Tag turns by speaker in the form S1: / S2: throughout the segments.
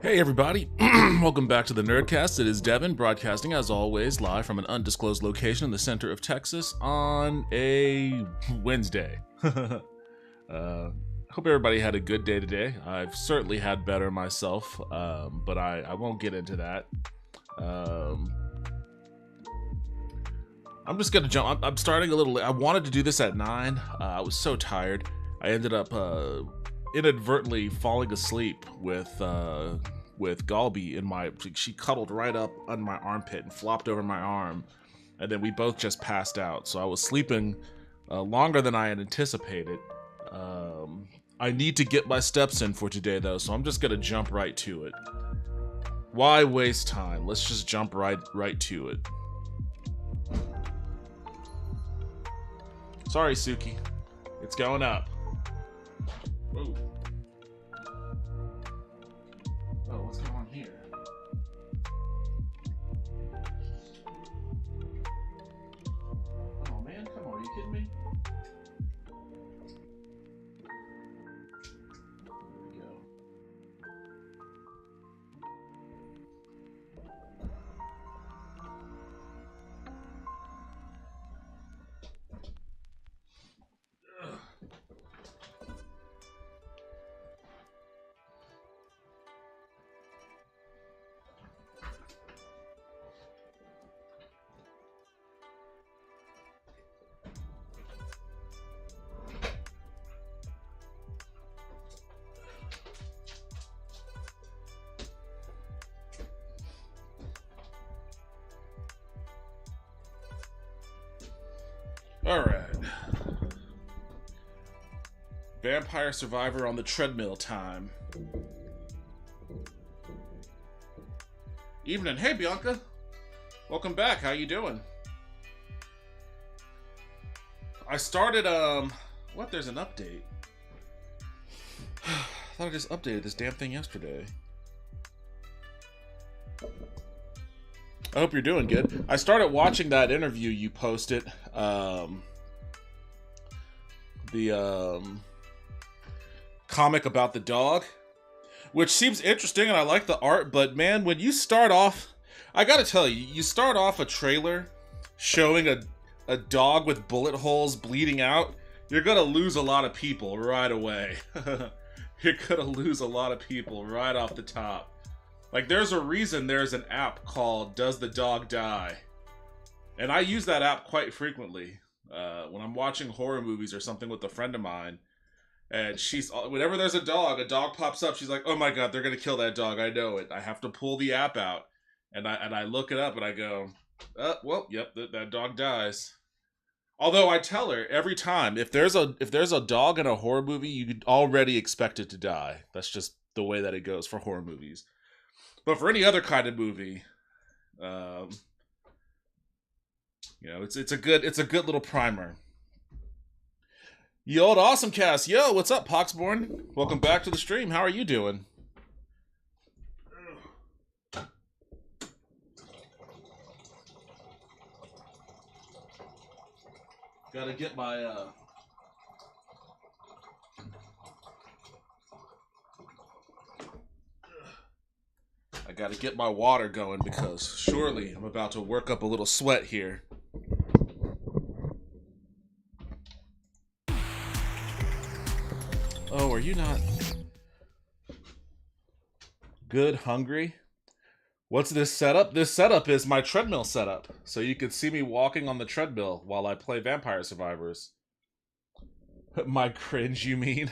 S1: Hey everybody, welcome back to the Nerdcast. It is Devin, broadcasting as always live from an undisclosed location in the center of Texas on a Wednesday. Hope everybody had a good day today. I've certainly had better myself, but I won't get into that. I'm just gonna jump. I'm starting a little late. I wanted to do this at 9. I was so tired. I ended up inadvertently falling asleep with Galby in my. She cuddled right up on my armpit and flopped over my arm, and then we both just passed out. So I was sleeping longer than I had anticipated. I need to get my steps in for today though, so I'm just gonna jump right to it. Why waste time? Let's just jump right to it. Sorry, Suki. It's going up. Whoa. Oh, what's going on here? Oh man, come on, are you kidding me? There we go. Alright. Vampire Survivor on the treadmill time. Evening. Hey, Bianca. Welcome back. How you doing? I started, what? There's an update. I thought I just updated this damn thing yesterday. I hope you're doing good. I started watching that interview you posted. The comic about the dog, which seems interesting, and I like the art, but man, when you start off, I gotta tell you, you start off a trailer showing a dog with bullet holes bleeding out, you're gonna lose a lot of people right away. You're gonna lose a lot of people right off the top. Like, there's a reason there's an app called Does the Dog Die? And I use that app quite frequently when I'm watching horror movies or something with a friend of mine. And whenever there's a dog pops up, she's like, oh my god, they're going to kill that dog. I know it. I have to pull the app out. And I look it up and I go, well, yep, that dog dies. Although I tell her every time, if there's a dog in a horror movie, you could already expect it to die. That's just the way that it goes for horror movies. But for any other kind of movie, it's a good little primer. Yo, old awesome cast. Yo, what's up, Poxborn? Welcome back to the stream. How are you doing? Gotta get my I gotta get my water going because surely I'm about to work up a little sweat here. Oh, are you not good hungry? What's this setup? This setup is my treadmill setup. So you can see me walking on the treadmill while I play Vampire Survivors. My cringe, you mean?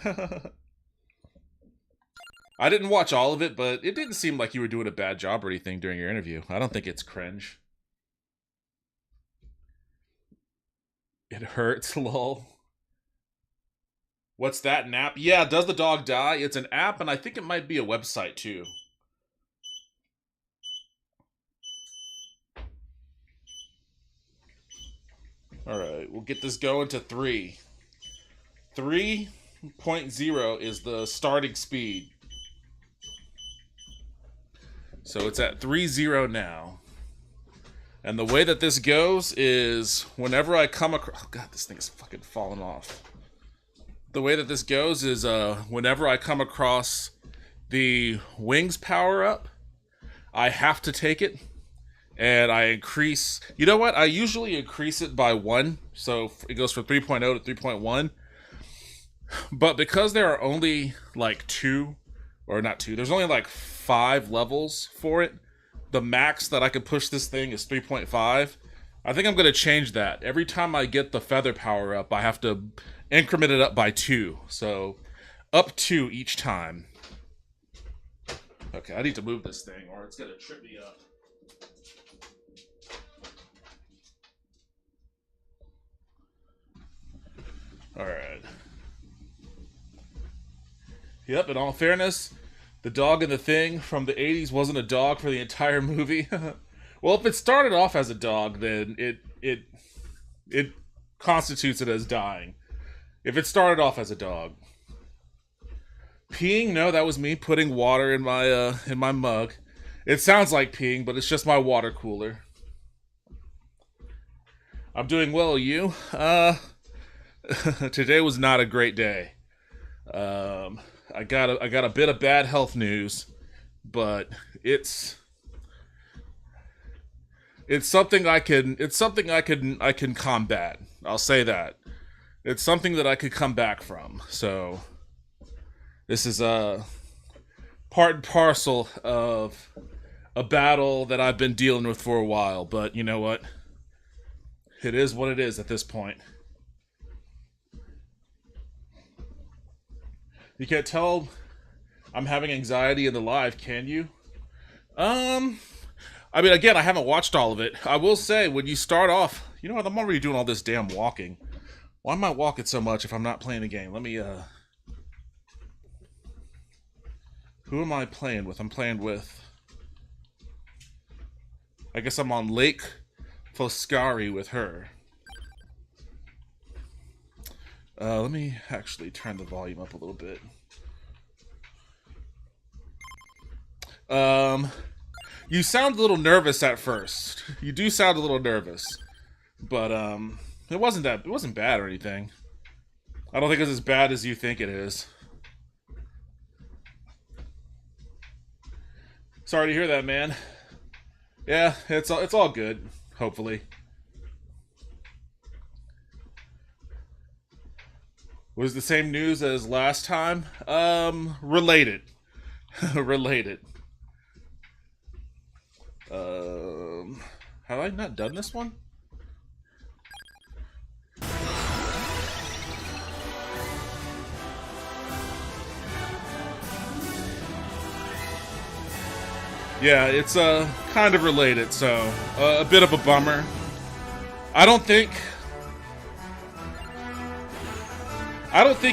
S1: I didn't watch all of it, but it didn't seem like you were doing a bad job or anything during your interview. I don't think it's cringe. It hurts, lol. What's that, an app? Yeah, Does the Dog Die? It's an app, and I think it might be a website, too. Alright, we'll get this going to 3. 3.0 is the starting speed. So it's at 3.0 now. And the way that this goes is whenever I come across... Oh god, this thing is fucking falling off. The way that this goes is whenever I come across the wings power up, I have to take it. And I increase... You know what? I usually increase it by 1. So it goes from 3.0 to 3.1. But because there are only like 2... Or not 2. There's only like 5 levels for it. The max that I could push this thing is 3.5. I think I'm going to change that. Every time I get the feather power up, I have to increment it up by 2. So up 2 each time. Okay, I need to move this thing or it's going to trip me up. Alright. Yep, in all fairness, the dog in the thing from the 80s wasn't a dog for the entire movie. Well, if it started off as a dog, then it constitutes it as dying. If it started off as a dog. Peeing? No, that was me putting water in my mug. It sounds like peeing, but it's just my water cooler. I'm doing well, you? Today was not a great day. I got a bit of bad health news, but it's something I can combat. I'll say that. It's something that I could come back from. So this is part and parcel of a battle that I've been dealing with for a while, but you know what? It is what it is at this point. You can't tell I'm having anxiety in the live, can you? I mean, again, I haven't watched all of it. I will say, when you start off... You know what? I'm already doing all this damn walking. Why am I walking so much if I'm not playing the game? Let me, Who am I playing with? I'm playing with... I guess I'm on Lake Foscari with her. Let me actually turn the volume up a little bit. You sound a little nervous at first. You do sound a little nervous. But, it wasn't bad or anything. I don't think it's as bad as you think it is. Sorry to hear that, man. Yeah, it's all good, hopefully. Was the same news as last time? Related. Related. Have I not done this one? Yeah, it's kind of related, so a bit of a bummer. I don't think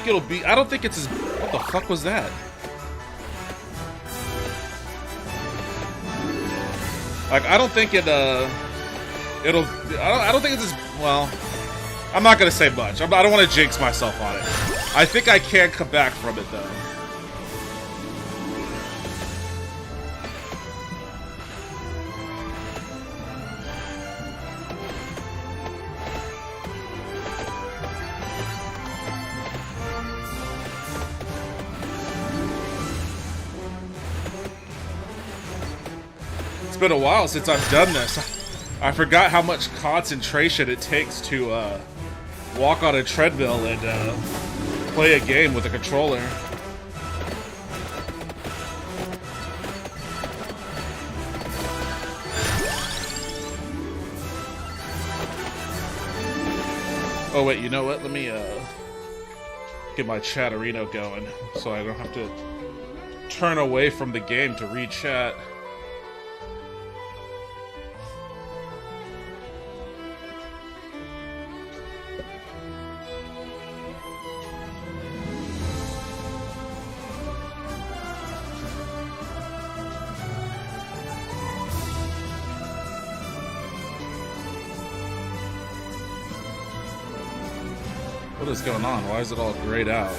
S1: it'll be. I don't think it's as. What the fuck was that? Like, I don't think it'll. I don't think it's as well. I'm not gonna say much. I don't want to jinx myself on it. I think I can come back from it though. It's been a while since I've done this. I forgot how much concentration it takes to walk on a treadmill and play a game with a controller. Oh wait, you know what? Let me get my Chatterino going so I don't have to turn away from the game to read chat. What is going on? Why is it all grayed out?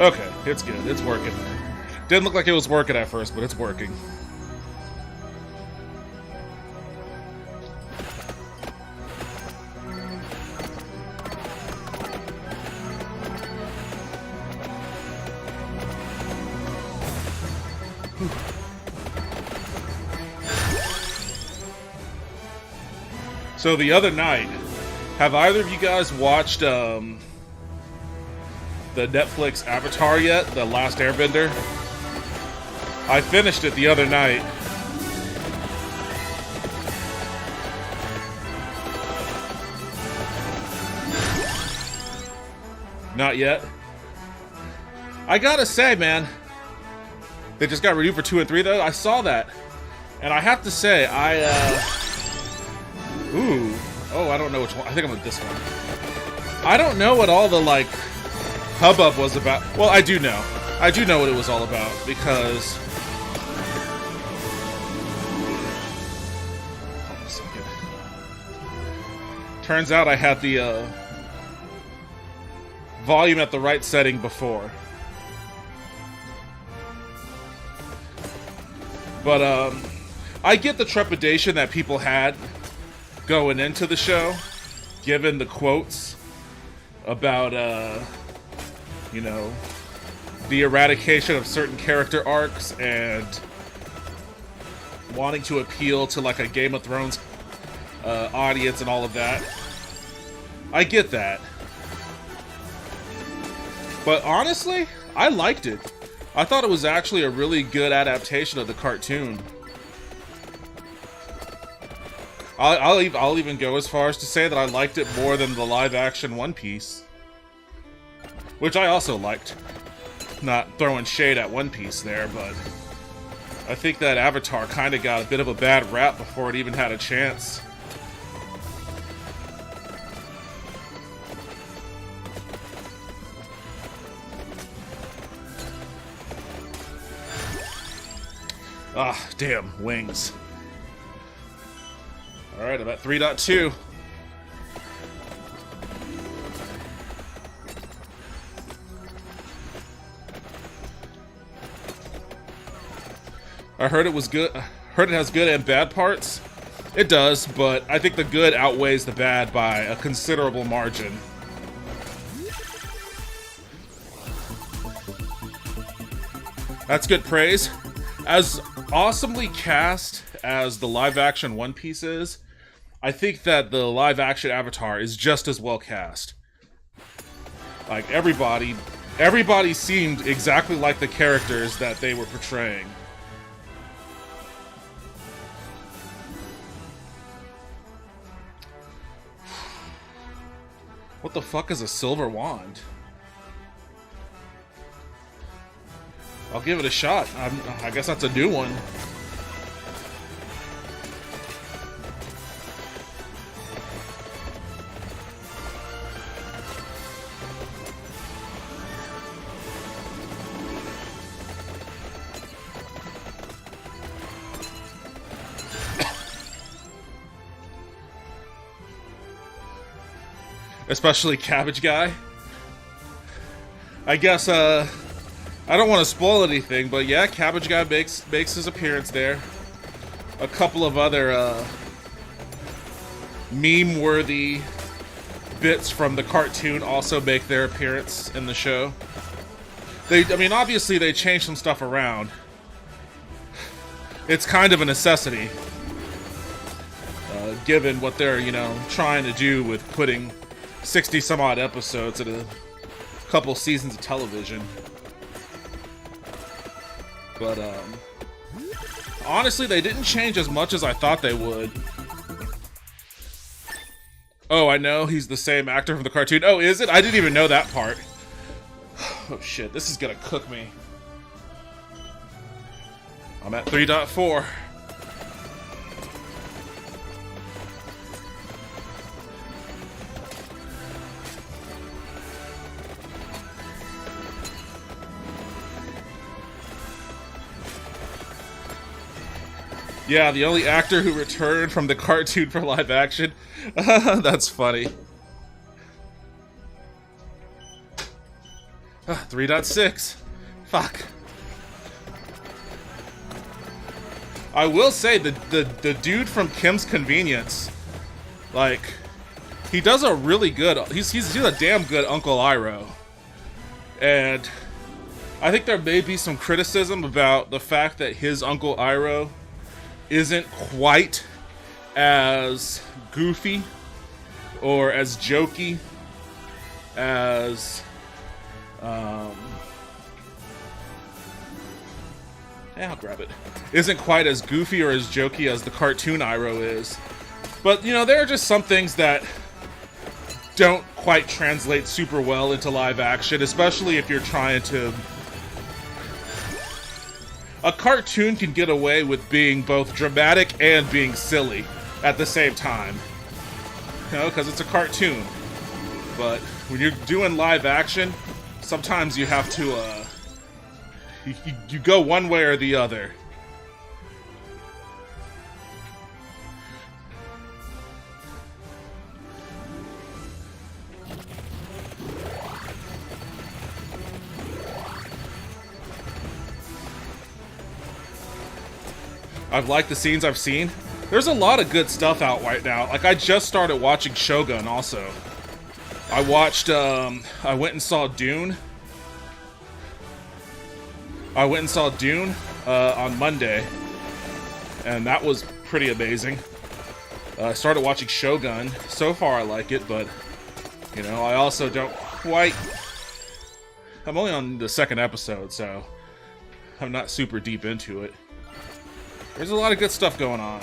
S1: Okay, it's good. It's working. Didn't look like it was working at first, but it's working. So the other night, have either of you guys watched the Netflix Avatar yet? The Last Airbender? I finished it the other night. Not yet. I gotta say, man, they just got renewed for 2 and 3 though. I saw that, and I have to say, ooh, oh, I don't know which one. I think I'm with this one. I don't know what all the like hubbub was about. Well, I do know. I do know what it was all about because. Hold on a second. Turns out I had the volume at the right setting before. But I get the trepidation that people had going into the show, given the quotes about, you know, the eradication of certain character arcs and wanting to appeal to like a Game of Thrones audience and all of that. I get that. But honestly, I liked it. I thought it was actually a really good adaptation of the cartoon. I'll even go as far as to say that I liked it more than the live-action One Piece. Which I also liked. Not throwing shade at One Piece there, but I think that Avatar kind of got a bit of a bad rap before it even had a chance. Ah, damn, wings. Alright, I'm at 3.2. I heard it was good. I heard it has good and bad parts. It does, but I think the good outweighs the bad by a considerable margin. That's good praise. As awesomely cast as the live-action One Piece is, I think that the live-action Avatar is just as well cast. Like, everybody seemed exactly like the characters that they were portraying. What the fuck is a silver wand? I'll give it a shot. I guess that's a new one. Especially Cabbage Guy. I guess, I don't want to spoil anything, but yeah, Cabbage Guy makes his appearance there. A couple of other, meme-worthy bits from the cartoon also make their appearance in the show. I mean, obviously they changed some stuff around. It's kind of a necessity, given what they're, you know, trying to do with putting 60-some-odd episodes in a couple seasons of television. But, honestly, they didn't change as much as I thought they would. Oh, I know, he's the same actor from the cartoon. Oh, is it? I didn't even know that part. Oh, shit, this is gonna cook me. I'm at 3.4. Yeah, the only actor who returned from the cartoon for live action. That's funny. 3.6. Fuck. I will say the dude from Kim's Convenience, like, he does a really good. He's a damn good Uncle Iroh, and I think there may be some criticism about the fact that his Uncle Iroh isn't quite as goofy or as jokey as yeah, I'll grab it. Isn't quite as goofy or as jokey as the cartoon Iroh is. But, you know, there are just some things that don't quite translate super well into live action, especially if you're trying to... A cartoon can get away with being both dramatic and being silly at the same time. You know, because it's a cartoon. But when you're doing live action, sometimes you have to, you go one way or the other. I've liked the scenes I've seen. There's a lot of good stuff out right now. Like, I just started watching Shogun also. I watched, I went and saw Dune. On Monday, and that was pretty amazing. I started watching Shogun. So far I like it, but, you know, I also don't quite... I'm only on the second episode, so I'm not super deep into it. There's a lot of good stuff going on.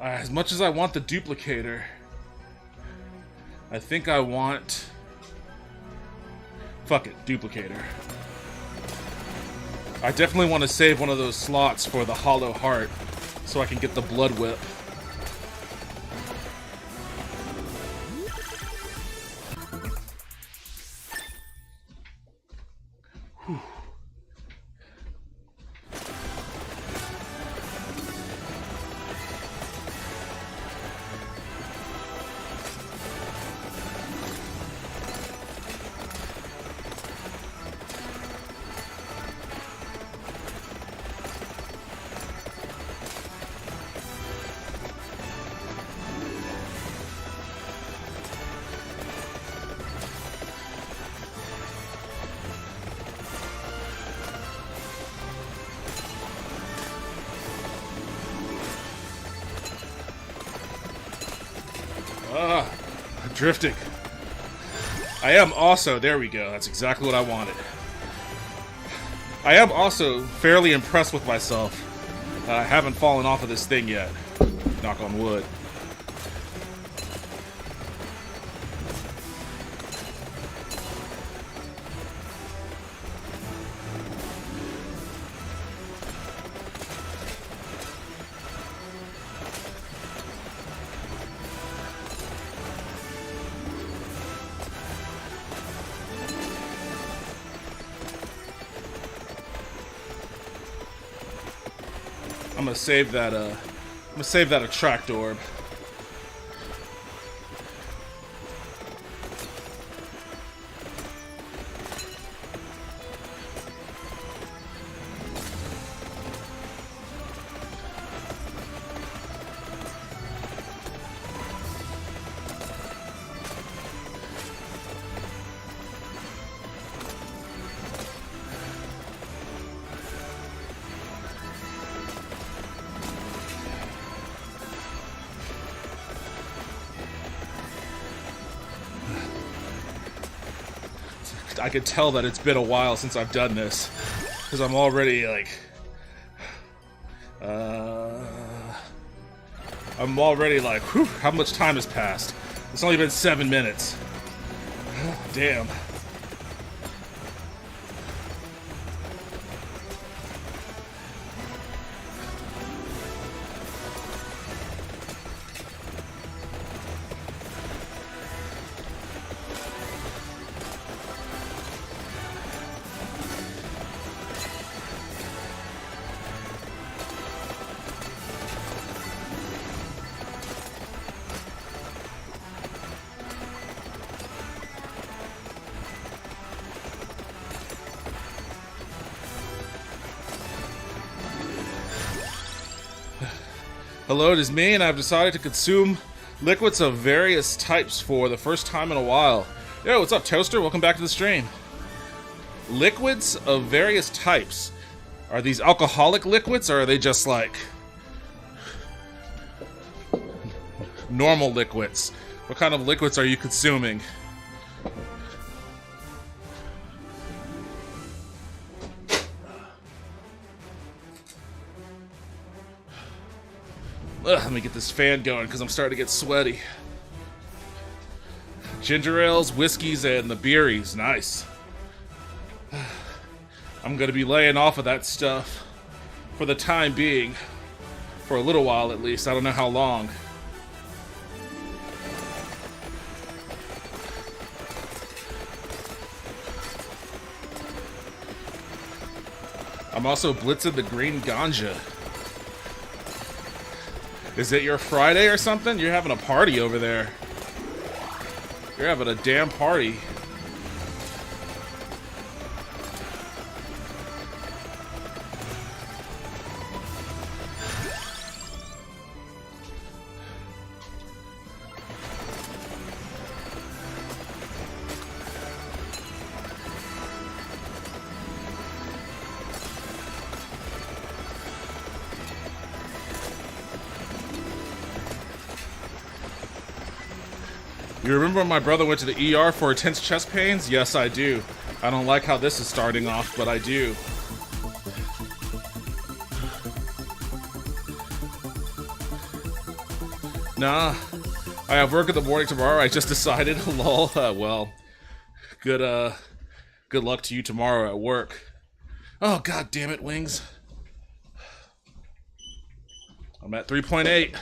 S1: As much as I want the duplicator, I think I want... Fuck it, duplicator. I definitely want to save one of those slots for the hollow heart, so I can get the blood whip. Whew. Drifting. I am also... There we go. That's exactly what I wanted. I am also fairly impressed with myself that I haven't fallen off of this thing yet. Knock on wood. I'm gonna save that attract orb. I could tell that it's been a while since I've done this, because I'm already like, whew, how much time has passed? It's only been 7 minutes. Damn. Hello, it is me, and I've decided to consume liquids of various types for the first time in a while. Yo, what's up, Toaster? Welcome back to the stream. Liquids of various types. Are these alcoholic liquids, or are they just like normal liquids? What kind of liquids are you consuming? Let me get this fan going because I'm starting to get sweaty. Ginger ales, whiskeys, and the beeries. Nice. I'm going to be laying off of that stuff for the time being. For a little while, at least. I don't know how long. I'm also blitzing the green ganja. Is it your Friday or something? You're having a party over there. You're having a damn party. You remember when my brother went to the ER for intense chest pains? Yes, I do. I don't like how this is starting off, but I do. Nah, I have work in the morning tomorrow. I just decided. Lol. Well, good luck to you tomorrow at work. Oh, god damn it, Wings. I'm at 3.8.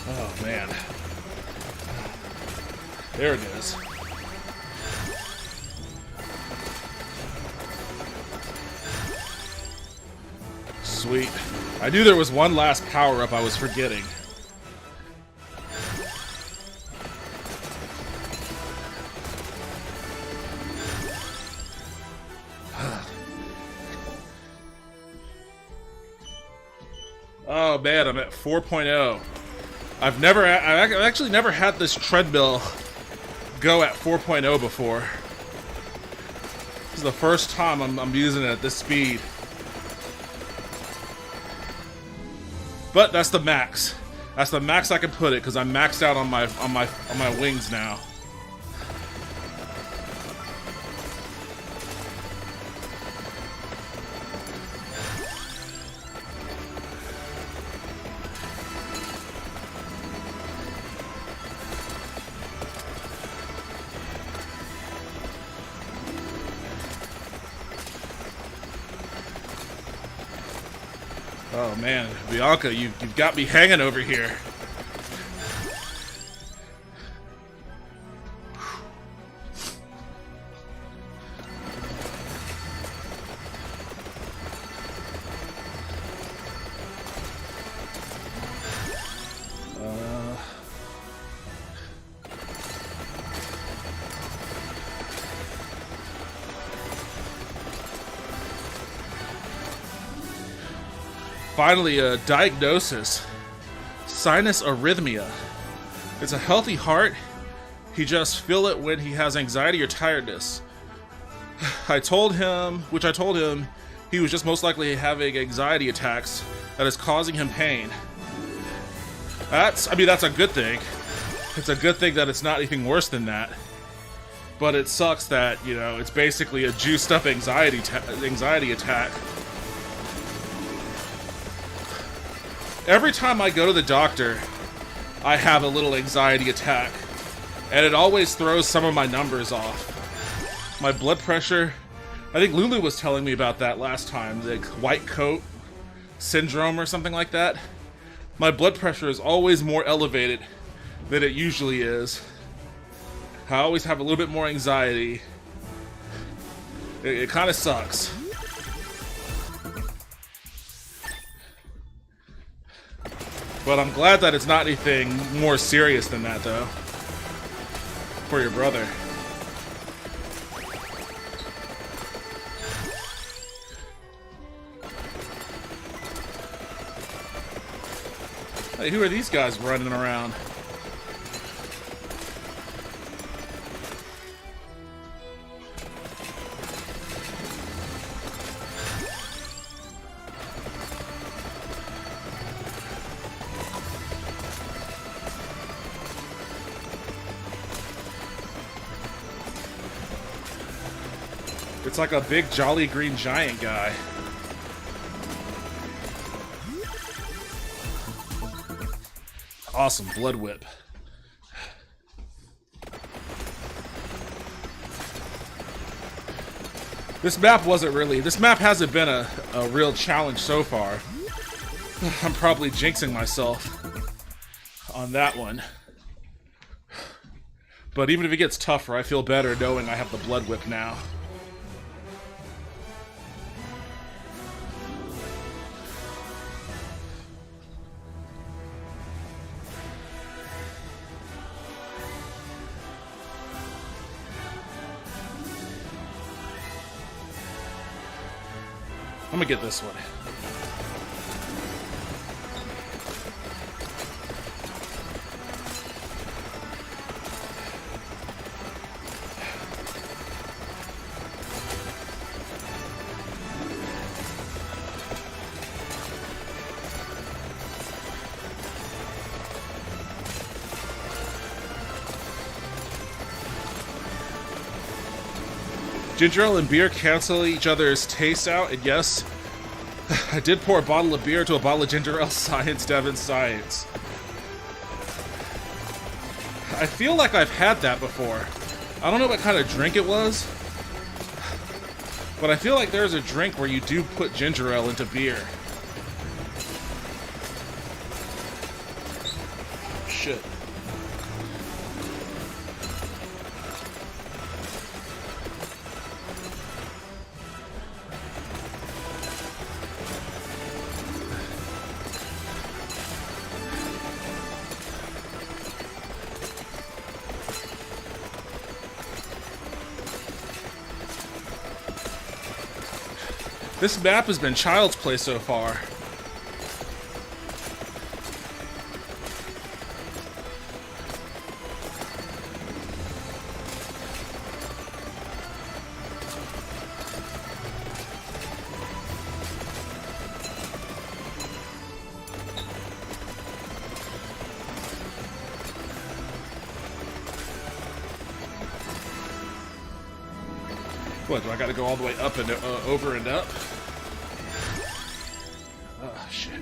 S1: Oh, man. There it is. Sweet. I knew there was one last power-up I was forgetting. Oh, man, I'm at 4.0. I've actually never had this treadmill go at 4.0 before. This is the first time I'm using it at this speed. But that's the max. That's the max I can put it because I'm maxed out on my wings now. Oh man, Bianca, you've got me hanging over here. Finally, a diagnosis. Sinus arrhythmia. It's a healthy heart. He just feel it when he has anxiety or tiredness. I told him he was just most likely having anxiety attacks that is causing him pain. That's a good thing. It's a good thing that it's not anything worse than that. But it sucks that, it's basically a juiced up anxiety attack. Every time I go to the doctor, I have a little anxiety attack. And it always throws some of my numbers off. My blood pressure... I think Lulu was telling me about that last time. The white coat syndrome or something like that. My blood pressure is always more elevated than it usually is. I always have a little bit more anxiety. It kind of sucks. But I'm glad that it's not anything more serious than that, though. For your brother. Hey, who are these guys running around? It's like a big jolly green giant guy. Awesome blood whip. This map hasn't been a real challenge so far. I'm probably jinxing myself on that one. But even if it gets tougher, I feel better knowing I have the blood whip now. I'm gonna get this one. Ginger ale and beer cancel each other's taste out, and yes, I did pour a bottle of beer to a bottle of ginger ale. Science, Devin, science. I feel like I've had that before. I don't know what kind of drink it was, but I feel like there's a drink where you do put ginger ale into beer. Shit. This map has been child's play so far. What, do I gotta go all the way up and over and up? Oh, shit.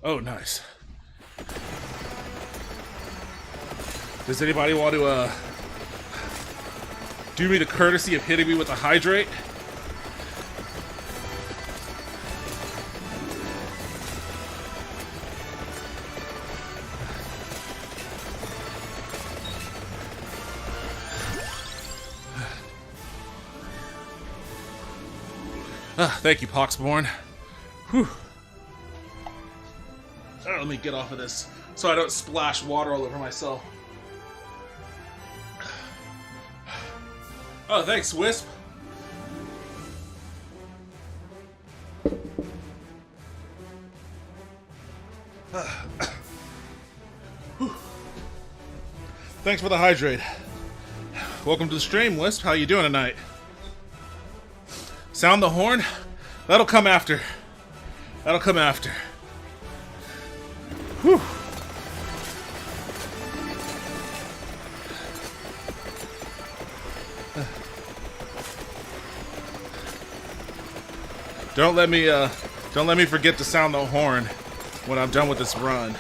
S1: Oh, nice. Does anybody want to, do me the courtesy of hitting me with a hydrate? Thank you, Poxborn. Whew. Let me get off of this so I don't splash water all over myself. Oh, thanks, Wisp. Thanks for the hydrate. Welcome to the stream, Wisp. How you doing tonight? Sound the horn? That'll come after. That'll come after. Whew. Don't let me forget to sound the horn when I'm done with this run.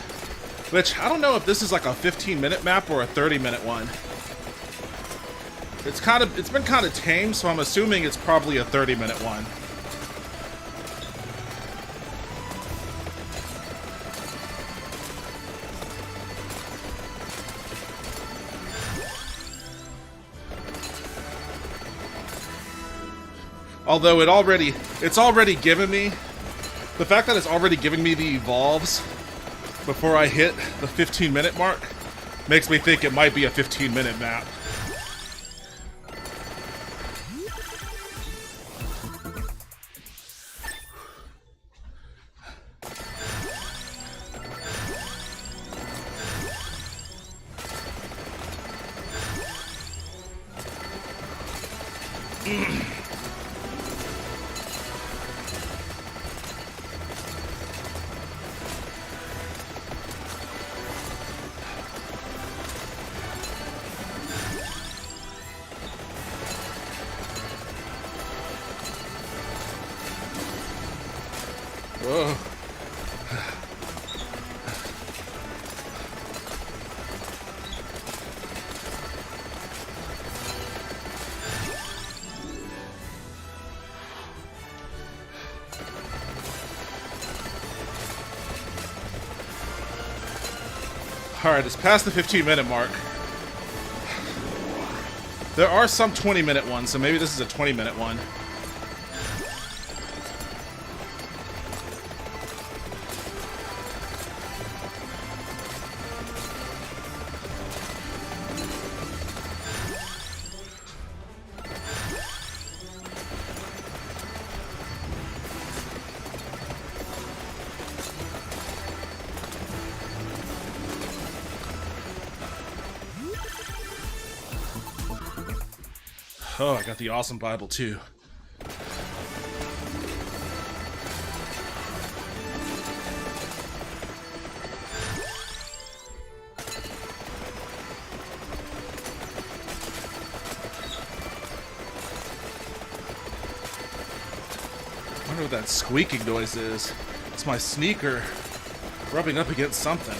S1: Which, I don't know if this is like a 15-minute map or a 30-minute one. It's been kind of tame, so I'm assuming it's probably a 30-minute one. Although it's already given me, the fact that it's already giving me the evolves before I hit the 15-minute mark makes me think it might be a 15-minute map. Whoa. Alright, it's past the 15-minute mark. There are some 20-minute ones, so maybe this is a 20-minute one. Oh, I got the awesome Bible too. I wonder what that squeaking noise is. It's my sneaker rubbing up against something.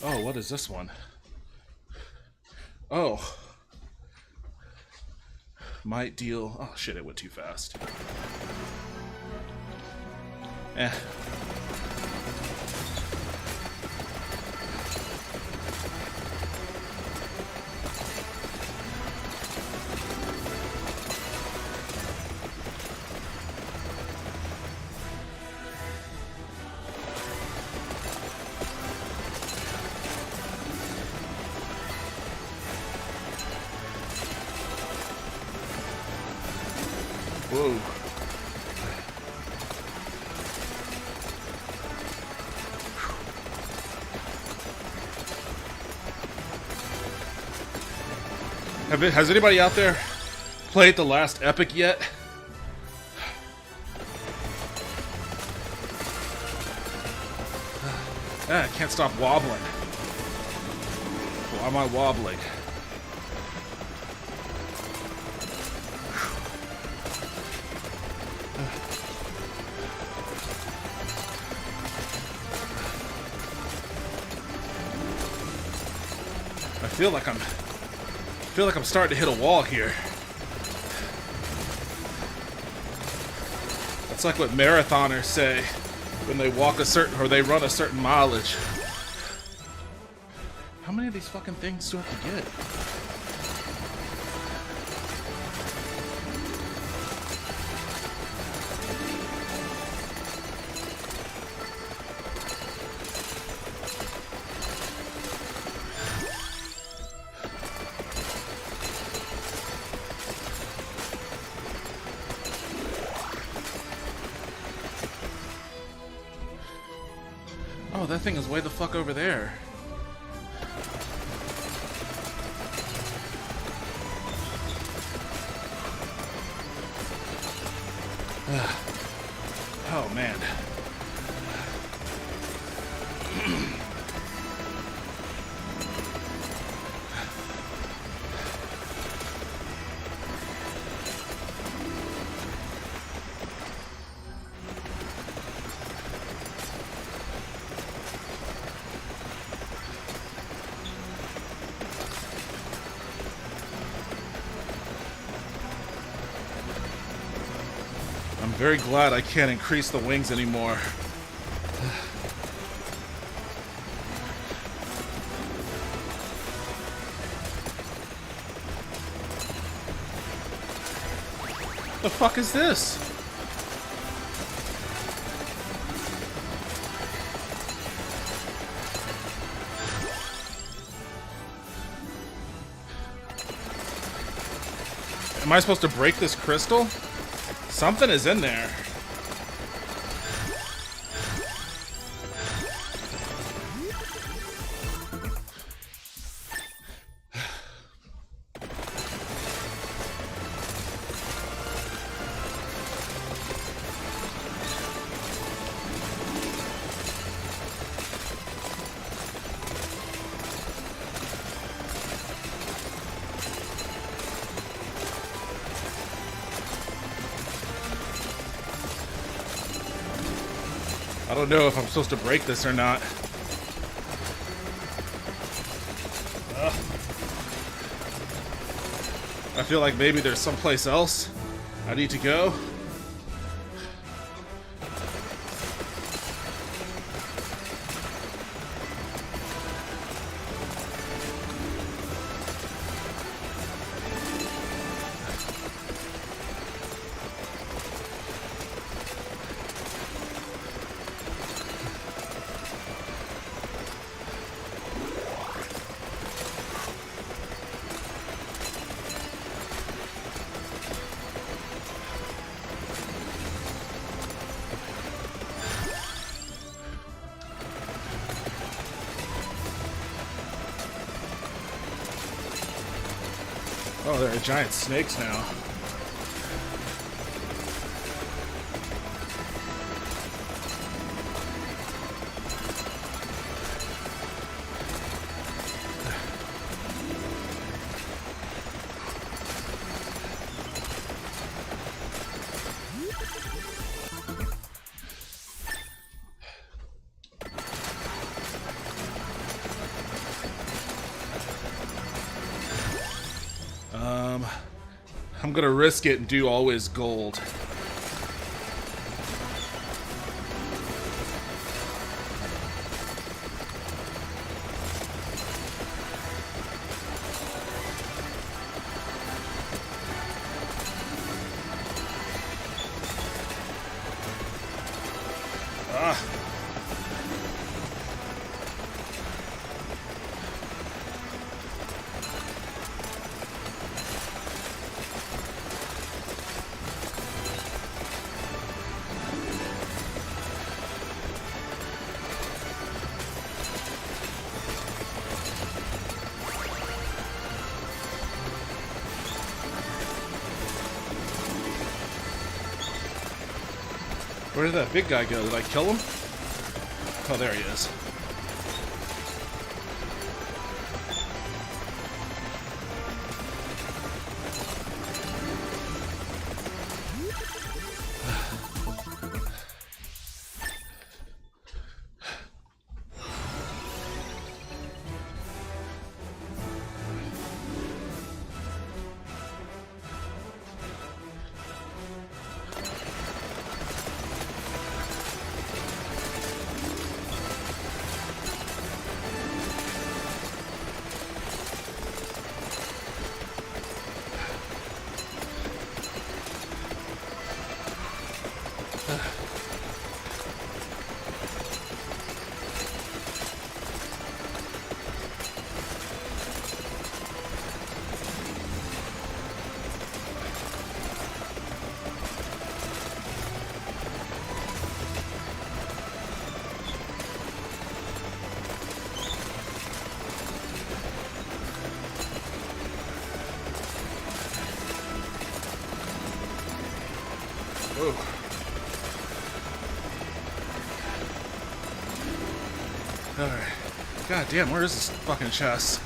S1: Oh, what is this one? Oh. Might deal... Oh, shit, it went too fast. Eh. Whoa. Has anybody out there played the last epic yet? Ah, I can't stop wobbling. Why am I wobbling? I feel like I'm starting to hit a wall here. It's like what marathoners say when they walk a certain, or they run a certain mileage. How many of these fucking things do I have to get? Oh, that thing is way the fuck over there. Oh, man. I'm very glad I can't increase the wings anymore. The fuck is this? Am I supposed to break this crystal? Something is in there. I don't know if I'm supposed to break this or not. I feel like maybe there's someplace else I need to go. Oh, there are giant snakes now. I'm gonna risk it and do always gold. Where did that big guy go? Did I kill him? Oh, there he is. Whoa. Alright. God damn, where is this fucking chest?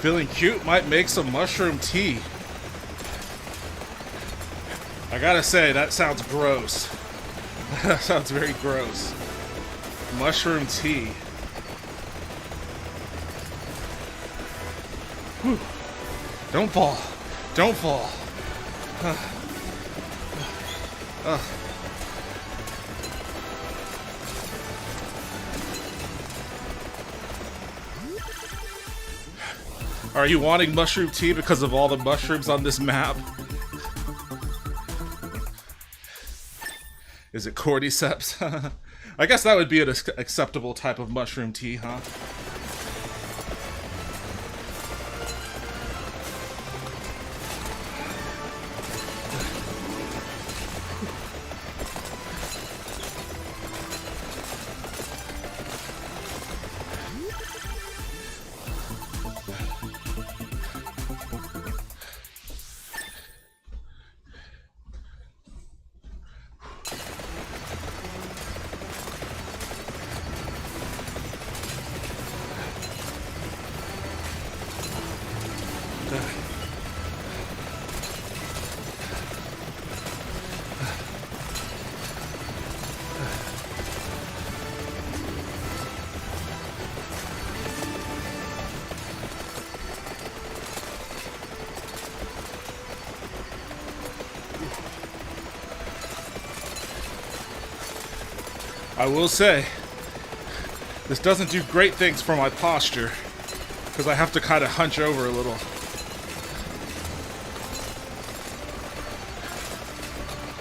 S1: Feeling cute? Might make some mushroom tea. I gotta say, that sounds gross. That sounds very gross. Mushroom tea. Whew. Don't fall. Don't fall. Are you wanting mushroom tea because of all the mushrooms on this map? Is it cordyceps? I guess that would be an acceptable type of mushroom tea, huh? I will say, this doesn't do great things for my posture, because I have to kind of hunch over a little.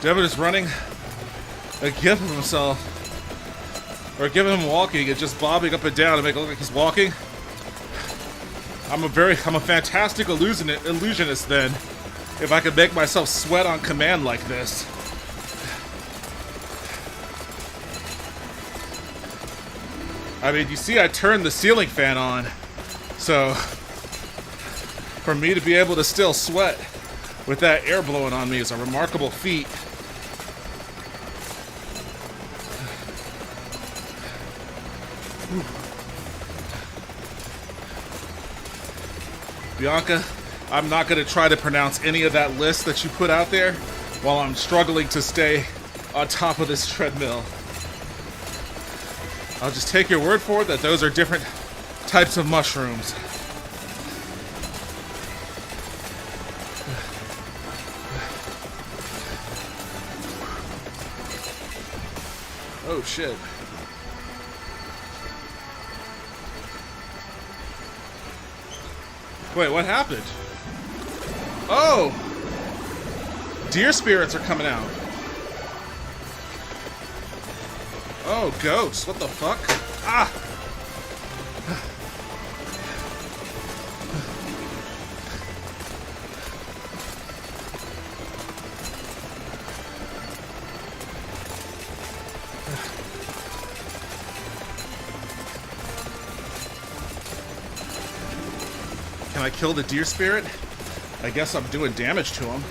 S1: Devin is running a gif of himself, or a gif of him walking and just bobbing up and down to make it look like he's walking. I'm a fantastic illusionist then, if I could make myself sweat on command like this. I mean, you see I turned the ceiling fan on, so for me to be able to still sweat with that air blowing on me is a remarkable feat. Bianca, I'm not going to try to pronounce any of that list that you put out there while I'm struggling to stay on top of this treadmill. I'll just take your word for it that those are different types of mushrooms. Oh shit. Wait, what happened? Oh! Deer spirits are coming out. Oh, ghosts. What the fuck? Ah! Can I kill the deer spirit? I guess I'm doing damage to him.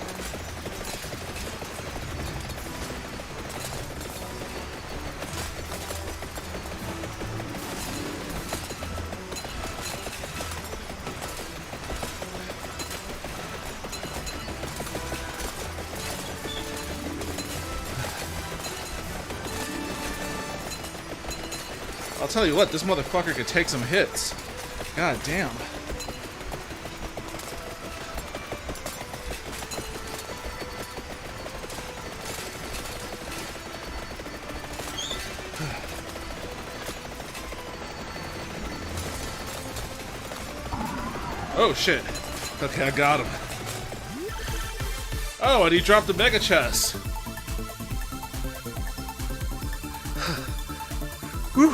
S1: I'll tell you what, this motherfucker could take some hits. God damn. Oh shit. Okay, I got him. Oh, and he dropped the mega chest. Whew.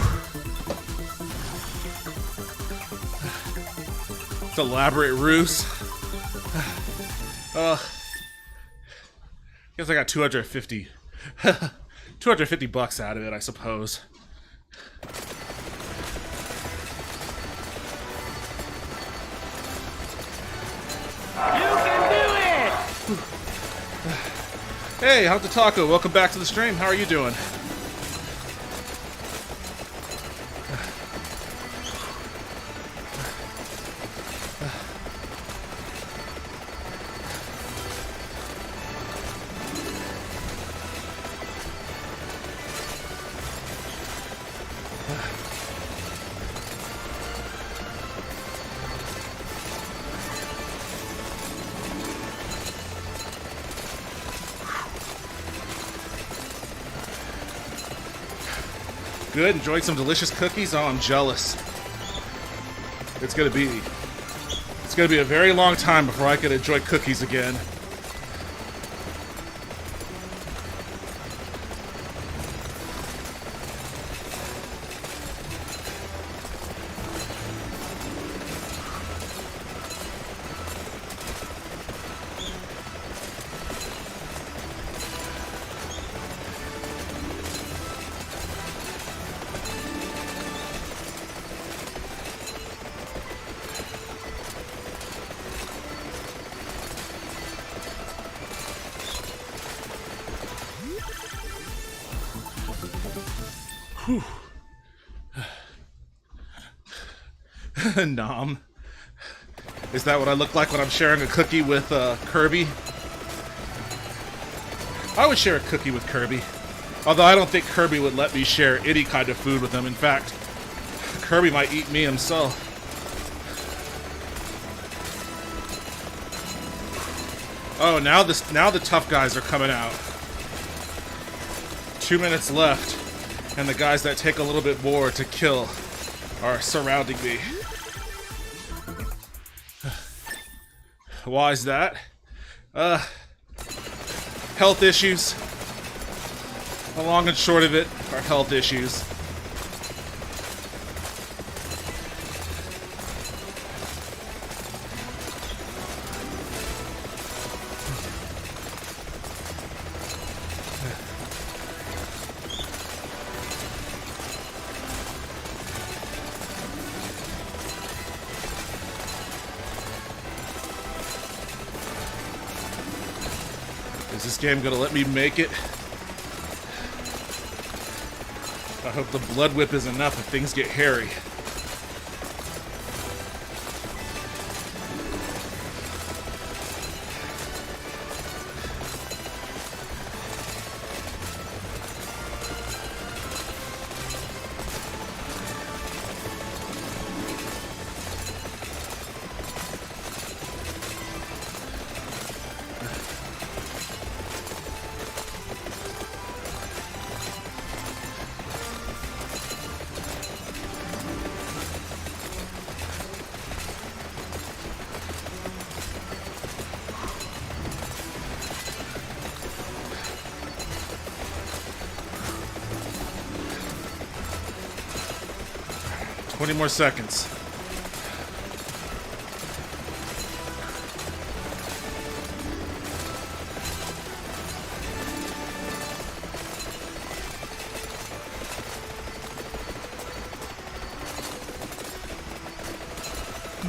S1: It's elaborate ruse. Guess I got 250 bucks out of it, I suppose.
S2: You can do it!
S1: Hey, Hunter Taco, welcome back to the stream. How are you doing? Good, enjoying some delicious cookies. Oh, I'm jealous. It's gonna be a very long time before I can enjoy cookies again. Whew. Nom. Is that what I look like when I'm sharing a cookie with Kirby? I would share a cookie with Kirby. Although I don't think Kirby would let me share any kind of food with him. In fact, Kirby might eat me himself. Oh, now the tough guys are coming out. 2 minutes left. And the guys that take a little bit more to kill are surrounding me. Why is that? Health issues. The long and short of it are health issues. Is this game gonna let me make it? I hope the blood whip is enough if things get hairy. Twenty more seconds.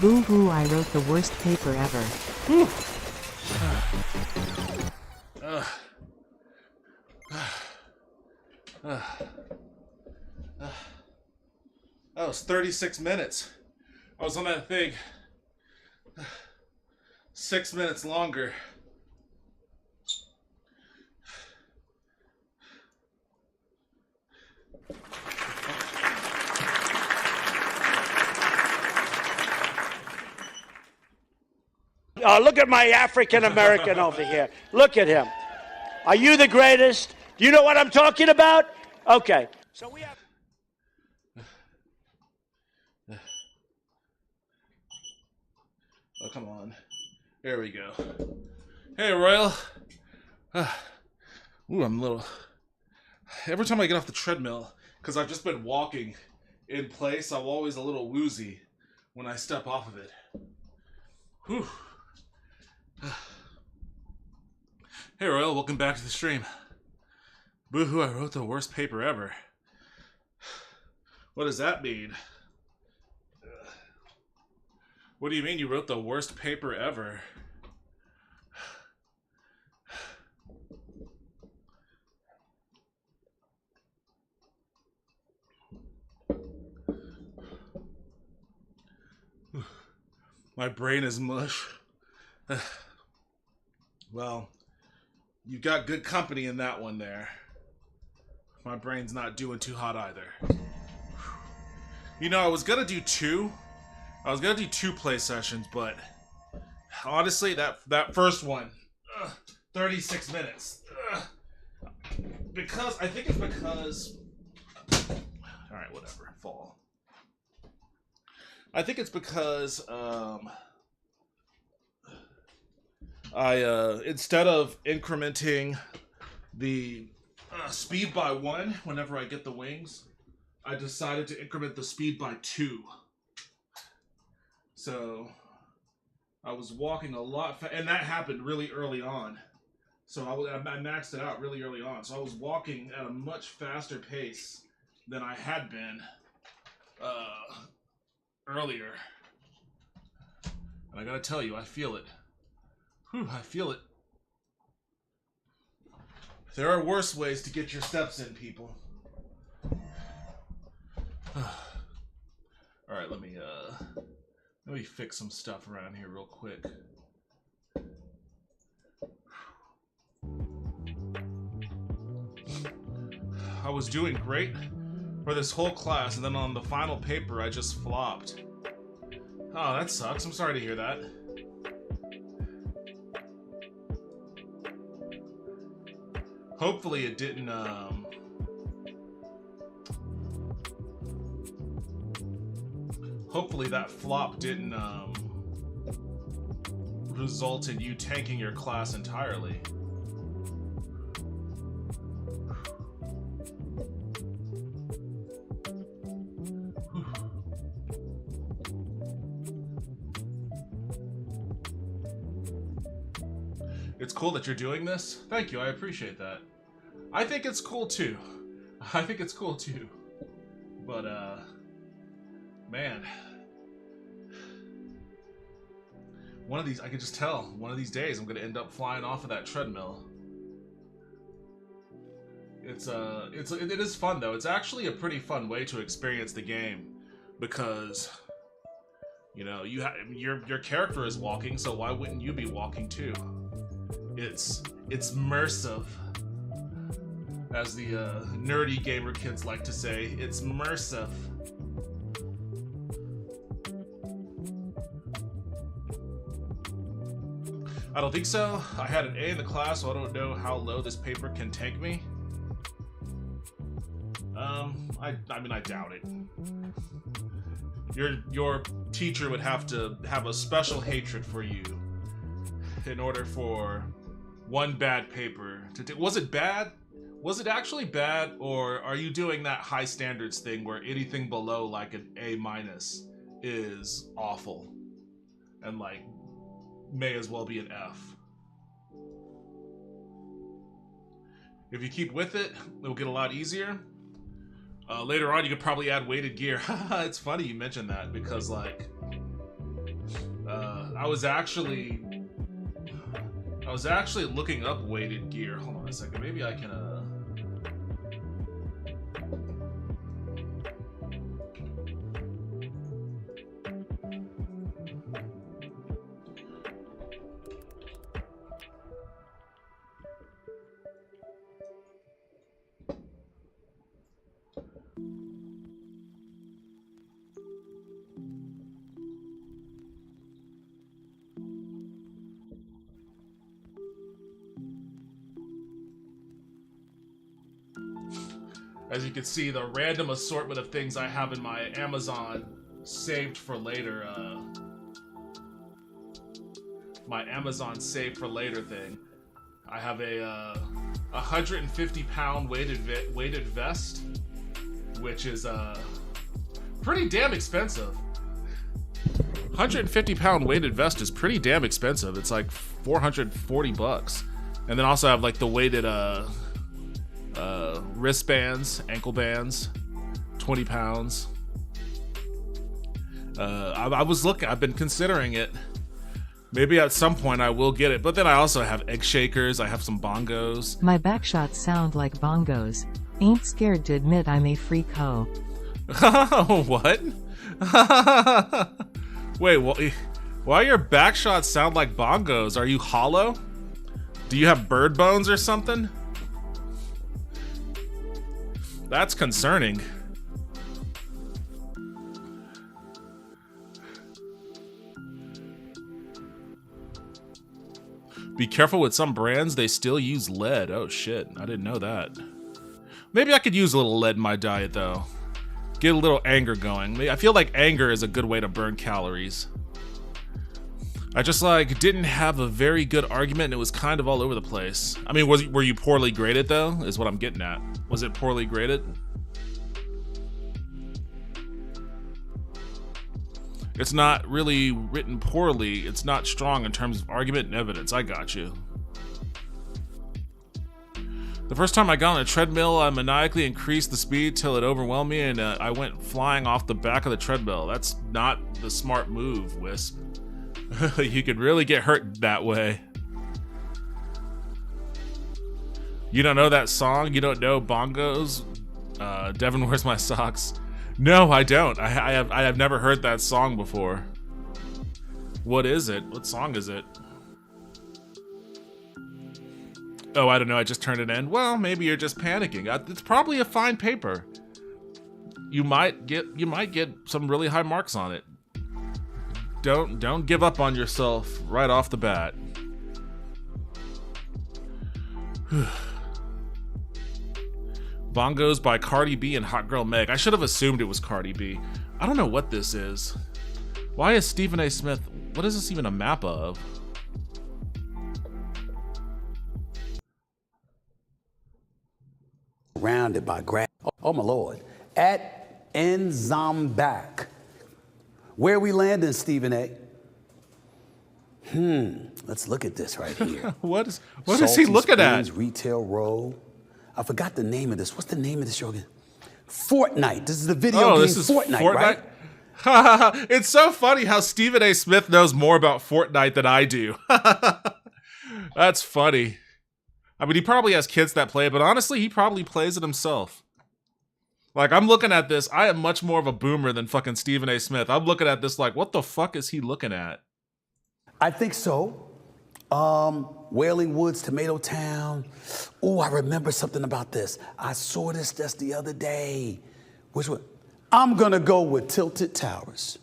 S3: Boo-hoo, I wrote the worst paper ever.
S1: Whew. That was 36 minutes. I was on that thing 6 minutes longer.
S2: Look at my African American over here. Look at him. Are you the greatest? Do you know what I'm talking about? Okay. So we have.
S1: Oh, come on. There we go. Hey, Royal. Ooh, I'm a little... Every time I get off the treadmill, because I've just been walking in place, I'm always a little woozy when I step off of it. Whew. Hey, Royal, welcome back to the stream. Boo-hoo, I wrote the worst paper ever. What does that mean? What do you mean you wrote the worst paper ever? My brain is mush. Well, you've got good company in that one there. My brain's not doing too hot either. You know, I was gonna do two play sessions, but honestly, that first one, 36 minutes. Because, I think it's because... Alright, whatever, fall. I think it's because, instead of incrementing the speed by 1 whenever I get the wings, I decided to increment the speed by 2. So I was walking a lot, and that happened really early on. So I maxed it out really early on. So I was walking at a much faster pace than I had been earlier. And I gotta tell you, I feel it. Whew, I feel it. There are worse ways to get your steps in, people. Alright, let me fix some stuff around here real quick. I was doing great for this whole class, and then on the final paper, I just flopped. Oh, that sucks. I'm sorry to hear that. Hopefully it didn't, hopefully that flop didn't, result in you tanking your class entirely. It's cool that you're doing this. Thank you, I appreciate that. I think it's cool too. I think it's cool too. But, man. One of these, I can just tell, one of these days I'm gonna end up flying off of that treadmill. It is fun though. It's actually a pretty fun way to experience the game because, you know, your character is walking, so why wouldn't you be walking too? It's immersive, as the nerdy gamer kids like to say. It's immersive. I don't think so. I had an A in the class, so I don't know how low this paper can tank me. I mean, I doubt it. Your teacher would have to have a special hatred for you in order for one bad paper to do. Was it bad? Was it actually bad, or are you doing that high standards thing where anything below like an A- is awful and like may as well be an F? If you keep with it, it'll get a lot easier. Later on, you could probably add weighted gear. It's funny you mentioned that because, like, I was actually looking up weighted gear. Hold on a second. Maybe I can. As you can see, the random assortment of things I have in my Amazon saved for later, my Amazon saved for later thing. I have a 150-pound weighted vest, which is pretty damn expensive. 150-pound weighted vest is pretty damn expensive. It's like $440. And then also I have like the weighted wristbands, ankle bands, 20 pounds. I was looking, I've been considering it. Maybe at some point I will get it, but then I also have egg shakers, I have some bongos.
S3: My backshots sound like bongos. Ain't scared to admit I'm a freak hoe.
S1: What? Wait, Why your back shots sound like bongos? Are you hollow? Do you have bird bones or something? That's concerning. Be careful with some brands, they still use lead. Oh shit, I didn't know that. Maybe I could use a little lead in my diet though. Get a little anger going. I feel like anger is a good way to burn calories. I just like didn't have a very good argument and it was kind of all over the place. I mean, were you poorly graded though? Is what I'm getting at. Was it poorly graded? It's not really written poorly. It's not strong in terms of argument and evidence. I got you. The first time I got on a treadmill, I maniacally increased the speed till it overwhelmed me and I went flying off the back of the treadmill. That's not the smart move, Wisp. You could really get hurt that way. You don't know that song? You don't know bongos? Devin, where's my socks? No, I don't. I have never heard that song before. What is it? What song is it? Oh, I don't know. I just turned it in. Well, maybe you're just panicking. It's probably a fine paper. You might get some really high marks on it. Don't give up on yourself right off the bat. Bongos by Cardi B and Hot Girl Meg. I should have assumed it was Cardi B. I don't know what this is. Why is Stephen A. Smith... What is this even a map of?
S4: Surrounded by grass. Oh my Lord. At Nzambak. Where we landing, Stephen A? Let's look at this right here.
S1: What is he looking at?
S4: Retail Row. I forgot the name of this. What's the name of this show again? Fortnite. This is the video game
S1: this is
S4: Fortnite, right?
S1: It's so funny how Stephen A. Smith knows more about Fortnite than I do. That's funny. I mean, he probably has kids that play it, but honestly, he probably plays it himself. Like, I'm looking at this, I am much more of a boomer than fucking Stephen A. Smith. I'm looking at this like, what the fuck is he looking at?
S4: I think so. Wailing Woods, Tomato Town. Oh, I remember something about this. I saw this just the other day. Which one? I'm gonna go with Tilted Towers.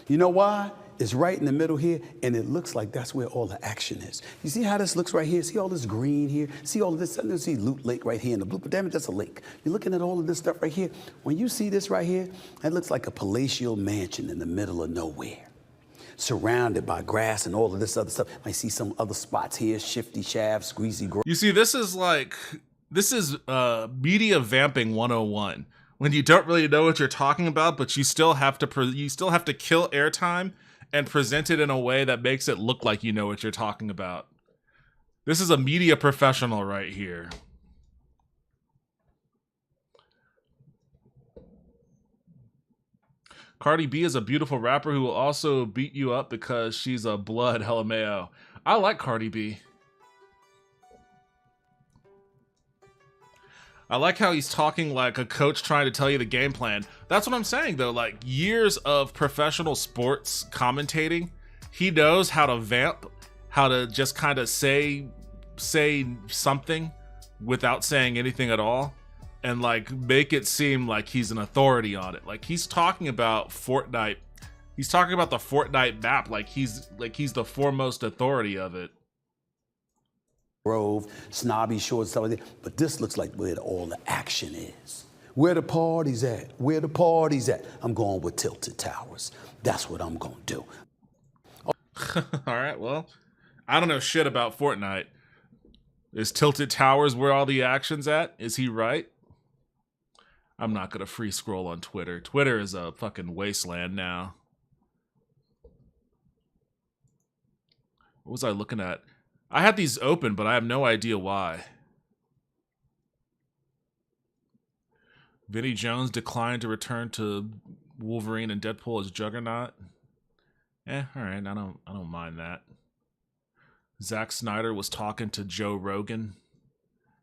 S4: You know why? It's right in the middle here, and it looks like that's where all the action is. You see how this looks right here? See all this green here? See all of this? I see Loot Lake right here in the blue, but damn it, that's a lake. You're looking at all of this stuff right here. When you see this right here, it looks like a palatial mansion in the middle of nowhere, surrounded by grass and all of this other stuff. I see some other spots here, shifty shafts, greasy grass.
S1: You see, this is media vamping 101. When you don't really know what you're talking about, but you still have to kill airtime and present it in a way that makes it look like you know what you're talking about. This is a media professional right here. Cardi B is a beautiful rapper who will also beat you up because she's a blood LMAO. I like Cardi B. I like how he's talking like a coach trying to tell you the game plan. That's what I'm saying though, like years of professional sports commentating, he knows how to vamp, how to just kind of say something without saying anything at all and like make it seem like he's an authority on it. Like he's talking about Fortnite. He's talking about the Fortnite map like he's the foremost authority of it.
S4: Grove, snobby shorts, stuff like that. But this looks like where all the action is. Where the party's at? Where the party's at? I'm going with Tilted Towers. That's what I'm going to do.
S1: All right, well, I don't know shit about Fortnite. Is Tilted Towers where all the action's at? Is he right? I'm not going to free scroll on Twitter. Twitter is a fucking wasteland now. What was I looking at? I had these open, but I have no idea why. Vinnie Jones declined to return to Wolverine and Deadpool as Juggernaut. All right, I don't mind that. Zack Snyder was talking to Joe Rogan.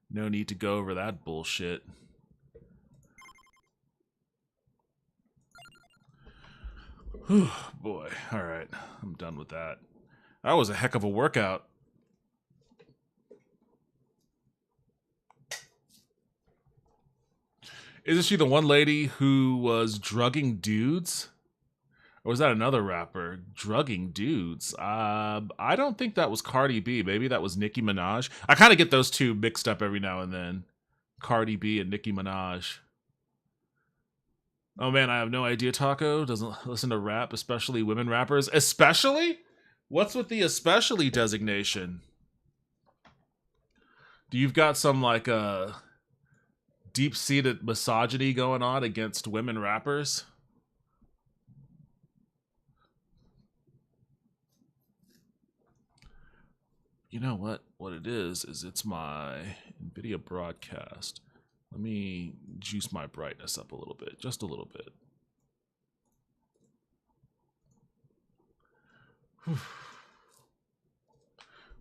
S1: No need to go over that bullshit. Boy, all right, I'm done with that. That was a heck of a workout. Isn't she the one lady who was drugging dudes? Or was that another rapper? Drugging dudes. I don't think that was Cardi B. Maybe that was Nicki Minaj. I kind of get those two mixed up every now and then. Cardi B and Nicki Minaj. Oh man, I have no idea. Taco doesn't listen to rap, especially women rappers. Especially? What's with the especially designation? Do you've got some like deep-seated misogyny going on against women rappers? You know what? What it is it's my NVIDIA broadcast. Let me juice my brightness up a little bit, just a little bit.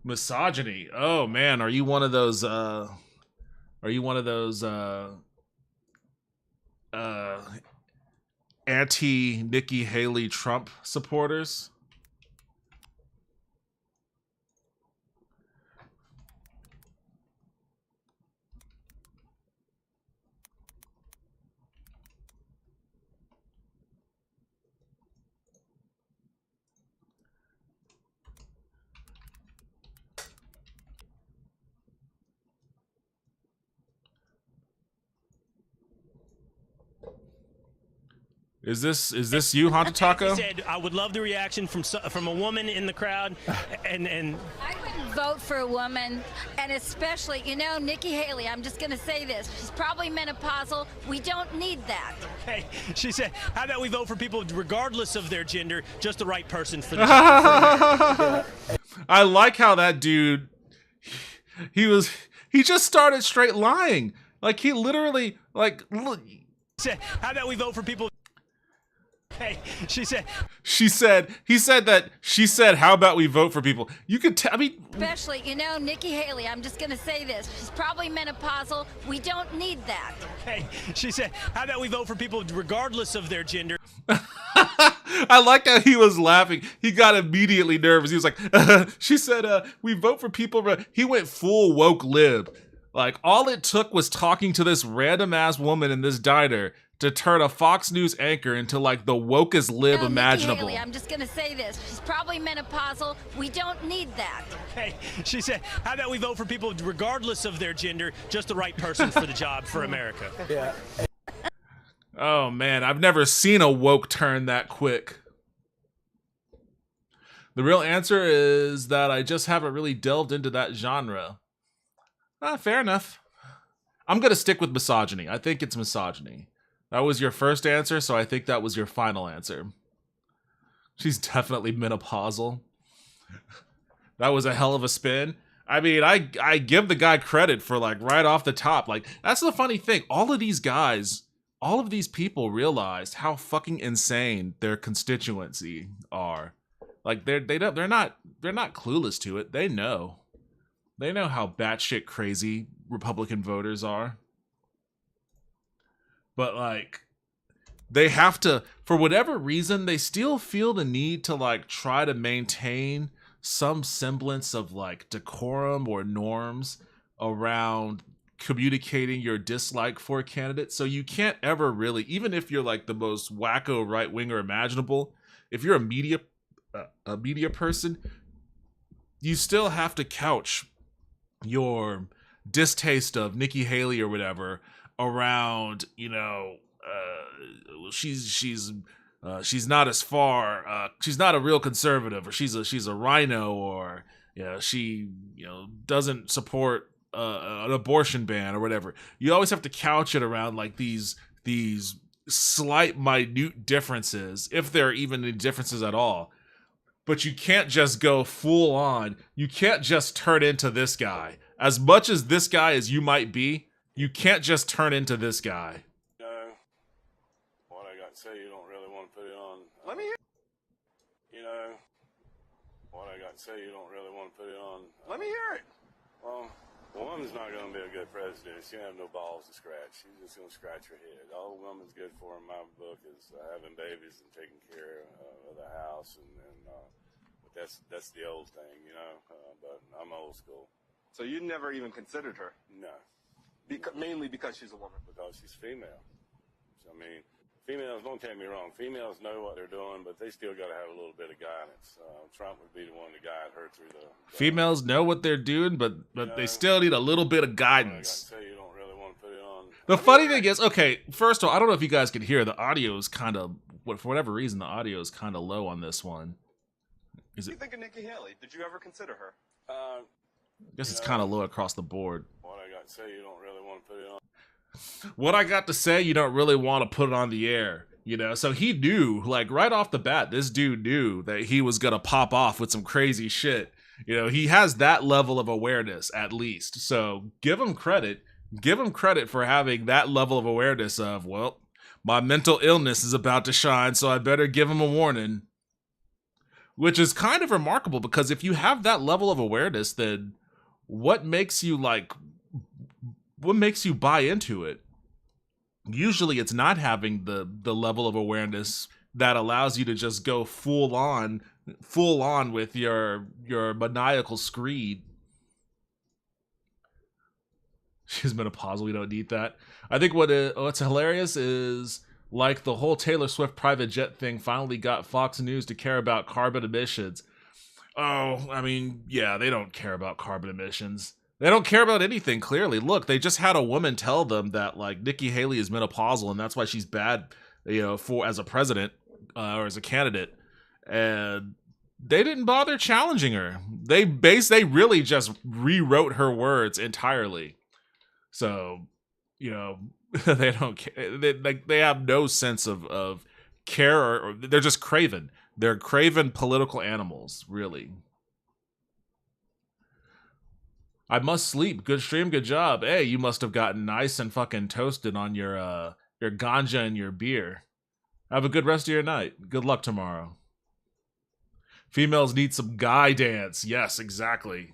S1: Misogyny. Oh man, are you one of those anti Nikki Haley Trump supporters? Is this you, Haunted Taco?
S5: He said, I would love the reaction from a woman in the crowd, and
S6: I wouldn't vote for a woman, and especially, you know, Nikki Haley. I'm just going to say this: she's probably menopausal. We don't need that.
S5: hey, she said, how about we vote for people regardless of their gender, just the right person for the job?
S1: I like how that dude, he just started straight lying. Like he literally
S5: Said, how about we vote for people? Hey, he said, how about we vote for people? You could tell, I mean.
S6: Especially, you know, Nikki Haley. I'm just going to say this: she's probably menopausal. We don't need that.
S5: Hey, she said, how about we vote for people regardless of their gender?
S1: I like how he was laughing. He got immediately nervous. He was like, she said, we vote for people. He went full woke lib. Like, all it took was talking to this random ass woman in this diner to turn a Fox News anchor into like the wokest lib imaginable.
S6: Nikki Haley, I'm just going to say this: she's probably menopausal. We don't need that.
S5: Hey, she said, how about we vote for people regardless of their gender, just the right person for the job for America?
S4: Yeah.
S1: Oh man, I've never seen a woke turn that quick. The real answer is that I just haven't really delved into that genre. Fair enough. I'm going to stick with misogyny. I think it's misogyny. That was your first answer, so I think that was your final answer. She's definitely menopausal. That was a hell of a spin. I mean, I give the guy credit for like right off the top. Like, that's the funny thing. All of these guys, all of these people realized how fucking insane their constituency are. Like they're not clueless to it. They know. They know how batshit crazy Republican voters are. But like they have to, for whatever reason, they still feel the need to like try to maintain some semblance of like decorum or norms around communicating your dislike for a candidate. So you can't ever really, even if you're like the most wacko right winger imaginable, if you're a media person, you still have to couch your distaste of Nikki Haley or whatever around, you know, she's not as far, she's not a real conservative, or she's a rhino, or she doesn't support an abortion ban or whatever. You always have to couch it around like these slight minute differences, if there are even any differences at all. But you can't just go full on. You can't just turn into this guy. As much as this guy as you might be, you can't just turn into this guy.
S7: No, what I got to say, you don't really want to put it on. Let me hear. You know, what I got to say, you don't really want to put it on. Let me hear it. Well, A woman's not going to be a good president. She don't have no balls to scratch. She's just going to scratch her head. All a woman's good for in my book is having babies and taking care of the house, but that's the old thing, you know. But I'm old school.
S8: So you never even considered her?
S7: No.
S8: Mainly because she's a woman?
S7: Because she's female. I mean, females, don't take me wrong, females know what they're doing, but they still got to have a little bit of guidance. Trump would be the one to guide her through the
S1: Females know what they're doing, but they still need a little bit of guidance.
S7: I got to say, you don't really want to put it on.
S1: The funny thing is, okay, first of all, I don't know if you guys can hear, the audio is kind of, for whatever reason, the audio is kind of low on this one.
S8: What do you think of Nikki Haley? Did you ever consider her?
S1: I guess it's kind of low across the board.
S7: What I got to say, you don't really want to put it on.
S1: What I got to say, you don't really want to put it on the air, you know? So he knew, like, right off the bat, this dude knew that he was going to pop off with some crazy shit. You know, he has that level of awareness, at least. So give him credit. Give him credit for having that level of awareness of, well, my mental illness is about to shine, so I better give him a warning. Which is kind of remarkable, because if you have that level of awareness, then what makes you buy into it? Usually it's not having the level of awareness that allows you to just go full on with your maniacal screed. She's menopausal, we don't need that. I think what's hilarious is, like, the whole Taylor Swift private jet thing finally got Fox News to care about carbon emissions. Oh, I mean, yeah, they don't care about carbon emissions. They don't care about anything, clearly. Look, they just had a woman tell them that, like, Nikki Haley is menopausal and that's why she's bad, you know, for as a president or as a candidate. And they didn't bother challenging her. They really just rewrote her words entirely. So, you know, they don't care. They have no sense of care, or they're just craven. They're craven political animals, really. I must sleep. Good stream, good job. Hey, you must have gotten nice and fucking toasted on your ganja and your beer. Have a good rest of your night. Good luck tomorrow. Females need some guidance. Yes, exactly.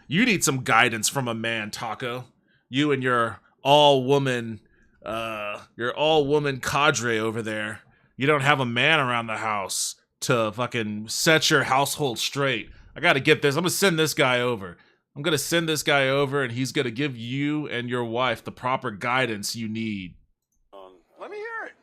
S1: You need some guidance from a man, Taco. You and your all-woman cadre over there. You don't have a man around the house to fucking set your household straight. I gotta get this. I'm gonna send this guy over. And he's gonna give you and your wife the proper guidance you need.
S8: Let me hear it.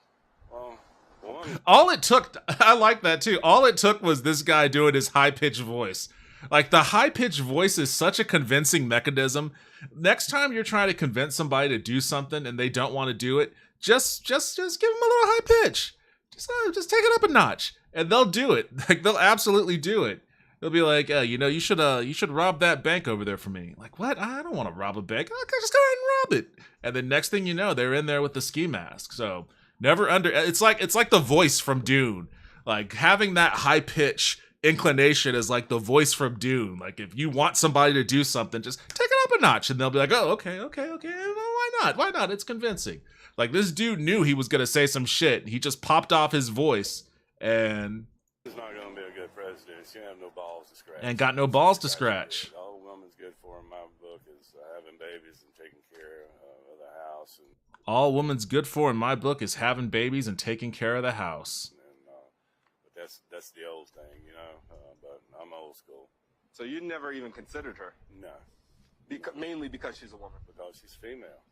S1: All it took, I like that too. All it took was this guy doing his high-pitched voice. Like, the high-pitched voice is such a convincing mechanism. Next time you're trying to convince somebody to do something and they don't want to do it, just give them a little high pitch. Just take it up a notch, and they'll do it. Like, they'll absolutely do it. They'll be like, you know, you should rob that bank over there for me. Like, what? I don't want to rob a bank. Okay, just go ahead and rob it. And then next thing you know, they're in there with the ski mask. So it's like the voice from Dune. Like, having that high pitch inclination is like the voice from Dune. Like, if you want somebody to do something, just take it up a notch, and they'll be like, oh, okay, well, why not? It's convincing. Like, this dude knew he was gonna say some shit. He just popped off his voice, and
S7: She's not going to be a good president. She don't have no balls to scratch.
S1: And got no balls to scratch.
S7: All a woman's good for in my book is having babies and taking care of the house.
S1: All woman's good for in my book is having babies and taking care of the house.
S7: But that's the old thing, you know. But I'm old school.
S8: So you never even considered her?
S7: No.
S8: Mainly because she's a woman?
S7: Because she's female.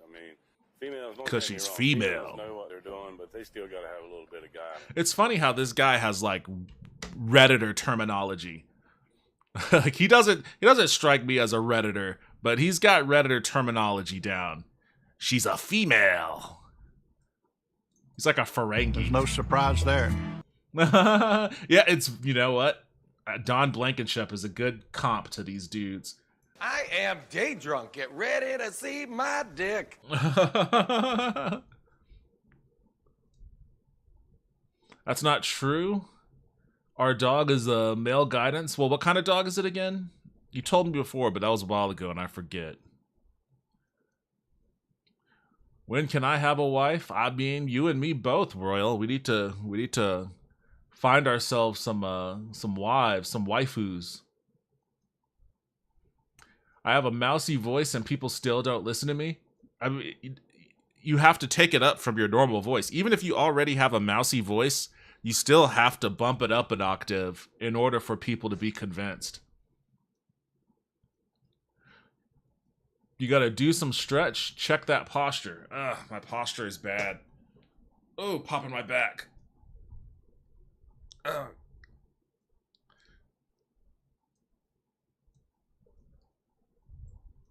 S7: I mean, females don't.
S1: Because she's female.
S7: Females know what they're doing, but they still got to have a little bit of guidance.
S1: It's funny how this guy has, like, Redditor terminology. Like, he doesn't strike me as a Redditor, but he's got Redditor terminology down. She's a female. He's like a Ferengi.
S9: There's no surprise there.
S1: Yeah, it's, you know what? Don Blankenship is a good comp to these dudes.
S10: I am day drunk. Get ready to see my dick.
S1: That's not true. Our dog is a male guidance. Well, what kind of dog is it again? You told me before, but that was a while ago and I forget. When can I have a wife? I mean, you and me both, Royal. We need to find ourselves some wives, some waifus. I have a mousy voice and people still don't listen to me. I mean, you have to take it up from your normal voice. Even if you already have a mousy voice, you still have to bump it up an octave in order for people to be convinced. You got to do some stretch. Check that posture. Ugh, my posture is bad. Oh, popping my back. Ugh.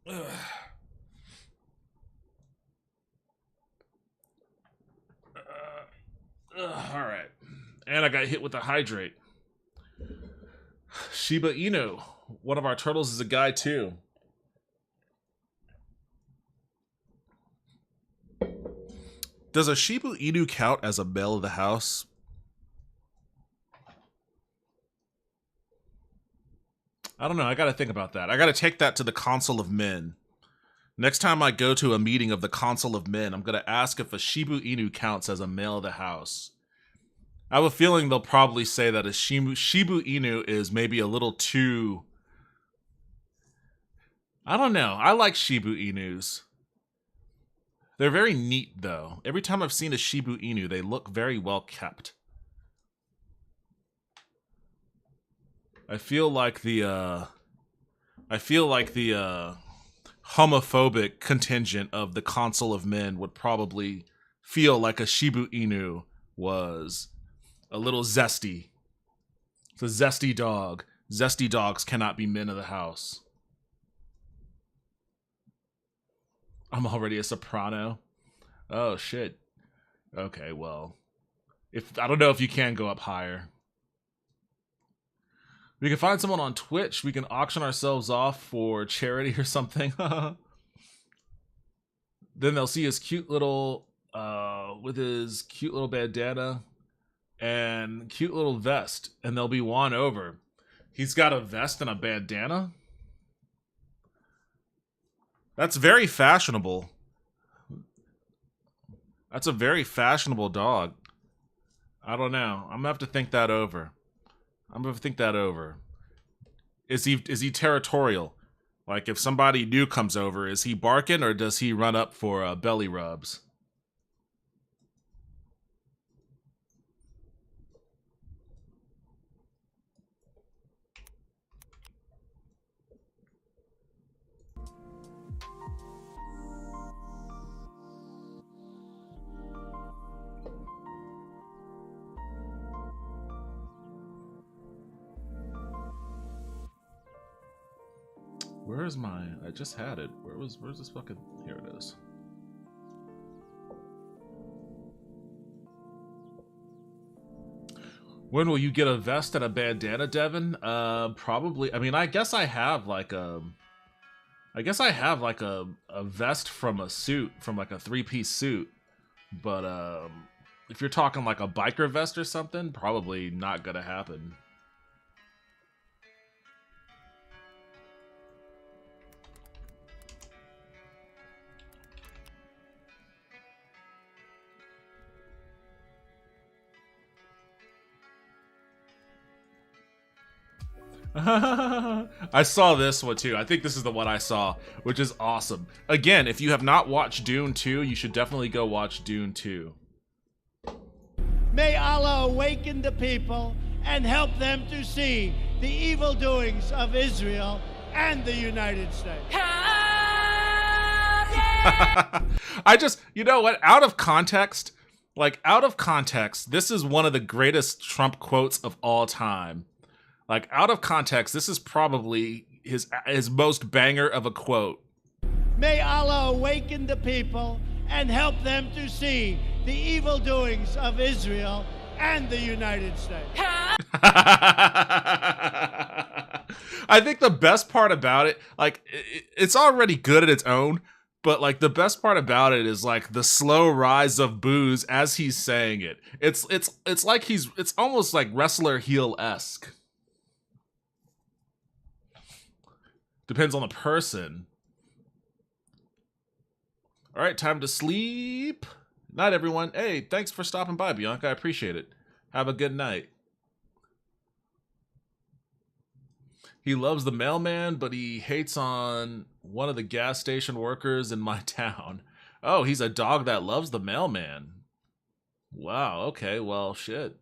S1: Ugh. All right. And I got hit with a hydrate. Shiba Inu. One of our turtles is a guy too. Does a Shiba Inu count as a male of the house? I don't know. I got to think about that. I got to take that to the Council of Men. Next time I go to a meeting of the Council of Men, I'm going to ask if a Shiba Inu counts as a male of the house. I have a feeling they'll probably say that a Shiba Inu is maybe a little too... I don't know. I like Shiba Inus. They're very neat, though. Every time I've seen a Shiba Inu, they look very well kept. I feel like the homophobic contingent of the Council of Men would probably feel like a Shiba Inu was a little zesty. It's a zesty dog. Zesty dogs cannot be men of the house. I'm already a soprano. Oh shit. Okay, well, I don't know if you can go up higher. We can find someone on Twitch. We can auction ourselves off for charity or something. Then they'll see his cute little, with his cute little bandana and cute little vest, and they'll be won over. He's got a vest and a bandana? That's very fashionable. That's a very fashionable dog. I don't know. I'm gonna have to think that over. Is he territorial? Like if somebody new comes over, is he barking or does he run up for belly rubs? Where's mine? I just had it. Where's this fucking... Here it is. When will you get a vest and a bandana, Devin? Probably. I mean, I guess I have like a vest from a suit, from like a 3-piece suit. But if you're talking like a biker vest or something, probably not gonna happen. I saw this one too. I think this is the one I saw, which is awesome. Again, if you have not watched Dune 2, you should definitely go watch Dune 2.
S2: May Allah awaken the people and help them to see the evil doings of Israel and the United States.
S1: I just, you know what? Out of context, this is one of the greatest Trump quotes of all time. Like, out of context, this is probably his most banger of a quote.
S2: May Allah awaken the people and help them to see the evil doings of Israel and the United States.
S1: I think the best part about it, like, it's already good at its own, but, like, the best part about it is, like, the slow rise of boos as he's saying it. It's like it's almost like wrestler heel-esque. Depends on the person. All right, time to sleep. Night, everyone. Hey, thanks for stopping by, Bianca. I appreciate it. Have a good night. He loves the mailman, but he hates on one of the gas station workers in my town. Oh, he's a dog that loves the mailman. Wow, okay, well, shit.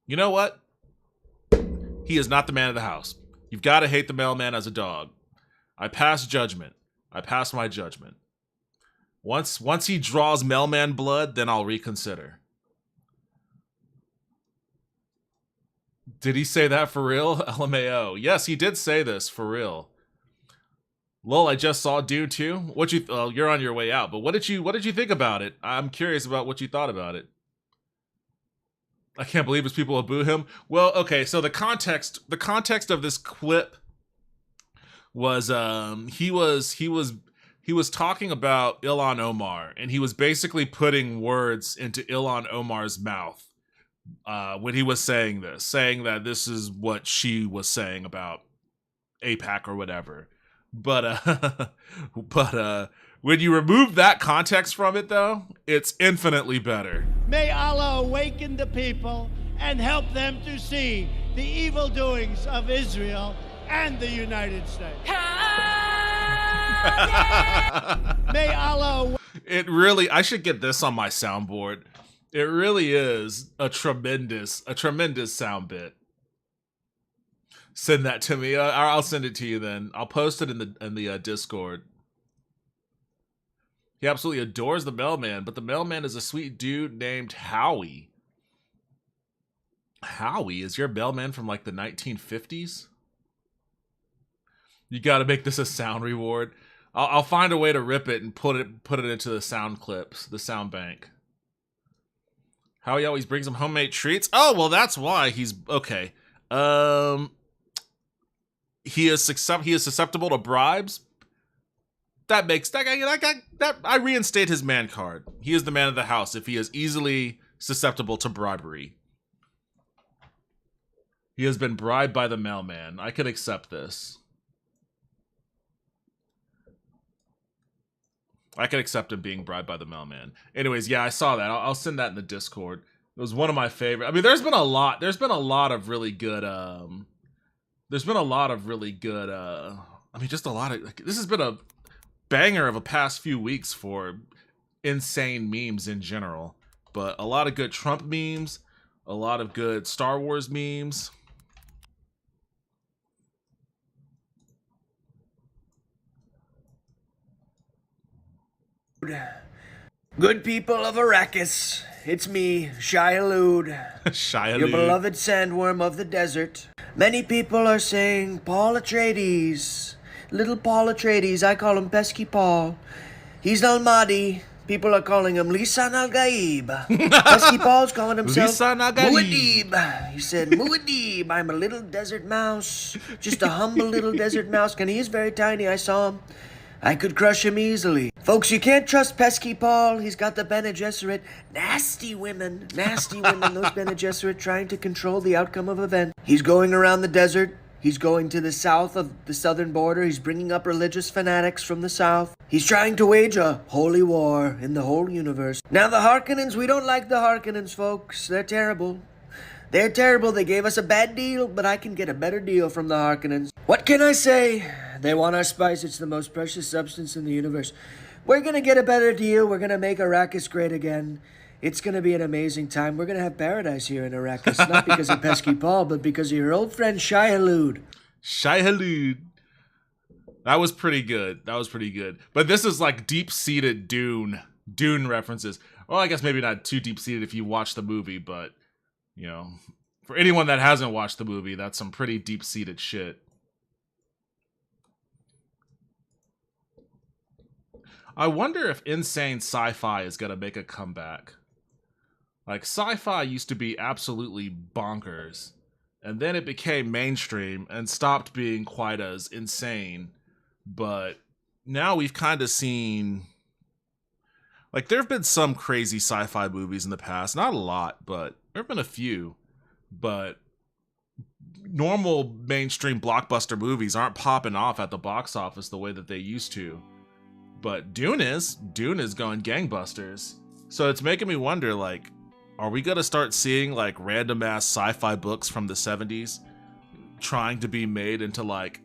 S1: You know what? He is not the man of the house. You've got to hate the mailman as a dog. I pass judgment. I pass my judgment. Once he draws mailman blood, then I'll reconsider. Did he say that for real? LMAO. Yes, he did say this for real. Lol, I just saw Dune 2. What you? You're on your way out. But what did you think about it? I'm curious about what you thought about it. I can't believe it's people who boo him. Well, okay. So the context of this clip was he was talking about Ilhan Omar, and he was basically putting words into Ilhan Omar's mouth when he was saying that this is what she was saying about AIPAC or whatever. But when you remove that context from it, though, it's infinitely better.
S2: May Allah awaken the people and help them to see the evil doings of Israel and the United States. May Allah.
S1: It really, I should get this on my soundboard. It really is a tremendous sound bit. Send that to me. I'll send it to you then. I'll post it in the Discord. He absolutely adores the mailman, but the mailman is a sweet dude named Howie. Howie? Is your mailman from like the 1950s? You got to make this a sound reward. I'll find a way to rip it and put it into the sound clips, the sound bank. Howie always brings him homemade treats. Oh, well, that's why he's okay. He is susceptible to bribes. That makes that guy I reinstate his man card. He is the man of the house if he is easily susceptible to bribery. He has been bribed by the mailman. I can accept this. I can accept him being bribed by the mailman. Anyways, yeah, I saw that. I'll send that in the Discord. It was one of my favorite. I mean, there's been a lot of really good. I mean, just a lot of. Like, this has been a banger of a past few weeks for insane memes in general. But a lot of good Trump memes, a lot of good Star Wars memes.
S9: Good people of Arrakis, it's me, Shia-Lud,
S1: Shia-Lud,
S9: your beloved sandworm of the desert. Many people are saying Paul Atreides, little Paul Atreides, I call him Pesky Paul. He's Al-Mahdi, people are calling him Lisan Al-Gaib. Pesky Paul's calling himself Muad'Dib. He said, Muad'Dib, I'm a little desert mouse, just a humble little desert mouse, and he is very tiny, I saw him. I could crush him easily. Folks, you can't trust Pesky Paul. He's got the Bene Gesserit. Nasty women, those Bene Gesserit trying to control the outcome of events. He's going around the desert. He's going to the south of the southern border. He's bringing up religious fanatics from the south. He's trying to wage a holy war in the whole universe. Now, the Harkonnens, we don't like the Harkonnens, folks. They're terrible. They're terrible. They gave us a bad deal, but I can get a better deal from the Harkonnens. What can I say? They want our spice. It's the most precious substance in the universe. We're going to get a better deal. We're going to make Arrakis great again. It's going to be an amazing time. We're going to have paradise here in Arrakis. Not because of Pesky Paul, but because of your old friend Shia-Lud.
S1: Shia-Lud. That was pretty good. But this is like deep-seated Dune references. Well, I guess maybe not too deep-seated if you watch the movie, but, you know, for anyone that hasn't watched the movie, that's some pretty deep-seated shit. I wonder if insane sci-fi is going to make a comeback. Like, sci-fi used to be absolutely bonkers, and then it became mainstream and stopped being quite as insane. But now we've kind of seen... Like, there have been some crazy sci-fi movies in the past. Not a lot, but there have been a few. But normal mainstream blockbuster movies aren't popping off at the box office the way that they used to. But Dune is going gangbusters. So it's making me wonder, like, are we gonna start seeing like random ass sci-fi books from the 70s trying to be made into like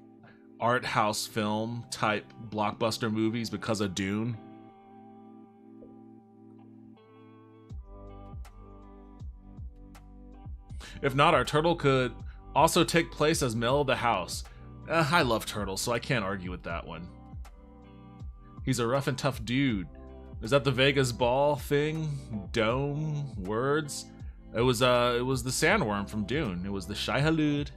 S1: art house film type blockbuster movies because of Dune. If not, our turtle could also take place as Mel of the house. I love turtles, so I can't argue with that one. He's a rough and tough dude. Is that the Vegas ball thing? Dome? Words? It was the sandworm from Dune. It was the Shai Hulud.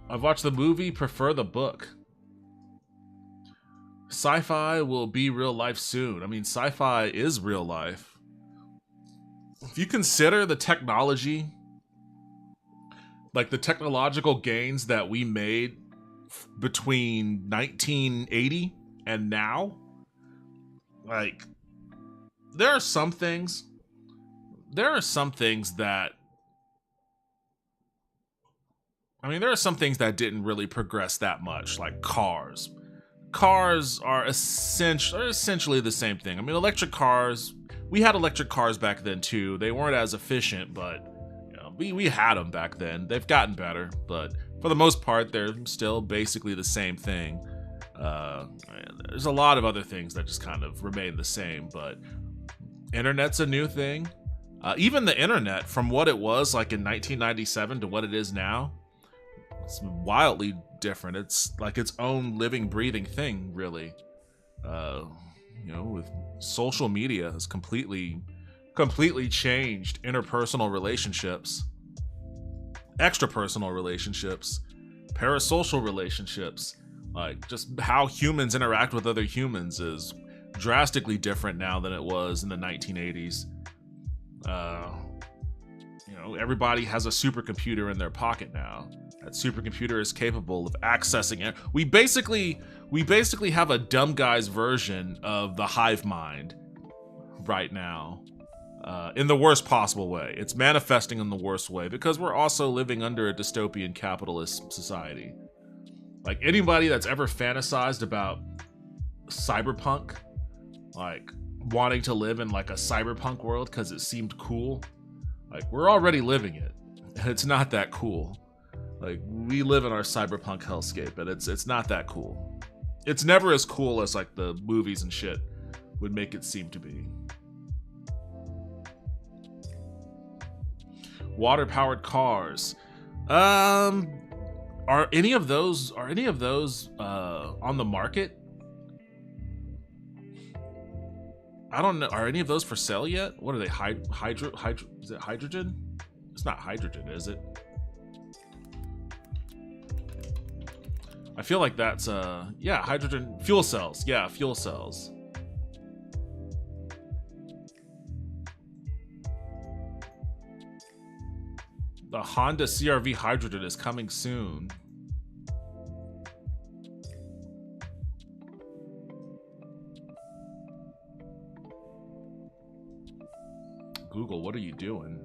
S1: I've watched the movie, prefer the book. Sci-fi will be real life soon. I mean, sci-fi is real life. If you consider the technology, like the technological gains that we made between 1980 and now, like, there are some things that, I mean, there are some things that didn't really progress that much, like cars. Cars are essentially the same thing. I mean, electric cars, we had electric cars back then too. They weren't as efficient, but you know, we had them back then. They've gotten better, but for the most part, they're still basically the same thing. There's a lot of other things that just kind of remain the same, but internet's a new thing. Even the internet, from what it was like in 1997 to what it is now, it's wildly different. It's like its own living, breathing thing, really. You know, with social media has completely changed interpersonal relationships, extrapersonal relationships, parasocial relationships. Like, just how humans interact with other humans is drastically different now than it was in the 1980s. You know, everybody has a supercomputer in their pocket now. That supercomputer is capable of accessing it. We basically have a dumb guy's version of the hive mind right now, in the worst possible way. It's manifesting in the worst way because we're also living under a dystopian capitalist society. Like, anybody that's ever fantasized about cyberpunk, like wanting to live in like a cyberpunk world because it seemed cool, like, we're already living it, and it's not that cool. Like, we live in our cyberpunk hellscape, and it's not that cool. It's never as cool as like the movies and shit would make it seem to be. Water-powered cars. Are any of those on the market? I don't know. Are any of those for sale yet? What are they? Is it hydrogen? It's not hydrogen, is it? I feel like that's yeah, hydrogen fuel cells. Yeah, fuel cells. The Honda CR-V hydrogen is coming soon. Google, what are you doing?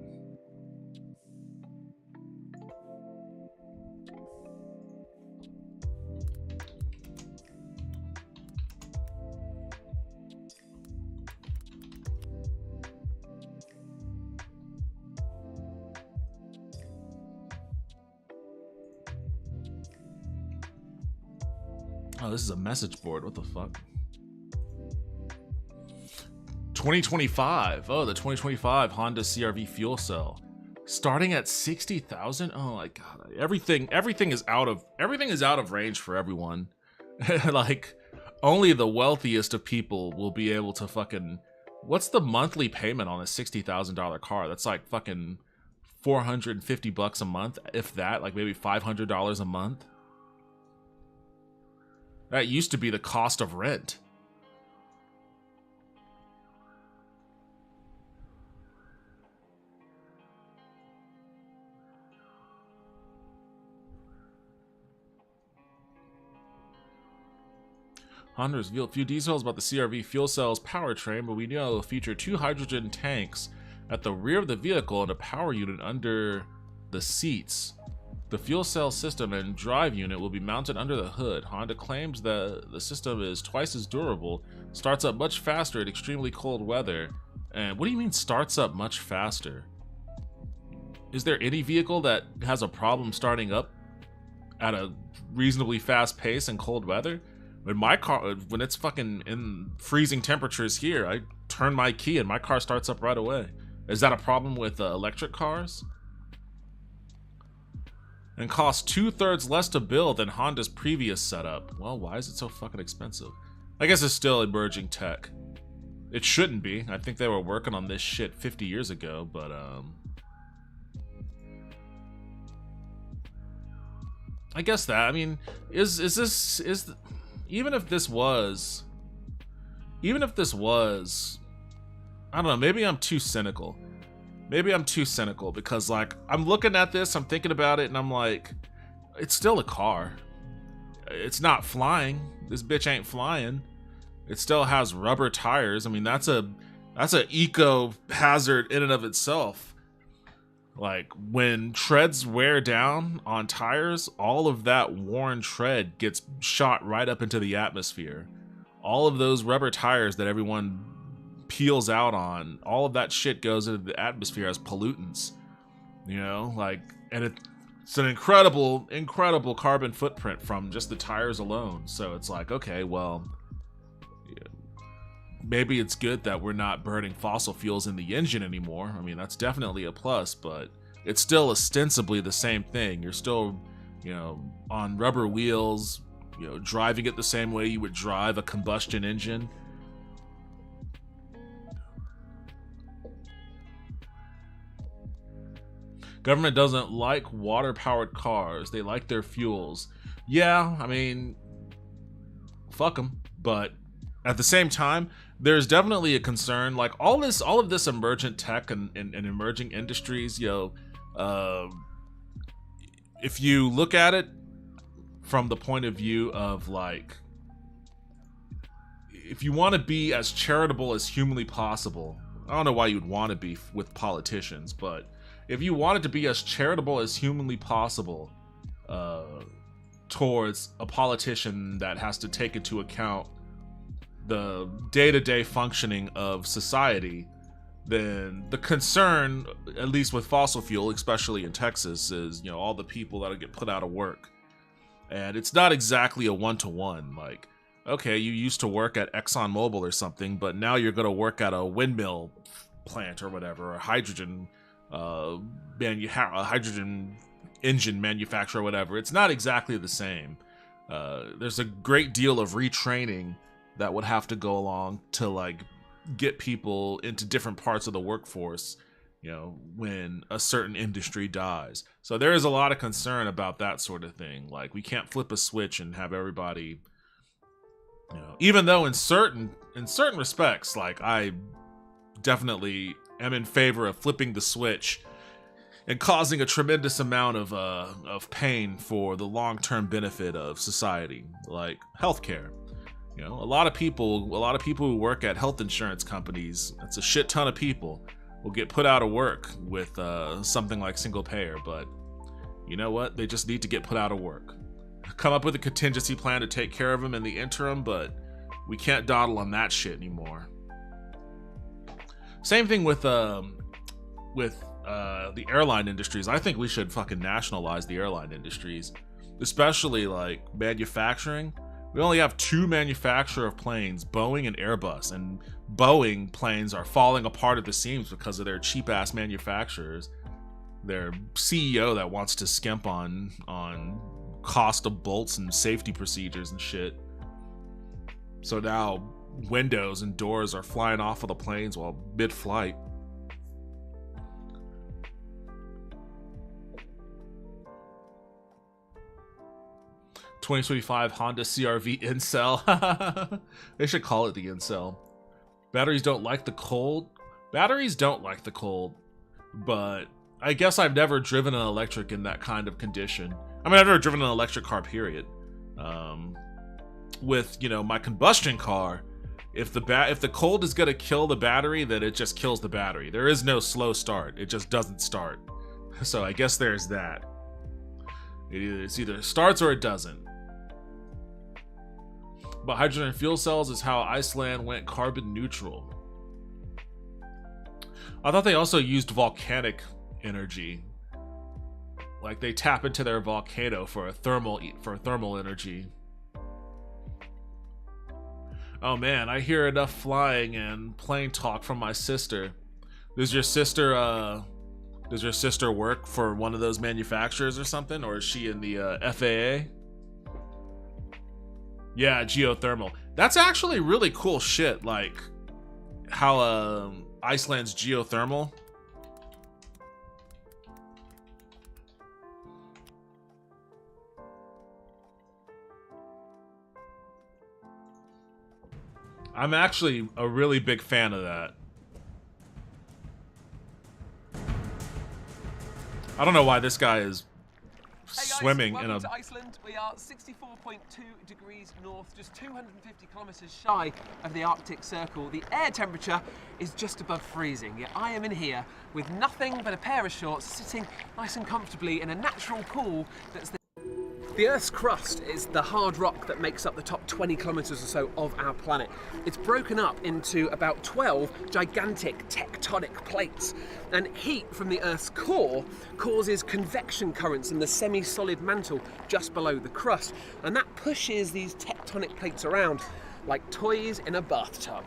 S1: Oh, this is a message board. What the fuck? 2025. Oh, the 2025 Honda CR-V fuel cell, starting at 60,000. Oh my god! Everything is out of range for everyone. Like, only the wealthiest of people will be able to fucking. What's the monthly payment on a $60,000 car? That's like fucking $450 a month, if that. Like maybe $500 a month. That used to be the cost of rent. Honda's revealed few details about the CR-V fuel cell's powertrain, but we know it will feature 2 hydrogen tanks at the rear of the vehicle and a power unit under the seats. The fuel cell system and drive unit will be mounted under the hood. Honda claims that the system is twice as durable, starts up much faster in extremely cold weather. And what do you mean starts up much faster? is there any vehicle that has a problem starting up at a reasonably fast pace in cold weather? When my car, when it's fucking in freezing temperatures here, I turn my key and my car starts up right away. Is that a problem with electric cars? And costs 2/3 less to build than Honda's previous setup. Well, why is it so fucking expensive? I guess it's still emerging tech. It shouldn't be. I think they were working on this shit 50 years ago, but I guess that, I mean, even if this was, I don't know, maybe I'm too cynical. Maybe I'm too cynical because, like, I'm looking at this, I'm thinking about it, and I'm like, it's still a car. It's not flying. This bitch ain't flying. It still has rubber tires. I mean, that's a eco hazard in and of itself. Like, when treads wear down on tires, all of that worn tread gets shot right up into the atmosphere. All of those rubber tires that everyone peels out on, all of that shit goes into the atmosphere as pollutants. You know, like, and it's an incredible carbon footprint from just the tires alone. So it's like, okay, well, maybe it's good that we're not burning fossil fuels in the engine anymore. I mean, that's definitely a plus, but it's still ostensibly the same thing. You're still, you know, on rubber wheels, you know, driving it the same way you would drive a combustion engine. Government doesn't like water-powered cars. They like their fuels. Yeah, I mean, fuck them. But at the same time, there's definitely a concern. Like, all of this emergent tech and emerging industries, you know, if you look at it from the point of view of, like, if you want to be as charitable as humanly possible, I don't know why you'd want to be with politicians, but if you wanted to be as charitable as humanly possible towards a politician that has to take into account the day-to-day functioning of society, then the concern, at least with fossil fuel, especially in Texas, is, you know, all the people that'll get put out of work. And it's not exactly a one-to-one. Like, okay, you used to work at ExxonMobil or something, but now you're going to work at a windmill plant or whatever, or a hydrogen engine manufacturer or whatever. It's not exactly the same. There's a great deal of retraining that would have to go along to, like, get people into different parts of the workforce, you know, when a certain industry dies. So there is a lot of concern about that sort of thing. Like, we can't flip a switch and have everybody, you know, even though in certain respects, like, I definitely am in favor of flipping the switch and causing a tremendous amount of pain for the long-term benefit of society, like healthcare. You know, a lot of people who work at health insurance companies, that's a shit ton of people, will get put out of work with something like single payer. But you know what? They just need to get put out of work. Come up with a contingency plan to take care of them in the interim, but we can't dawdle on that shit anymore. Same thing with the airline industries. I think we should fucking nationalize the airline industries, especially, like, manufacturing. We only have 2 manufacturers of planes, Boeing and Airbus, and Boeing planes are falling apart at the seams because of their cheap-ass manufacturers. Their CEO that wants to skimp on cost of bolts and safety procedures and shit. So now windows and doors are flying off of the planes while mid-flight. ...2025 Honda CR-V incel. They should call it the incel. Batteries don't like the cold. Batteries don't like the cold. But I guess I've never driven an electric in that kind of condition. I mean, I've never driven an electric car, period. With, you know, my combustion car, if the cold is gonna kill the battery, then it just kills the battery. There is no slow start. It just doesn't start. So I guess there's that. It's either starts or it doesn't. But hydrogen fuel cells is how Iceland went carbon neutral. I thought they also used volcanic energy Like they tap into their volcano for thermal energy. Oh man, I hear enough flying and plane talk from my sister. Does your sister work for one of those manufacturers or something, or is she in the FAA? Yeah, geothermal. That's actually really cool shit, like how Iceland's geothermal. I'm actually a really big fan of that. I don't know why this guy is swimming in a...
S11: to Iceland. We are 64.2 degrees north, just 250 kilometers shy of the Arctic Circle. The air temperature is just above freezing, yet I am in here with nothing but a pair of shorts, sitting nice and comfortably in a natural pool that's the Earth's crust is the hard rock that makes up the top 20 kilometers or so of our planet. It's broken up into about 12 gigantic tectonic plates, and heat from the Earth's core causes convection currents in the semi-solid mantle just below the crust, and that pushes these tectonic plates around like toys in a bathtub.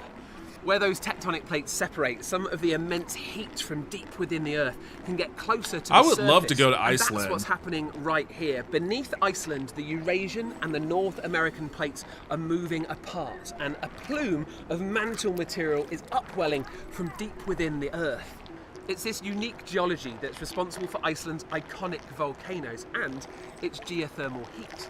S11: Where those tectonic plates separate, some of the immense heat from deep within the Earth can get closer to the surface.
S1: I would love to go to Iceland.
S11: That's what's happening right here. Beneath Iceland, the Eurasian and the North American plates are moving apart, and a plume of mantle material is upwelling from deep within the Earth. It's this unique geology that's responsible for Iceland's iconic volcanoes and its geothermal heat.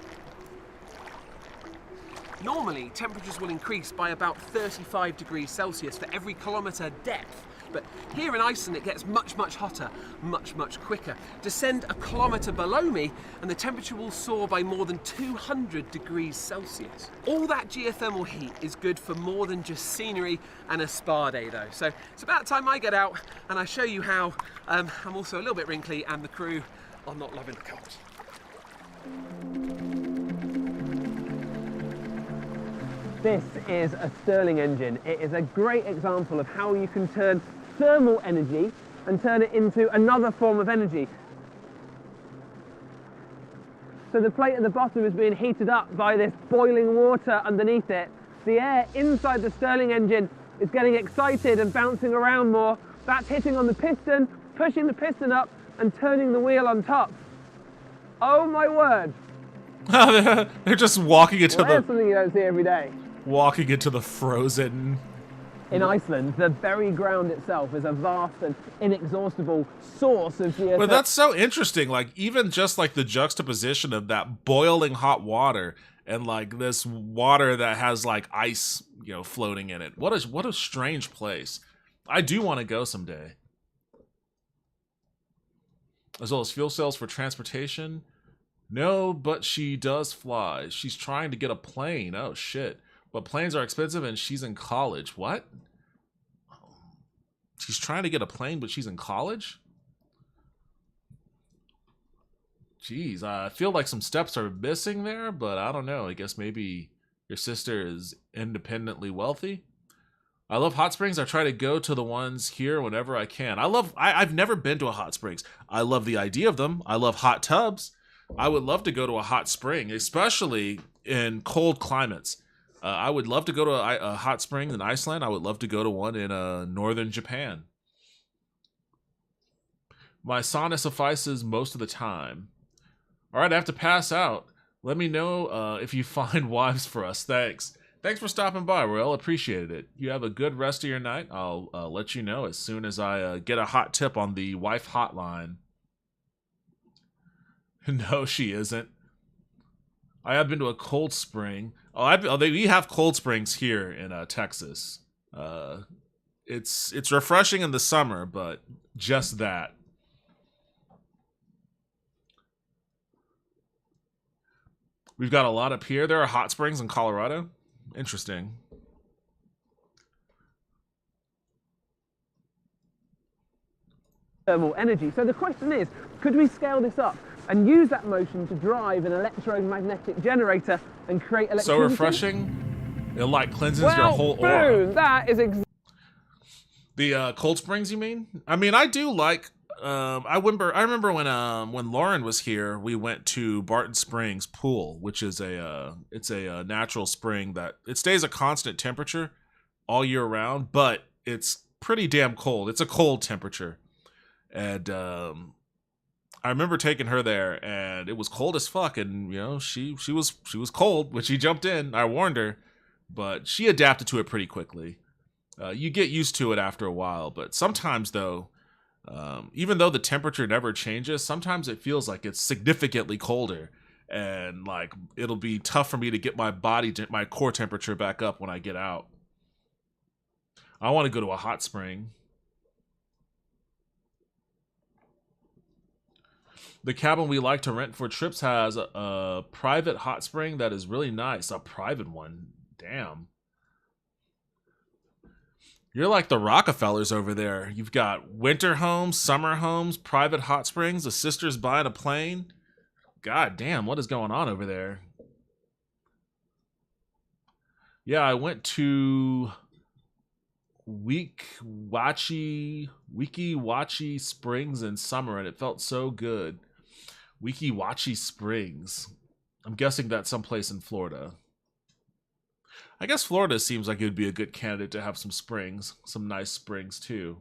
S11: Normally, temperatures will increase by about 35 degrees Celsius for every kilometre depth, but here in Iceland it gets much, much hotter, much, much quicker. Descend a kilometre below me and the temperature will soar by more than 200 degrees Celsius. All that geothermal heat is good for more than just scenery and a spa day though, so it's about time I get out and I show you how. I'm also a little bit wrinkly and the crew are not loving the cold. This is a Stirling engine. It is a great example of how you can turn thermal energy and turn it into another form of energy. So the plate at the bottom is being heated up by this boiling water underneath it. The air inside the Stirling engine is getting excited and bouncing around more. That's hitting on the piston, pushing the piston up and turning the wheel on top. Oh my word.
S1: They're just walking into
S11: That's something you don't see every day.
S1: Walking into the frozen...
S11: In Iceland, the very ground itself is a vast and inexhaustible source of geothermal.
S1: But that's so interesting, like, even just, like, the juxtaposition of that boiling hot water and, like, this water that has, like, ice, you know, floating in it. What a strange place. I do want to go someday. As well as fuel cells for transportation. No, but she does fly. She's trying to get a plane. Oh, shit. But planes are expensive and she's in college. What? She's trying to get a plane, but she's in college? Jeez, I feel like some steps are missing there, but I don't know. I guess maybe your sister is independently wealthy. I love hot springs. I try to go to the ones here whenever I can. I've never been to a hot springs. I love the idea of them. I love hot tubs. I would love to go to a hot spring, especially in cold climates. I would love to go to a hot spring in Iceland. I would love to go to one in northern Japan. My sauna suffices most of the time. All right, I have to pass out. Let me know if you find wives for us. Thanks. Thanks for stopping by, Royal. Appreciated it. You have a good rest of your night. I'll let you know as soon as I get a hot tip on the wife hotline. No, she isn't. I have been to a cold spring. We have cold springs here in Texas. It's refreshing in the summer, but just that. We've got a lot up here. There are hot springs in Colorado. Interesting.
S11: Thermal energy. So the question is, could we scale this up and use that motion to drive an electromagnetic generator and create electricity?
S1: So refreshing. It like cleanses your whole aura.
S11: Boom, that is
S1: the cold springs, you mean? I mean, I do like I remember when Lauren was here, we went to Barton Springs Pool, which is it's a natural spring that it stays a constant temperature all year round, but it's pretty damn cold. It's a cold temperature. And I remember taking her there, and it was cold as fuck, and you know, she was cold when she jumped in. I warned her, but she adapted to it pretty quickly. You get used to it after a while, but sometimes though, even though the temperature never changes, sometimes it feels like it's significantly colder, and like it'll be tough for me to get my core temperature back up when I get out. I want to go to a hot spring. The cabin we like to rent for trips has a private hot spring that is really nice. A private one. Damn. You're like the Rockefellers over there. You've got winter homes, summer homes, private hot springs, the sisters buying a plane. God damn, what is going on over there? Yeah, I went to Weeki Wachi Springs in summer, and it felt so good. Weeki Wachi Springs. I'm guessing that's someplace in Florida. I guess Florida seems like it would be a good candidate to have some springs, some nice springs too.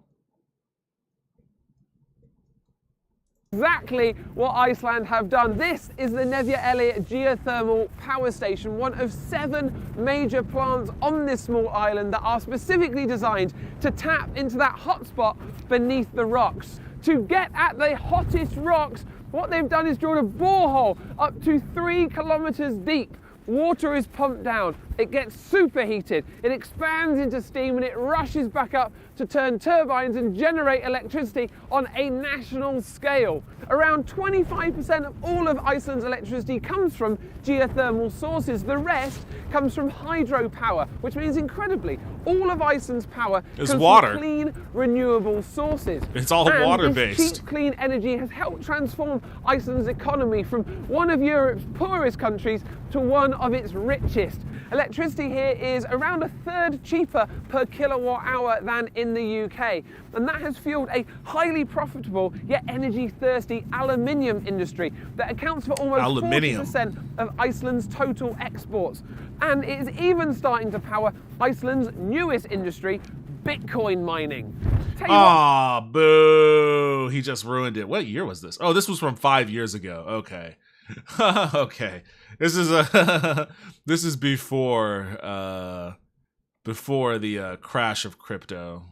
S11: Exactly what Iceland have done. This is the Nevja geothermal power station, one of 7 major plants on this small island that are specifically designed to tap into that hotspot beneath the rocks. To get at the hottest rocks, what they've done is drilled a borehole up to 3 kilometers deep. Water is pumped down, it gets superheated, it expands into steam, and it rushes back up to turn turbines and generate electricity on a national scale. Around 25% of all of Iceland's electricity comes from geothermal sources. The rest comes from hydropower, which means incredibly, all of Iceland's power comes from clean, renewable sources.
S1: It's all water-based.
S11: This cheap, clean energy has helped transform Iceland's economy from one of Europe's poorest countries to one of its richest. Electricity here is around 1/3 cheaper per kilowatt hour than in the UK, and that has fueled a highly profitable yet energy-thirsty aluminium industry that accounts for almost 40% of Iceland's total exports. And it is even starting to power Iceland's newest industry, Bitcoin mining.
S1: Ah, boo! He just ruined it. What year was this? Oh, this was from 5 years ago. Okay. Okay. This is this is before the crash of crypto.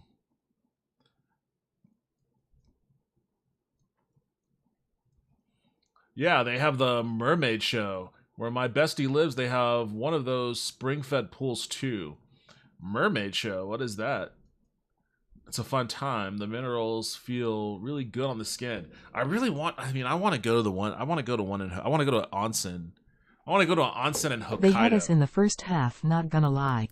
S1: Yeah, they have the Mermaid Show. Where my bestie lives, they have one of those spring-fed pools too. Mermaid Show, what is that? It's a fun time. The minerals feel really good on the skin. I want to go to the one. I want to go to one in. I want to go to an onsen. I want to go to an onsen in Hokkaido.
S3: They had us in the first half, not gonna lie.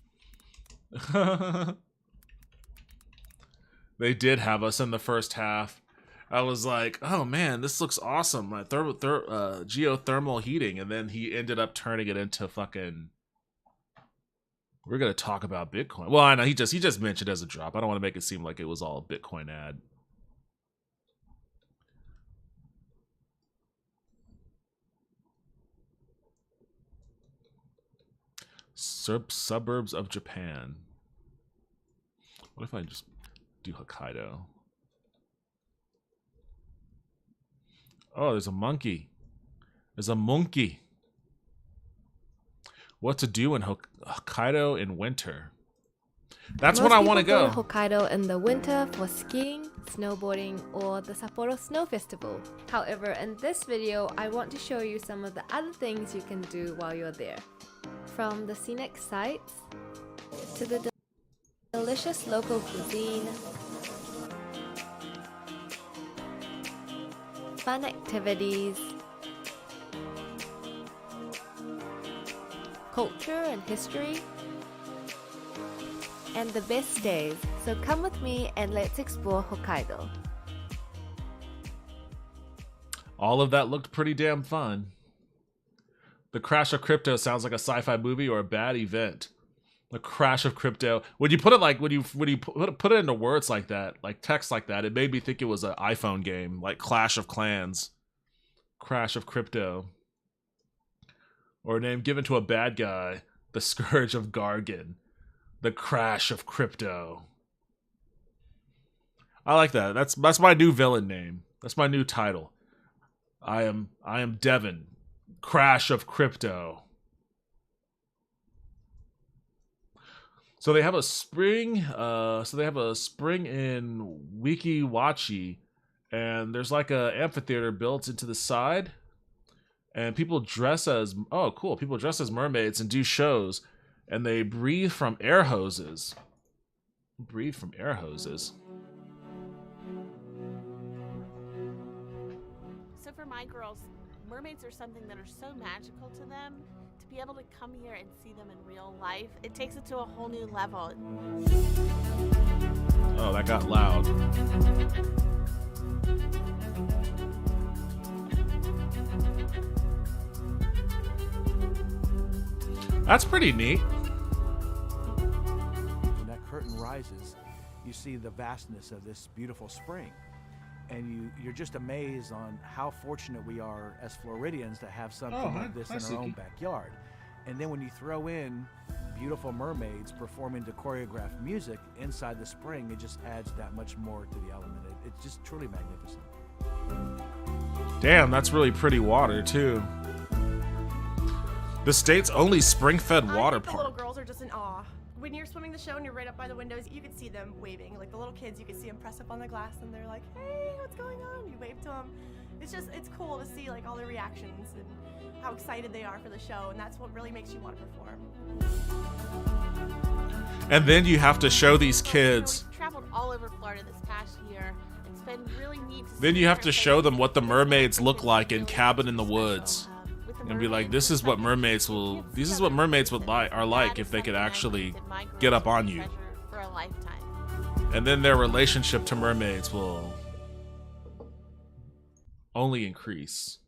S1: They did have us in the first half. I was like, oh man, this looks awesome. Geothermal heating. And then he ended up turning it into fucking... We're going to talk about Bitcoin. Well, I know he just mentioned as a drop. I don't want to make it seem like it was all a Bitcoin ad. Suburbs of Japan. What if I just do Hokkaido? Oh, there's a monkey. There's a monkey. What to do in Hokkaido in winter? That's when I want to go.
S12: Most people go to Hokkaido in the winter for skiing, snowboarding, or the Sapporo Snow Festival. However, in this video, I want to show you some of the other things you can do while you're there. From the scenic sights to the delicious local cuisine, fun activities, culture and history, and the best days. So come with me and let's explore Hokkaido.
S1: All of that looked pretty damn fun. The crash of crypto sounds like a sci-fi movie or a bad event. The crash of crypto. When you put it like when you put it into words like that, like text like that, it made me think it was an iPhone game, like Clash of Clans. Crash of crypto. Or a name given to a bad guy, the Scourge of Gargan. The crash of crypto. I like that. That's my new villain name. That's my new title. I am Devin. Crash of crypto. So they have a spring. In Wiki Wachi, and there's like a amphitheater built into the side, and people dress as People dress as mermaids and do shows, and they breathe from air hoses.
S13: So for my girls, mermaids are something that are so magical to them. To be able to come here and see them in real life, it takes it to a whole new level.
S1: Oh, that got loud. That's pretty neat.
S14: When that curtain rises, you see the vastness of this beautiful spring. And you're just amazed on how fortunate we are as Floridians to have something like this in our own backyard. And then when you throw in beautiful mermaids performing to choreographed music inside the spring, it just adds that much more to the element. It's just truly magnificent.
S1: Damn, that's really pretty water too. The state's only spring-fed water
S15: The
S1: park.
S15: little girls are just in awe. When you're swimming the show and you're right up by the windows, you can see them waving. Like the little kids, you can see them press up on the glass and they're like, hey, what's going on? You wave to them. It's cool to see like all their reactions and how excited they are for the show. And that's what really makes you want to perform.
S1: And then you have to show these kids.
S13: We've traveled all over Florida this past year. It's been really neat to see.
S1: Then you have to show them what the mermaids look like in Cabin in the Woods. And be like, this is what mermaids are like if they could actually get up on you.
S13: For a lifetime.
S1: And then their relationship to mermaids will only increase.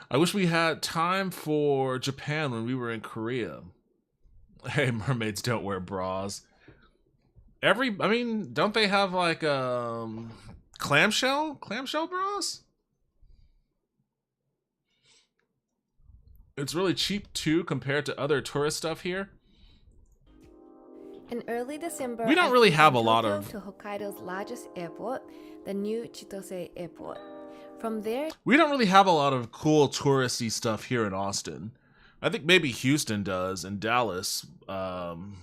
S1: I wish we had time for Japan when we were in Korea. Hey, mermaids don't wear bras. Don't they have like clamshell bras? It's really cheap too compared to other tourist stuff here.
S12: In early December,
S1: We don't
S12: I
S1: really
S12: flew
S1: have
S12: from
S1: a lot
S12: Tokyo
S1: of-
S12: to Hokkaido's largest airport, the new Chitose Airport. From there,
S1: We don't really have a lot of cool touristy stuff here in Austin. I think maybe Houston does and Dallas. And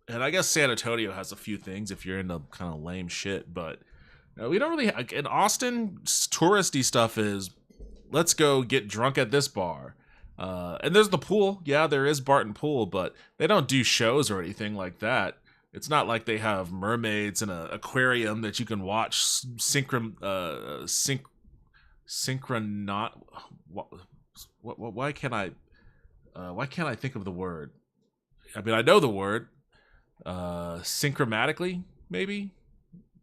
S1: I guess San Antonio has a few things if you're into kind of lame shit. But we don't really... In Austin, touristy stuff is, let's go get drunk at this bar. And there's the pool. Yeah, there is Barton Pool, but they don't do shows or anything like that. It's not like they have mermaids in an aquarium that you can watch why can't I think of the word? I mean, I know the word. Synchromatically, maybe?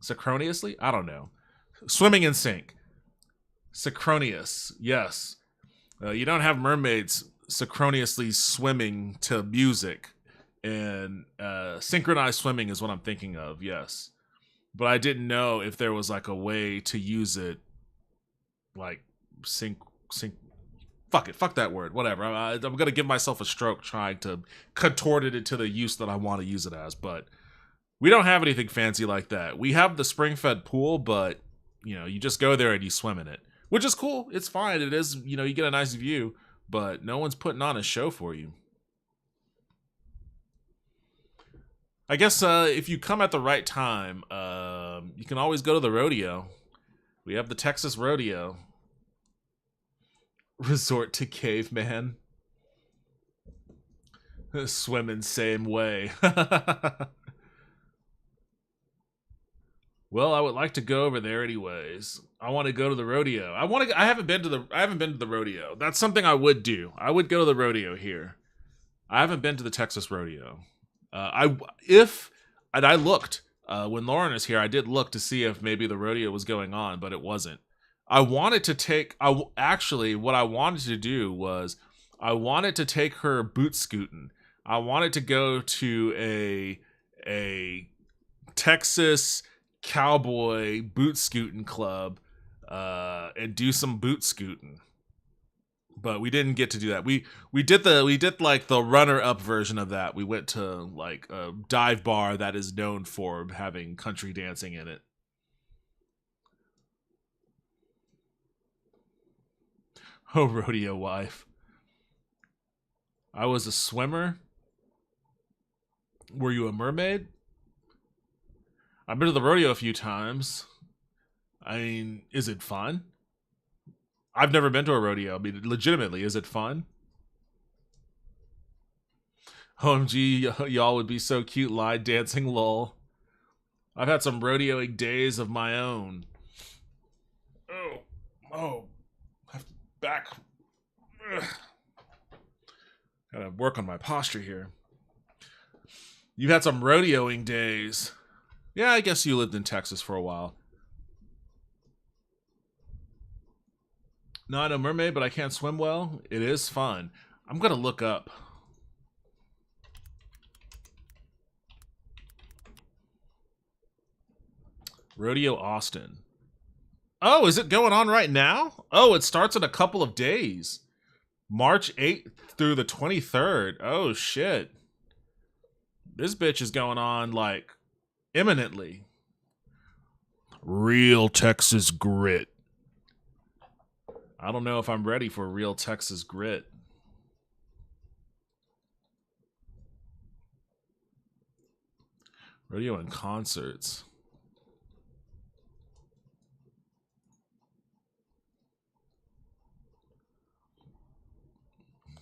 S1: Synchronously? I don't know. Swimming in sync. Synchronous, yes. You don't have mermaids synchronously swimming to music. And synchronized swimming is what I'm thinking of, yes. But I didn't know if there was like a way to use it like fuck that word, whatever. I'm gonna give myself a stroke trying to contort it into the use that I want to use it as, but we don't have anything fancy like that. We have the spring-fed pool, but you just go there and you swim in it, which is cool. It's fine. It is, you get a nice view, but no one's putting on a show for you. I guess if you come at the right time, you can always go to the rodeo. We have the Texas Rodeo. Resort to caveman. Swimming same way. Well, I would like to go over there anyways. I want to go to the rodeo. I haven't been to the rodeo. That's something I would do. I would go to the rodeo here. I haven't been to the Texas Rodeo. I looked when Lauren was here. I did look to see if maybe the rodeo was going on, but it wasn't. What I wanted to do was I wanted to take her boot scooting. I wanted to go to a Texas cowboy boot scooting club and do some boot scooting. But we didn't get to do that. We did like the runner-up version of that. We went to like a dive bar that is known for having country dancing in it. Oh, rodeo wife. I was a swimmer. Were you a mermaid? I've been to the rodeo a few times. I mean, is it fun? I've never been to a rodeo. I mean, legitimately, is it fun? OMG, y'all would be so cute line dancing, lol. I've had some rodeoing days of my own. Oh. Back. Ugh. Gotta work on my posture here. You've had some rodeoing days. Yeah, I guess you lived in Texas for a while. Not a mermaid, but I can't swim well. It is fun. I'm gonna look up. Rodeo Austin. Oh, is it going on right now? Oh, it starts in a couple of days. March 8th through the 23rd. Oh, shit. This bitch is going on, like, imminently. Real Texas grit. I don't know if I'm ready for real Texas grit. Rodeo and concerts.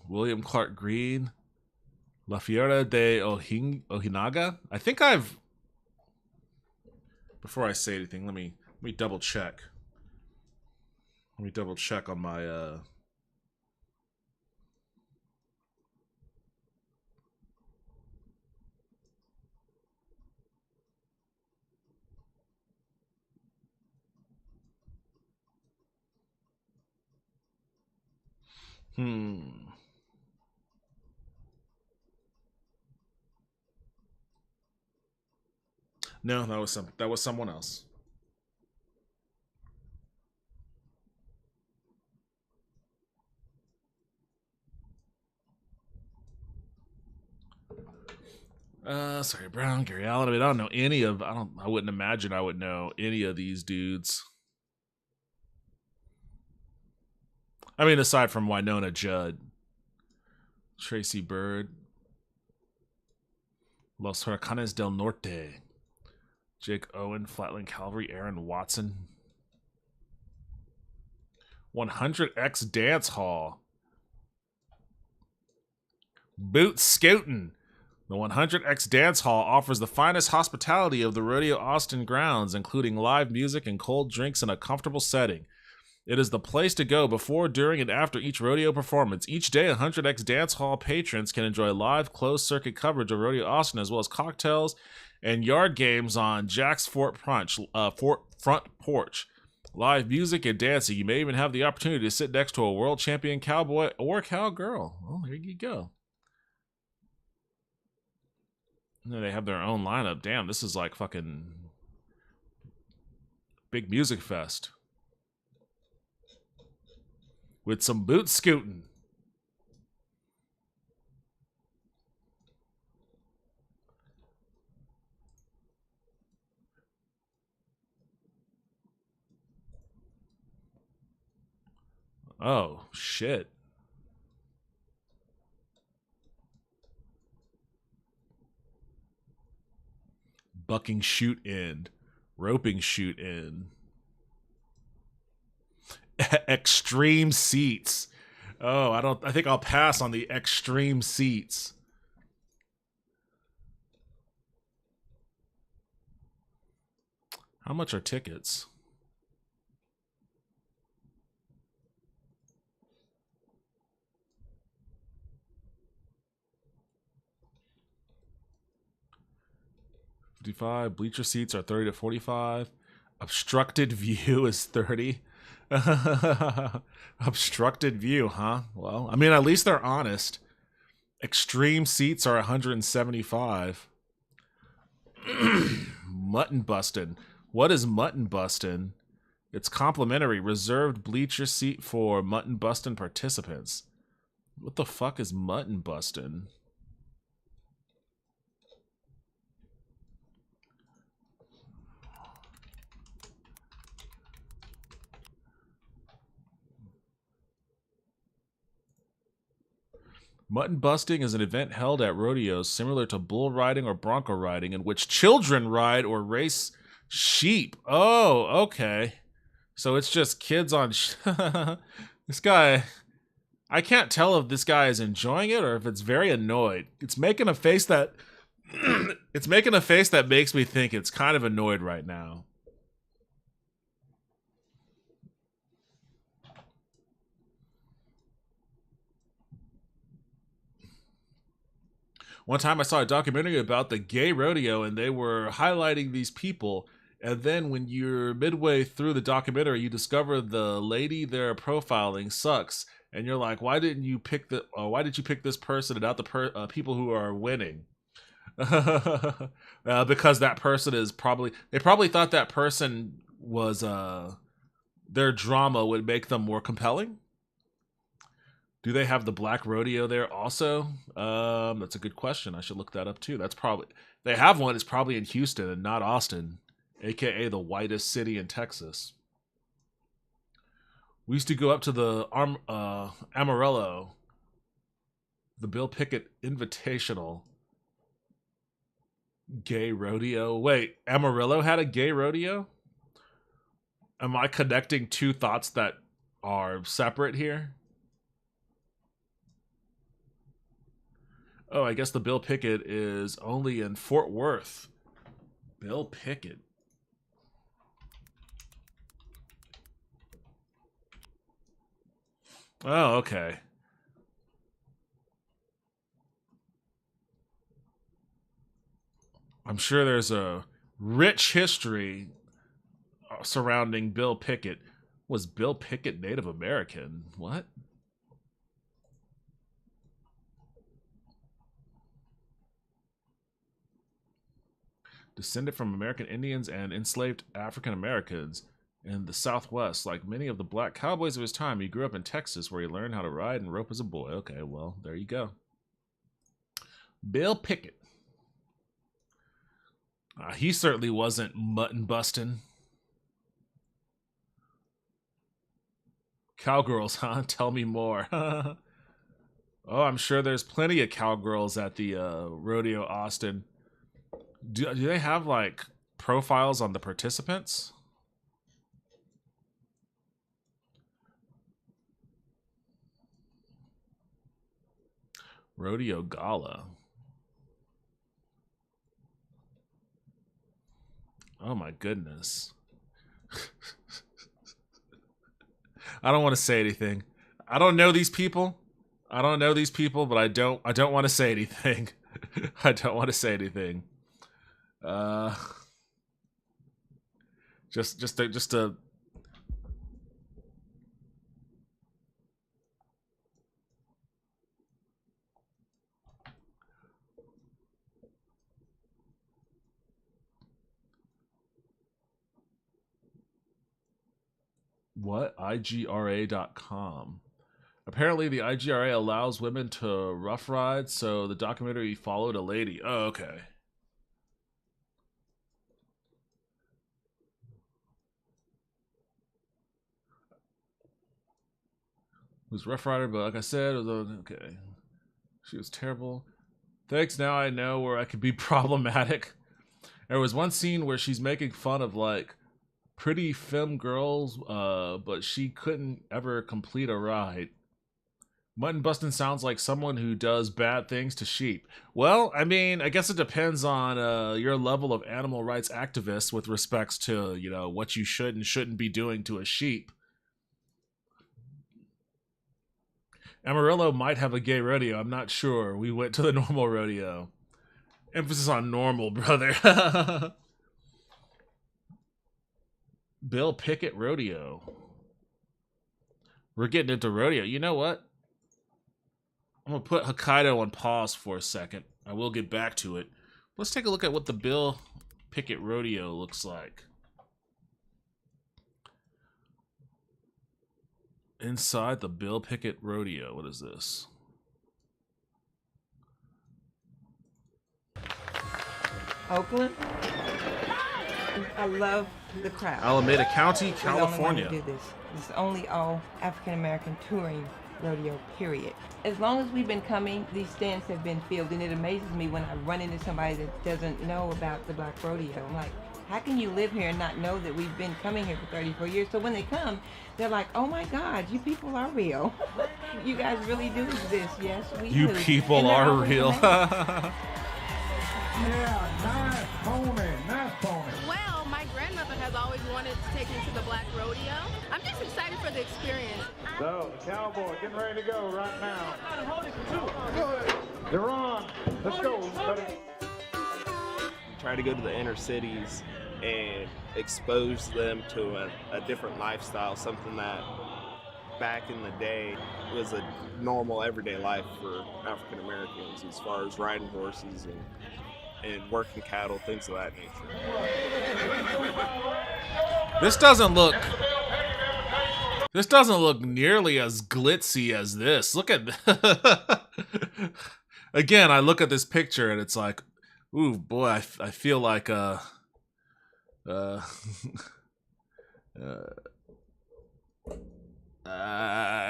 S1: William Clark Green, La Fiera de Ojinaga. I think I've. Before I say anything, let me double check. Let me double check on my. No, that was someone else. Sorry, Brown, Gary Allen. I mean, I wouldn't imagine I would know any of these dudes. I mean, aside from Winona Judd, Tracy Bird, Los Huracanes del Norte, Jake Owen, Flatland Calvary, Aaron Watson, 100X Dance Hall, Boot Scootin'. The 100X Dance Hall offers the finest hospitality of the Rodeo Austin grounds, including live music and cold drinks in a comfortable setting. It is the place to go before, during, and after each rodeo performance. Each day, 100X Dance Hall patrons can enjoy live, closed-circuit coverage of Rodeo Austin, as well as cocktails and yard games on Jack's Front Porch. Live music and dancing. You may even have the opportunity to sit next to a world champion cowboy or cowgirl. Well, there you go. They have their own lineup. Damn, this is like fucking big music fest. With some boot scooting. Oh, shit. Bucking shoot end. Roping shoot end. Extreme seats. Oh, I think I'll pass on the extreme seats. How much are tickets? $55. Bleacher seats are $30 to $45. Obstructed view is $30. Obstructed view, huh? Well, I mean, at least they're honest. Extreme seats are 175. Mutton bustin'. What is mutton bustin'? It's complimentary. Reserved bleacher seat for mutton bustin' participants. What the fuck is mutton bustin'? Mutton busting is an event held at rodeos similar to bull riding or bronco riding in which children ride or race sheep. Oh, okay. So it's just kids on... This guy... I can't tell if this guy is enjoying it or if it's very annoyed. It's making a face that... it's making a face that makes me think it's kind of annoyed right now. One time I saw a documentary about the gay rodeo and they were highlighting these people. And then when you're midway through the documentary, you discover the lady they're profiling sucks. And you're like, why did you pick this person and not the people who are winning? Because that person is they probably thought that person was, their drama would make them more compelling. Do they have the black rodeo there also? That's a good question. I should look that up too. They have one. It's probably in Houston and not Austin, aka the whitest city in Texas. We used to go up to the Amarillo, the Bill Pickett Invitational gay rodeo. Wait, Amarillo had a gay rodeo? Am I connecting two thoughts that are separate here? Oh, I guess the Bill Pickett is only in Fort Worth. Bill Pickett. Oh, okay. I'm sure there's a rich history surrounding Bill Pickett. Was Bill Pickett Native American? What? Descended from American Indians and enslaved African Americans in the Southwest. Like many of the black cowboys of his time, he grew up in Texas where he learned how to ride and rope as a boy. Okay, well, there you go. Bill Pickett. He certainly wasn't mutton busting. Cowgirls, huh? Tell me more. Oh, I'm sure there's plenty of cowgirls at the Rodeo Austin. Do they have, like, profiles on the participants? Rodeo Gala. Oh, my goodness. I don't want to say anything. I don't know these people. But I don't want to say anything. I don't want to say anything. Just a what? IGRA.com. Apparently the IGRA allows women to rough ride, so the documentary followed a lady. Oh, okay. It was Rough Rider, but like I said, it was okay. She was terrible. Thanks, now I know where I could be problematic. There was one scene where she's making fun of, like, pretty femme girls, but she couldn't ever complete a ride. Mutton busting sounds like someone who does bad things to sheep. Well, I mean, I guess it depends on your level of animal rights activist with respects to, you know, what you should and shouldn't be doing to a sheep. Amarillo might have a gay rodeo. I'm not sure. We went to the normal rodeo. Emphasis on normal, brother. Bill Pickett Rodeo. We're getting into rodeo. You know what? I'm going to put Hokkaido on pause for a second. I will get back to it. Let's take a look at what the Bill Pickett Rodeo looks like. Inside the Bill Pickett Rodeo. What is this?
S16: Oakland. I love the crowd.
S1: Alameda County,
S16: We're the only one
S1: California.
S16: to do this. This is only all African American touring rodeo, period. As long as we've been coming, these stands have been filled, and it amazes me when I run into somebody that doesn't know about the Black Rodeo. I'm like, how can you live here and not know that we've been coming here for 34 years? So when they come, they're like, oh my God, you people are real. You guys really do exist. Yes, we do.
S1: You people
S16: And they're
S1: are
S16: always
S1: real.
S16: amazing.
S17: Yeah, nice pony.
S13: Well, my grandmother has always wanted to take me to the Black Rodeo. I'm just excited for the experience.
S17: So, the cowboy getting ready to go right now. They're on. Let's go, buddy.
S18: Try to go to the inner cities and expose them to a different lifestyle, something that back in the day was a normal everyday life for African Americans as far as riding horses and working cattle, things of that nature.
S1: This doesn't look nearly as glitzy as this. Look at again, I look at this picture and it's like, ooh boy, I feel like I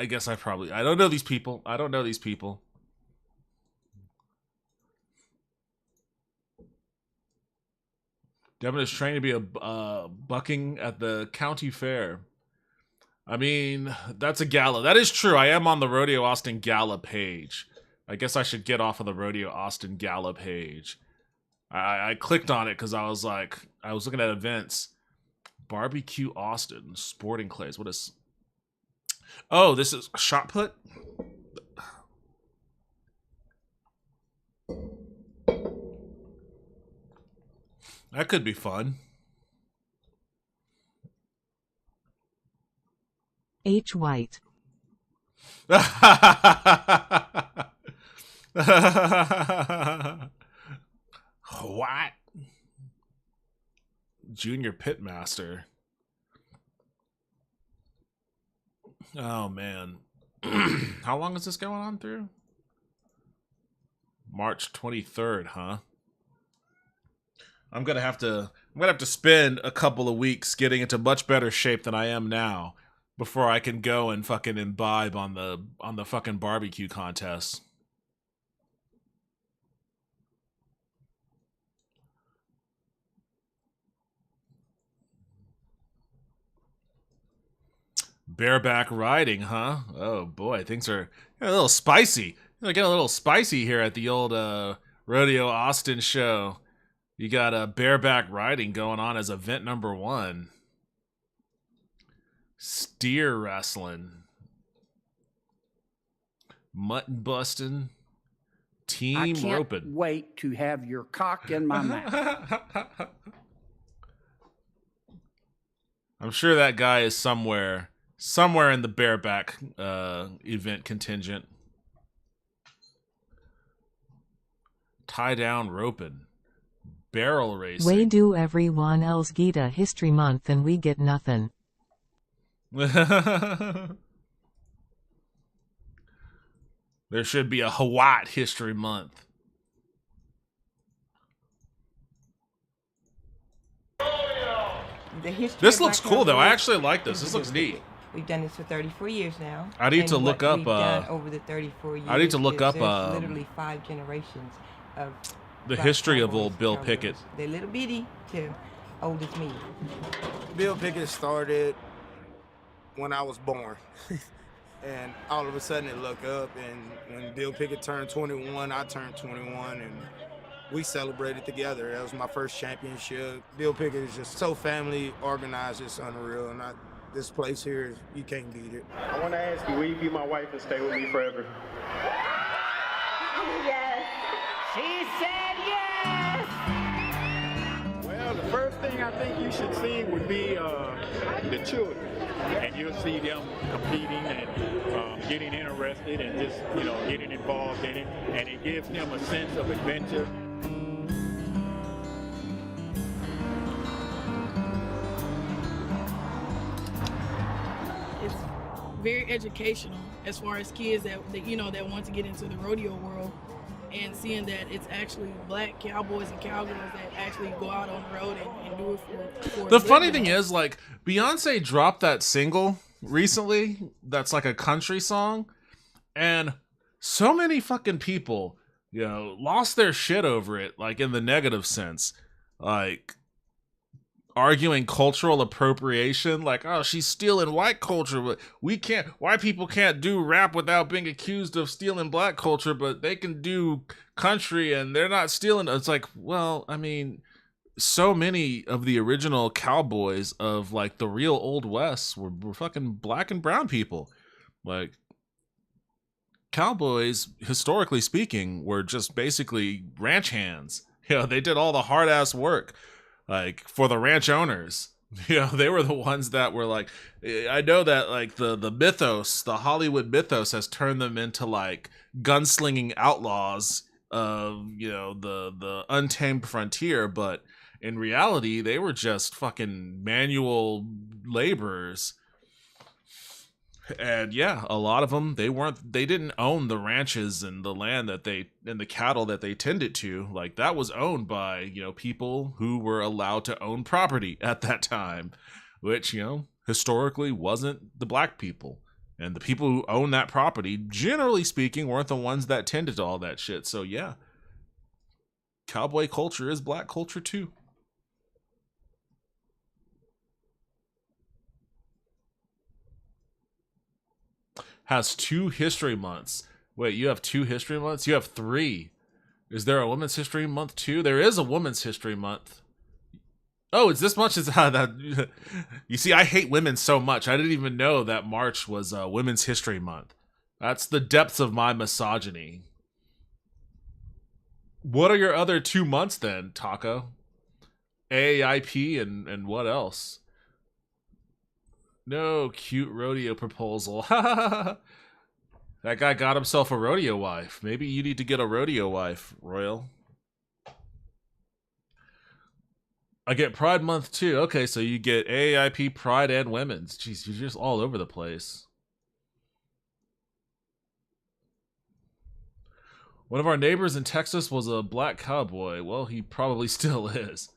S1: guess I don't know these people. I don't know these people. Devin is trained to be a bucking at the county fair. I mean, that's a gala. That is true. I am on the Rodeo Austin Gala page. I guess I should get off of the Rodeo Austin Gala page. I clicked on it because I was looking at events. Barbecue Austin, sporting clays. What is... Oh, this is shot put? That could be fun.
S3: H. White.
S1: What? Junior Pitmaster. Oh man. How long is this going on through? March 23rd, huh? I'm gonna have to spend a couple of weeks getting into much better shape than I am now before I can go and fucking imbibe on the fucking barbecue contest. Bareback riding, huh? Oh boy, things are a little spicy. They're getting a little spicy here at the old Rodeo Austin show. You got bareback riding going on as event number 1. Steer wrestling. Mutton busting. Team roping.
S19: I can't wait to have your cock in my mouth.
S1: I'm sure that guy is somewhere in the bareback event contingent. Tie down roping. Barrel racing.
S3: Way do everyone else get a History Month and we get nothing.
S1: There should be a Hawaii History Month. This looks cool though. I actually like this. This looks neat.
S16: We've done this for 34 years now.
S1: I need to look up.
S16: We've done over the 34 years.
S1: I need to look up.
S16: There's literally 5 generations of
S1: the history of old Bill Pickett.
S16: They're little bitty to old as me.
S20: Bill Pickett started when I was born. And all of a sudden it looked up, and when Bill Pickett turned 21, I turned 21, and we celebrated together. That was my first championship. Bill Pickett is just so family organized, it's unreal, and this place here, you can't beat it.
S17: I want to ask you, will you be my wife and stay with me forever?
S2: Yes. She said yes.
S17: Well, the first thing I think you should see would be the children, and you'll see them competing and getting interested and just getting involved in it, and it gives them a sense of adventure.
S21: It's very educational as far as kids that that want to get into the rodeo world, and seeing that it's actually black cowboys and cowgirls that actually go out on the road and do it for
S1: the funny thing is, like, Beyonce dropped that single recently that's like a country song, and so many fucking people, lost their shit over it, like in the negative sense, like arguing cultural appropriation, like, oh, she's stealing white culture, but white people can't do rap without being accused of stealing black culture, but they can do country and they're not stealing. It's like, well, I mean, so many of the original cowboys of like the real Old West were fucking black and brown people. Like, cowboys, historically speaking, were just basically ranch hands. They did all the hard ass work, like, for the ranch owners. They were the ones that were like, I know that like the mythos, the Hollywood mythos has turned them into like gunslinging outlaws of, the untamed frontier, but in reality, they were just fucking manual laborers. And yeah, a lot of them, they didn't own the ranches and the land and the cattle that they tended to. Like, that was owned by, people who were allowed to own property at that time, which, historically wasn't the black people. And the people who owned that property, generally speaking, weren't the ones that tended to all that shit. So yeah, cowboy culture is black culture too. Has 2 history months. Wait, you have 2 history months? You have 3. Is there a women's history month too? There is a women's history month. Oh, it's this much? That you see, I hate women so much. I didn't even know that March was Women's History Month. That's the depths of my misogyny. What are your other 2 months then, Taco? AAIP and what else? No cute rodeo proposal. That guy got himself a rodeo wife. Maybe you need to get a rodeo wife, Royal. I get Pride Month too. Okay, so you get AAIP, Pride, and Women's. Jeez, you're just all over the place. One of our neighbors in Texas was a black cowboy. Well, he probably still is.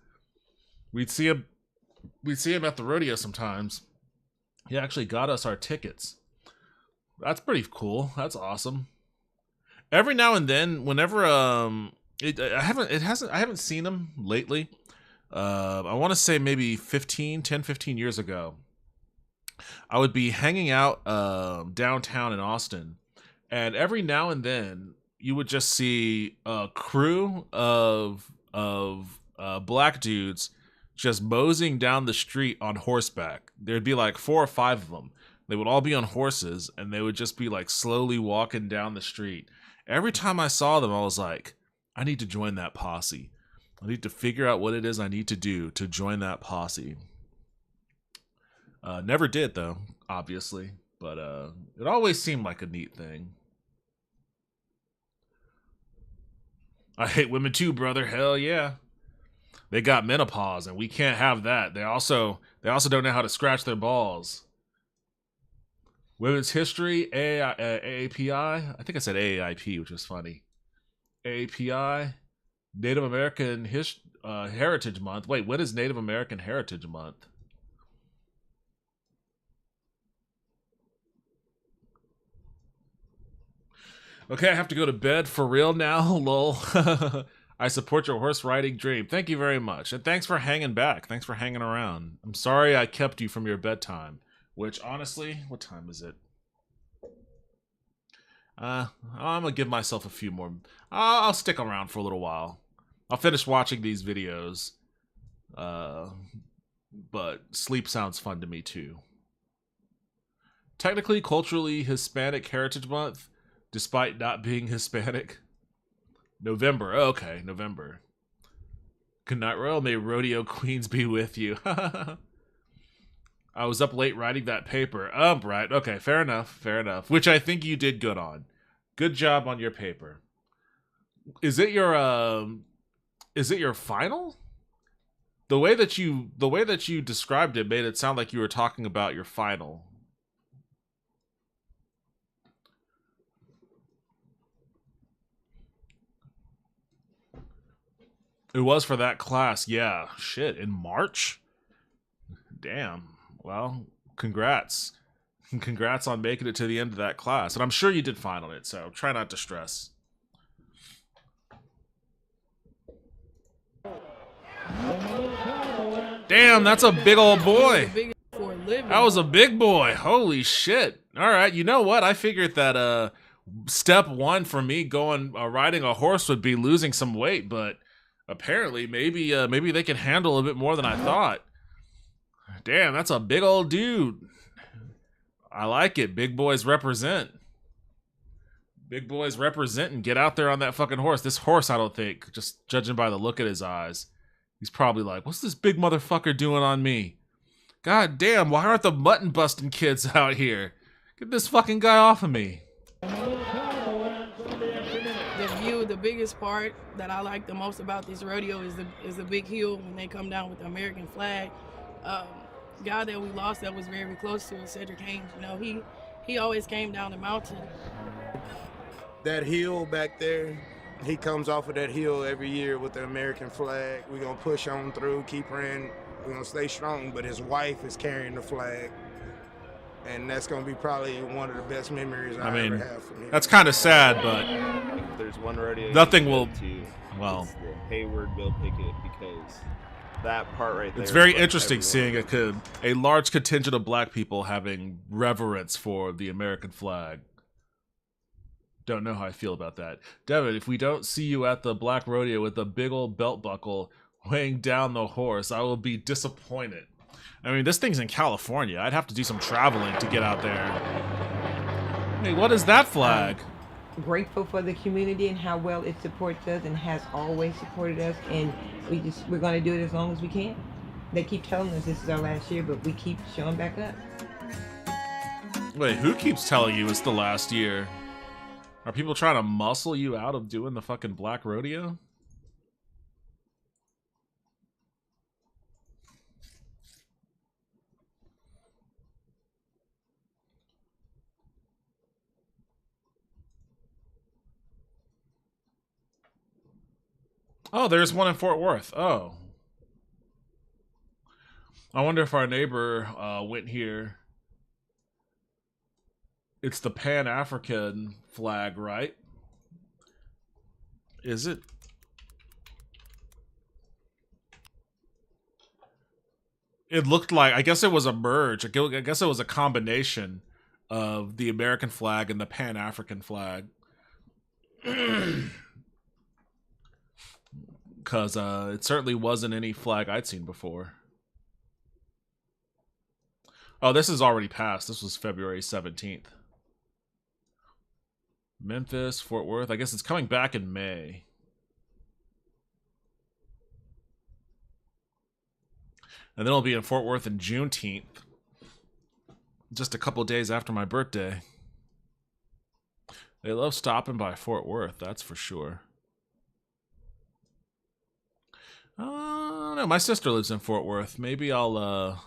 S1: We'd see him at the rodeo sometimes. He actually got us our tickets. That's pretty cool. That's awesome. Every now and then, whenever I haven't seen him lately. I want to say maybe 10, 15 years ago. I would be hanging out downtown in Austin, and every now and then you would just see a crew of black dudes just moseying down the street on horseback. There'd be like 4 or 5 of them. They would all be on horses, and they would just be like slowly walking down the street. Every time I saw them, I was like, I need to join that posse. I need to figure out what it is I need to do to join that posse. Never did, though, obviously. But it always seemed like a neat thing. I hate women too, brother. Hell yeah. They got menopause, and we can't have that. They also don't know how to scratch their balls. Women's history, AAPI. I think I said AAIP, which is funny. AAPI, Native American Heritage Month. Wait, when is Native American Heritage Month? Okay, I have to go to bed for real now. Lol. I support your horse riding dream. Thank you very much. And thanks for hanging back. Thanks for hanging around. I'm sorry I kept you from your bedtime. Which, honestly, what time is it? I'm going to give myself a few more. I'll stick around for a little while. I'll finish watching these videos. But sleep sounds fun to me, too. Technically, culturally, Hispanic Heritage Month, despite not being Hispanic. November. Oh, okay, November. Good night, Royal. May rodeo queens be with you. I was up late writing that paper. Right. Okay, fair enough. Fair enough. Which I think you did good on. Good job on your paper. Is it your final? The way that you described it made it sound like you were talking about your final. It was for that class. Yeah. Shit, in March? Damn. Well, congrats. Congrats on making it to the end of that class. And I'm sure you did fine on it, so try not to stress. Damn, that's a big old boy. That was a big boy. Holy shit. All right, you know what? I figured that step one for me going riding a horse would be losing some weight, but apparently maybe they can handle a bit more than I thought. Damn, that's a big old dude. I like it. Big boys represent. Big boys represent and get out there on that fucking horse. This horse, I don't think, just judging by the look at his eyes, he's probably like, what's this big motherfucker doing on me? God damn, why aren't the mutton busting kids out here? Get this fucking guy off of me.
S21: The view, the biggest part that I like the most about this rodeo is the big hill when they come down with the American flag. Guy that we lost that was very close to us, Cedric Haynes, you know, he always came down the mountain.
S20: That hill back there, he comes off of that hill every year with the American flag. We're going to push on through, keep running. We're going to stay strong, but his wife is carrying the flag. And that's going to be probably one of the best memories I ever have from him.
S1: That's kind of sad, but
S18: If there's one rodeo
S1: nothing
S18: you
S1: will.
S18: go to,
S1: Well,
S18: it's the Hayward Bill Pickett, because that part right there.
S1: it's very
S18: is what
S1: interesting
S18: everyone
S1: seeing a large contingent of black people having reverence for the American flag. Don't know how I feel about that. Devin, if we don't see you at the Black Rodeo with a big old belt buckle weighing down the horse, I will be disappointed. I mean, this thing's in California. I'd have to do some traveling to get out there. Hey, what is that flag?
S16: Grateful for the community and how well it supports us and has always supported us, and we're going to do it as long as we can. They keep telling us this is our last year, but we keep showing back up.
S1: Wait, who keeps telling you it's the last year? Are people trying to muscle you out of doing the fucking Black Rodeo? Oh, there's one in Fort Worth. Oh. I wonder if our neighbor went here. It's the Pan-African flag, right? Is it? It looked like, I guess it was a merge. I guess it was a combination of the American flag and the Pan-African flag. Because it certainly wasn't any flag I'd seen before. Oh, this is already passed. This was February 17th. Memphis, Fort Worth. I guess it's coming back in May. And then it'll be in Fort Worth in Juneteenth. Just a couple days after my birthday. They love stopping by Fort Worth, that's for sure. No, my sister lives in Fort Worth. Maybe I'll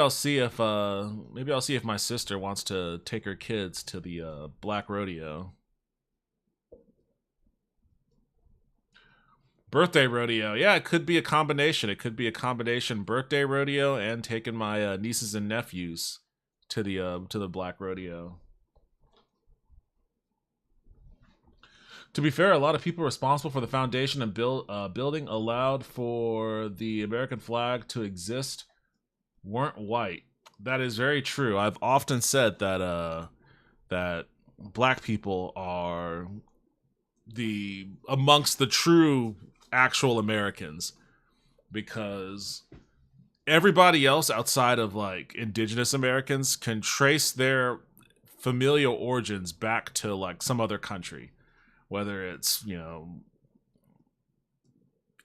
S1: see if my sister wants to take her kids to the Black Rodeo. Birthday rodeo. Yeah, it could be a combination. It could be a combination birthday rodeo and taking my nieces and nephews to the Black Rodeo. To be fair, a lot of people responsible for the foundation and building allowed for the American flag to exist weren't white. That is very true. I've often said that that black people are amongst the true actual Americans, because everybody else outside of like indigenous Americans can trace their familial origins back to like some other country, whether it's, you know,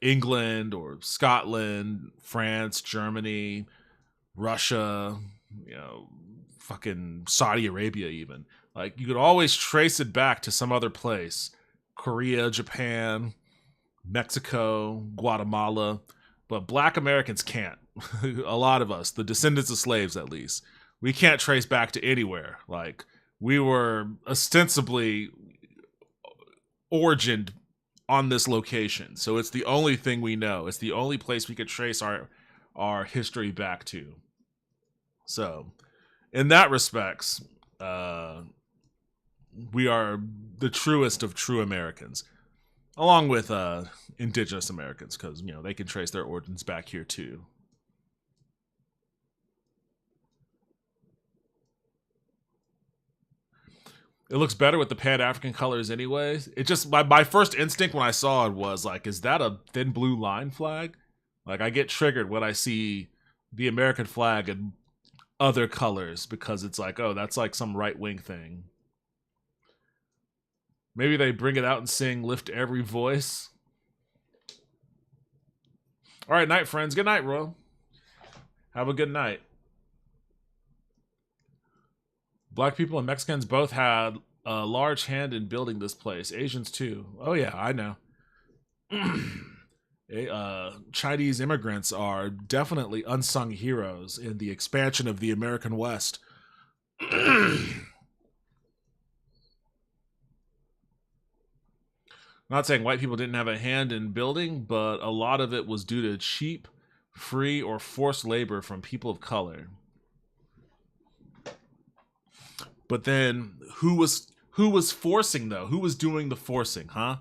S1: England or Scotland, France, Germany, Russia, fucking Saudi Arabia even. Like, you could always trace it back to some other place. Korea, Japan, Mexico, Guatemala. But black Americans can't. A lot of us, the descendants of slaves at least, we can't trace back to anywhere. Like, we were ostensibly origined on this location. So it's the only thing we know. It's the only place we could trace our history back to. So, in that respects, we are the truest of true Americans, along with indigenous Americans, because they can trace their origins back here too. It looks better with the Pan-African colors anyways. It just, my first instinct when I saw it was like, is that a thin blue line flag? Like, I get triggered when I see the American flag in other colors, because it's like, oh, that's like some right-wing thing. Maybe they bring it out and sing Lift Every Voice. All right, night, friends. Good night, Royal. Have a good night. Black people and Mexicans both had a large hand in building this place. Asians too. Oh yeah, I know. Chinese immigrants are definitely unsung heroes in the expansion of the American West. Not saying white people didn't have a hand in building, but a lot of it was due to cheap, free, or forced labor from people of color. But then, who was forcing, though? Who was doing the forcing, huh?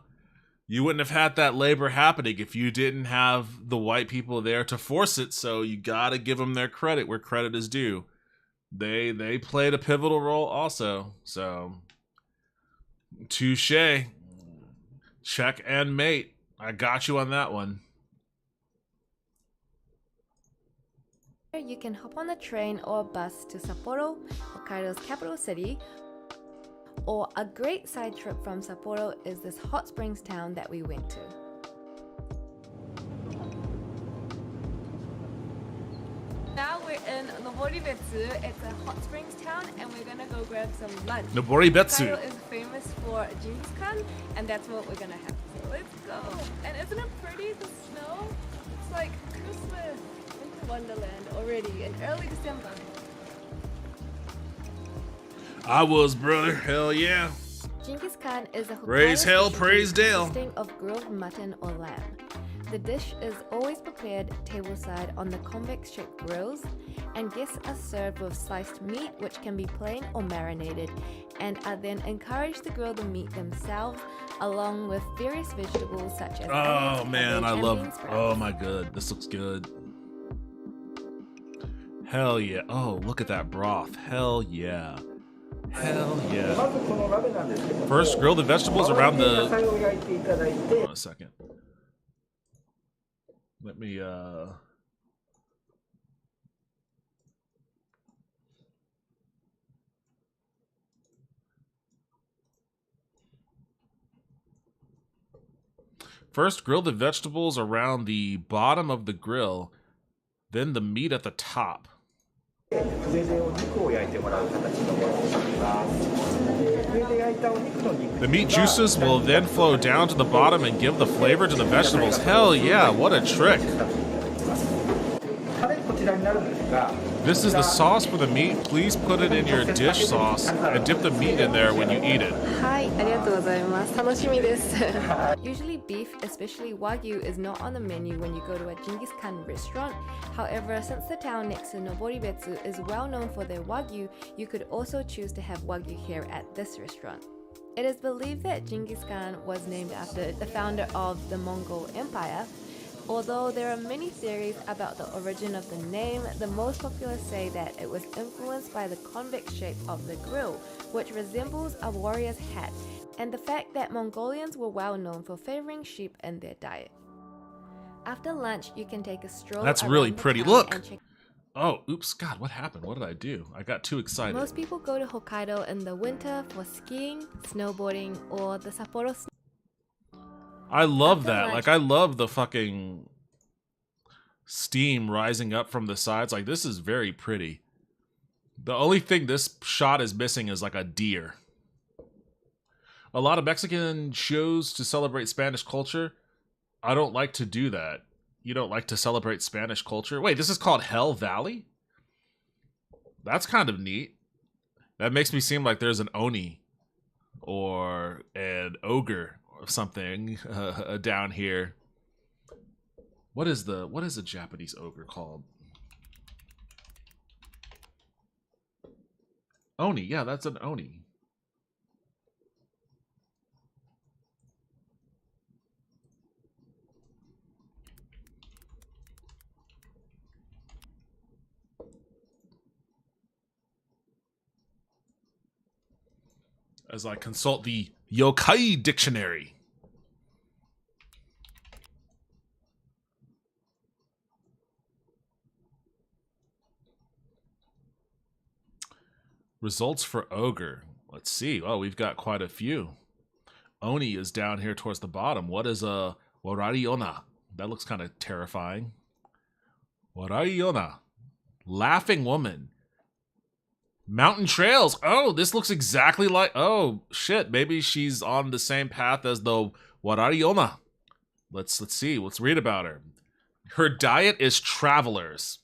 S1: You wouldn't have had that labor happening if you didn't have the white people there to force it, so you gotta give them their credit where credit is due. They played a pivotal role also, so... Touche. Check and mate. I got you on that one.
S12: You can hop on a train or a bus to Sapporo, Hokkaido's capital city, or a great side trip from Sapporo is this hot springs town that we went to. Now we're in Noboribetsu. It's a hot springs town, and we're gonna go grab some lunch.
S1: Noboribetsu
S12: Hokkaido is famous for Genghis Khan, and that's what we're gonna have. So let's go. And isn't it pretty, the snow? It's like Christmas. Wonderland already in early December.
S1: I was, brother. Hell yeah.
S12: Genghis Khan is a
S1: Praise hell, praise Dale.
S12: consisting of grilled mutton or lamb. The dish is always prepared tableside on the convex-shaped grills, and guests are served with sliced meat, which can be plain or marinated, and are then encouraged to grill the meat themselves, along with various vegetables such as onions,
S1: man,
S12: cabbage,
S1: I
S12: and
S1: love.
S12: bean sprouts.
S1: Oh my god, this looks good. Hell yeah. Oh, look at that broth. Hell yeah. Hell yeah. First, grill the vegetables around the... Hold on a second. Let me, First, grill the vegetables around the bottom of the grill, then the meat at the top. The meat juices will then flow down to the bottom and give the flavor to the vegetables. Hell yeah, what a trick. This is the sauce for the meat. Please put it in your dish sauce and dip the meat in there when you eat it.
S12: Usually beef, especially Wagyu, is not on the menu when you go to a Genghis Khan restaurant. However, since the town next to Noboribetsu is well known for their Wagyu, you could also choose to have Wagyu here at this restaurant. It is believed that Genghis Khan was named after the founder of the Mongol Empire. Although there are many theories about the origin of the name, the most popular say that it was influenced by the convex shape of the grill, which resembles a warrior's hat, and the fact that Mongolians were well known for favoring sheep in their diet. After lunch, you can take a stroll.
S1: That's really pretty. Look! Oh, oops, God, what happened? What did I do? I got too excited.
S12: Most people go to Hokkaido in the winter for skiing, snowboarding, or the Sapporo
S1: I love that. Like, I love the fucking steam rising up from the sides. Like, this is very pretty. The only thing this shot is missing is like a deer. A lot of Mexican shows to celebrate Spanish culture. I don't like to do that. You don't like to celebrate Spanish culture? Wait, this is called Hell Valley? That's kind of neat. That makes me seem like there's an Oni or an ogre or something down here. What is a Japanese ogre called? Oni, yeah, that's an Oni. As I consult the Yokai Dictionary. Results for ogre. Let's see. Oh, we've got quite a few. Oni is down here towards the bottom. What is a Warariona? That looks kind of terrifying. Warariona. Laughing woman. Mountain trails. Oh, this looks exactly like... Oh, shit. Maybe she's on the same path as the Warariona. Let's see. Let's read about her. Her diet is travelers.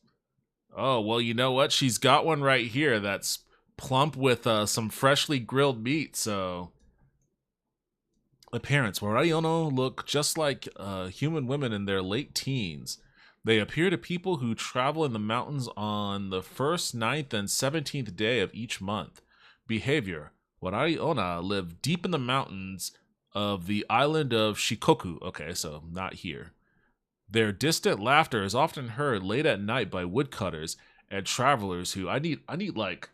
S1: Oh, well, you know what? She's got one right here that's plump with some freshly grilled meat, so... Appearance. Warariona look just like human women in their late teens. They appear to people who travel in the mountains on the 1st, 9th, and 17th day of each month. Behavior. Warariona live deep in the mountains of the island of Shikoku. Okay, so not here. Their distant laughter is often heard late at night by woodcutters and travelers who... I need like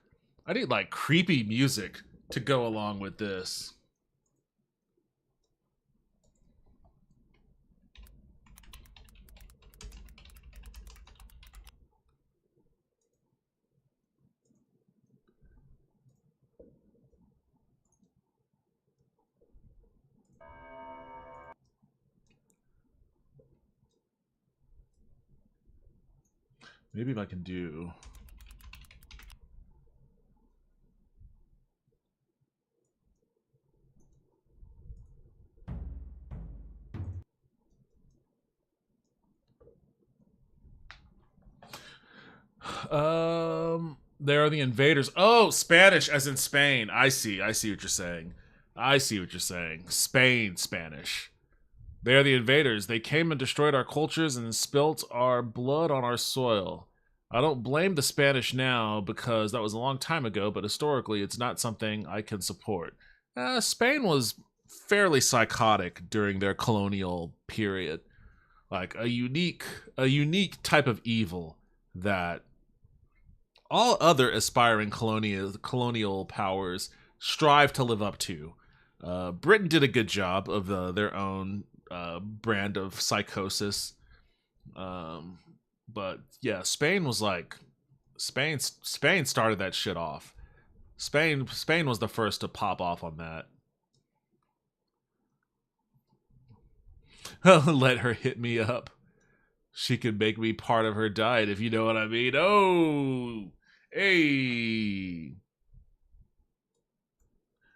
S1: creepy music to go along with this. Maybe if I can do... There are the invaders. Oh, Spanish as in Spain. I see what you're saying. Spain, Spanish. They are the invaders. They came and destroyed our cultures and spilt our blood on our soil. I don't blame the Spanish now because that was a long time ago, but historically it's not something I can support. Spain was fairly psychotic during their colonial period. Like a unique type of evil that all other aspiring colonial powers strive to live up to. Britain did a good job of their own brand of psychosis. But yeah, Spain was like... Spain started that shit off. Spain was the first to pop off on that. Let her hit me up. She could make me part of her diet, if you know what I mean. Oh! Hey!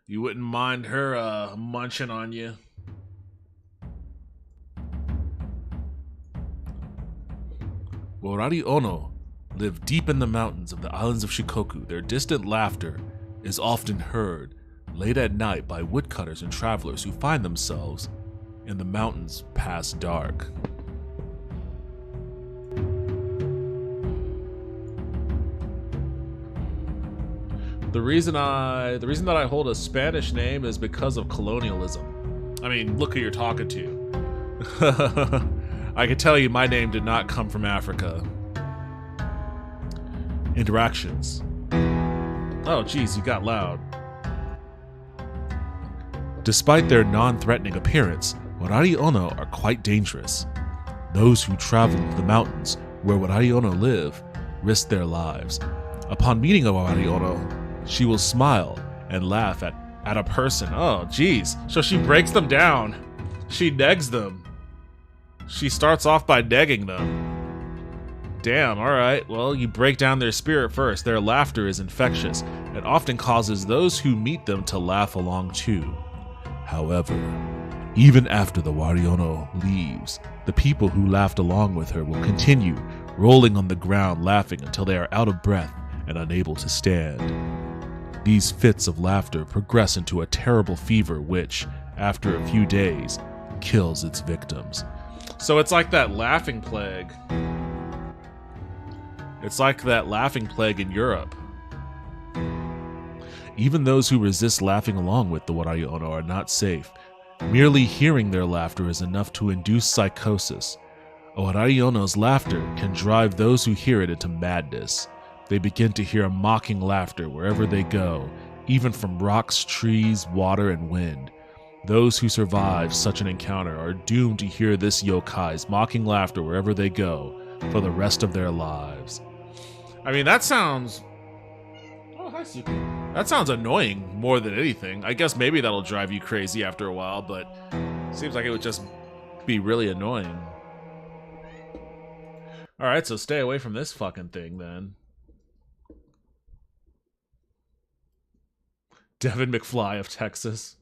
S1: You wouldn't mind her munching on you. Warariona live deep in the mountains of the islands of Shikoku. Their distant laughter is often heard late at night by woodcutters and travelers who find themselves in the mountains past dark. The reason that I hold a Spanish name is because of colonialism. I mean, look who you're talking to. I can tell you my name did not come from Africa. Interactions. Oh, geez, you got loud. Despite their non-threatening appearance, Warariona are quite dangerous. Those who travel to the mountains where Warariona live risk their lives. Upon meeting a Warariona, she will smile and laugh at a person. Oh, geez. So she breaks them down. She negs them. She starts off by negging them. Damn, alright. Well, you break down their spirit first. Their laughter is infectious and often causes those who meet them to laugh along too. However, even after the Wariono leaves, the people who laughed along with her will continue rolling on the ground laughing until they are out of breath and unable to stand. These fits of laughter progress into a terrible fever which, after a few days, kills its victims. So it's like that laughing plague. It's like that laughing plague in Europe. Even those who resist laughing along with the Wariono are not safe. Merely hearing their laughter is enough to induce psychosis. A Wariono's laughter can drive those who hear it into madness. They begin to hear mocking laughter wherever they go, even from rocks, trees, water, and wind. Those who survive such an encounter are doomed to hear this yokai's mocking laughter wherever they go for the rest of their lives. I mean, that sounds... Oh, hi, Suki. That sounds annoying more than anything. I guess maybe that'll drive you crazy after a while, but seems like it would just be really annoying. Alright, so stay away from this fucking thing, then. Devin McFly of Texas.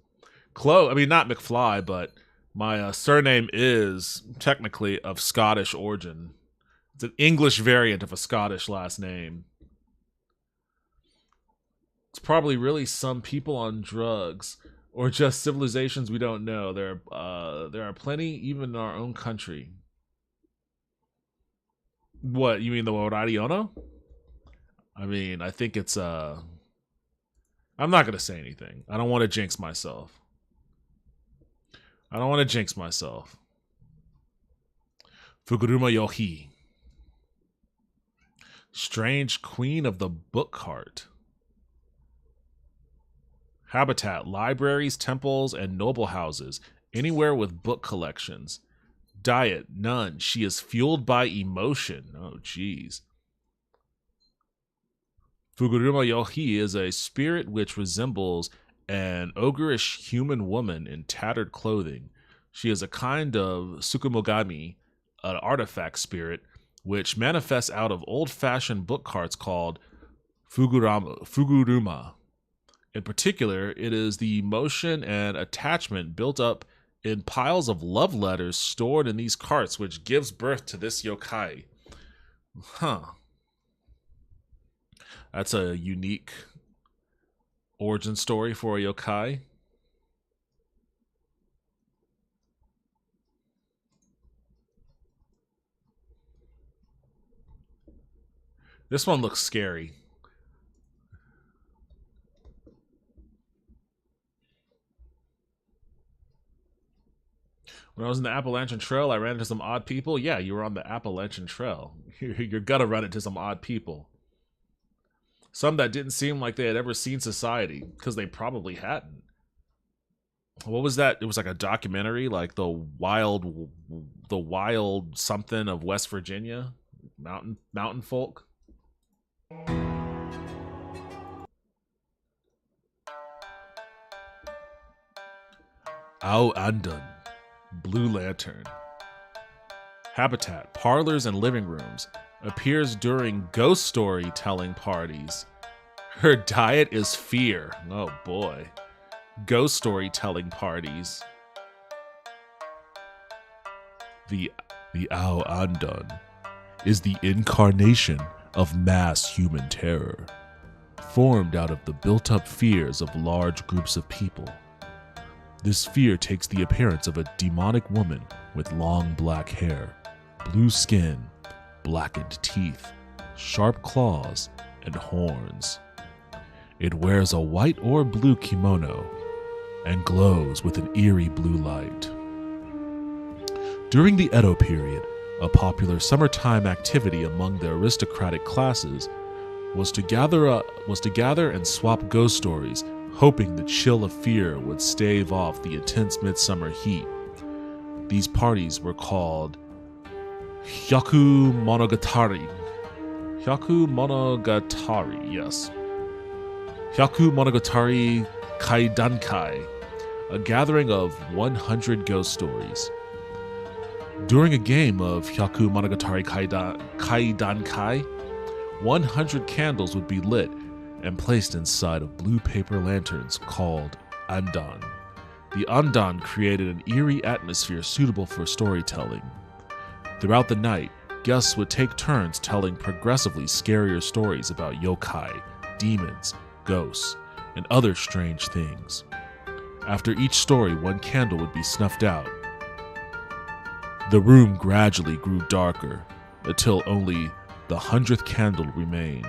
S1: I mean, not McFly, but my surname is technically of Scottish origin. It's an English variant of a Scottish last name. It's probably really some people on drugs or just civilizations we don't know. There are plenty even in our own country. What, you mean the Wariono? I mean, I think it's I'm not going to say anything. I don't want to jinx myself. Fuguruma Yohi. Strange Queen of the Book Cart. Habitat, libraries, temples, and noble houses, anywhere with book collections. Diet, none. She is fueled by emotion. Oh, jeez. Fuguruma Yohi is a spirit which resembles an ogreish human woman in tattered clothing. She is a kind of Tsukumogami, an artifact spirit, which manifests out of old-fashioned book carts called Fuguruma. In particular, it is the emotion and attachment built up in piles of love letters stored in these carts which gives birth to this yokai. Huh. That's a unique origin story for a yokai. This one looks scary. When I was in the Appalachian Trail, I ran into some odd people. Yeah, you were on the Appalachian Trail. You're gonna run into some odd people. Some that didn't seem like they had ever seen society, because they probably hadn't. What was that? It was like a documentary, like the wild something of West Virginia, mountain folk. Ao Andun, Blue Lantern. Habitat, parlors and living rooms. Appears during ghost storytelling parties. Her diet is fear. Oh boy. Ghost storytelling parties. The Ao Andun is the incarnation of mass human terror, formed out of the built-up fears of large groups of people. This fear takes the appearance of a demonic woman with long black hair, blue skin, blackened teeth, sharp claws, and horns. It wears a white or blue kimono and glows with an eerie blue light. During the Edo period, a popular summertime activity among the aristocratic classes was to gather and swap ghost stories, hoping the chill of fear would stave off the intense midsummer heat. These parties were called Hyaku Monogatari. Hyaku Monogatari, yes. Hyaku Monogatari Kaidankai,
S6: a gathering of 100 ghost stories. During a game of Hyaku Monogatari Kaidankai, 100 candles would be lit and placed inside of blue paper lanterns called andan. The andan created an eerie atmosphere suitable for storytelling. Throughout the night, guests would take turns telling progressively scarier stories about yokai, demons, ghosts, and other strange things. After each story, one candle would be snuffed out. The room gradually grew darker until only the 100th candle remained.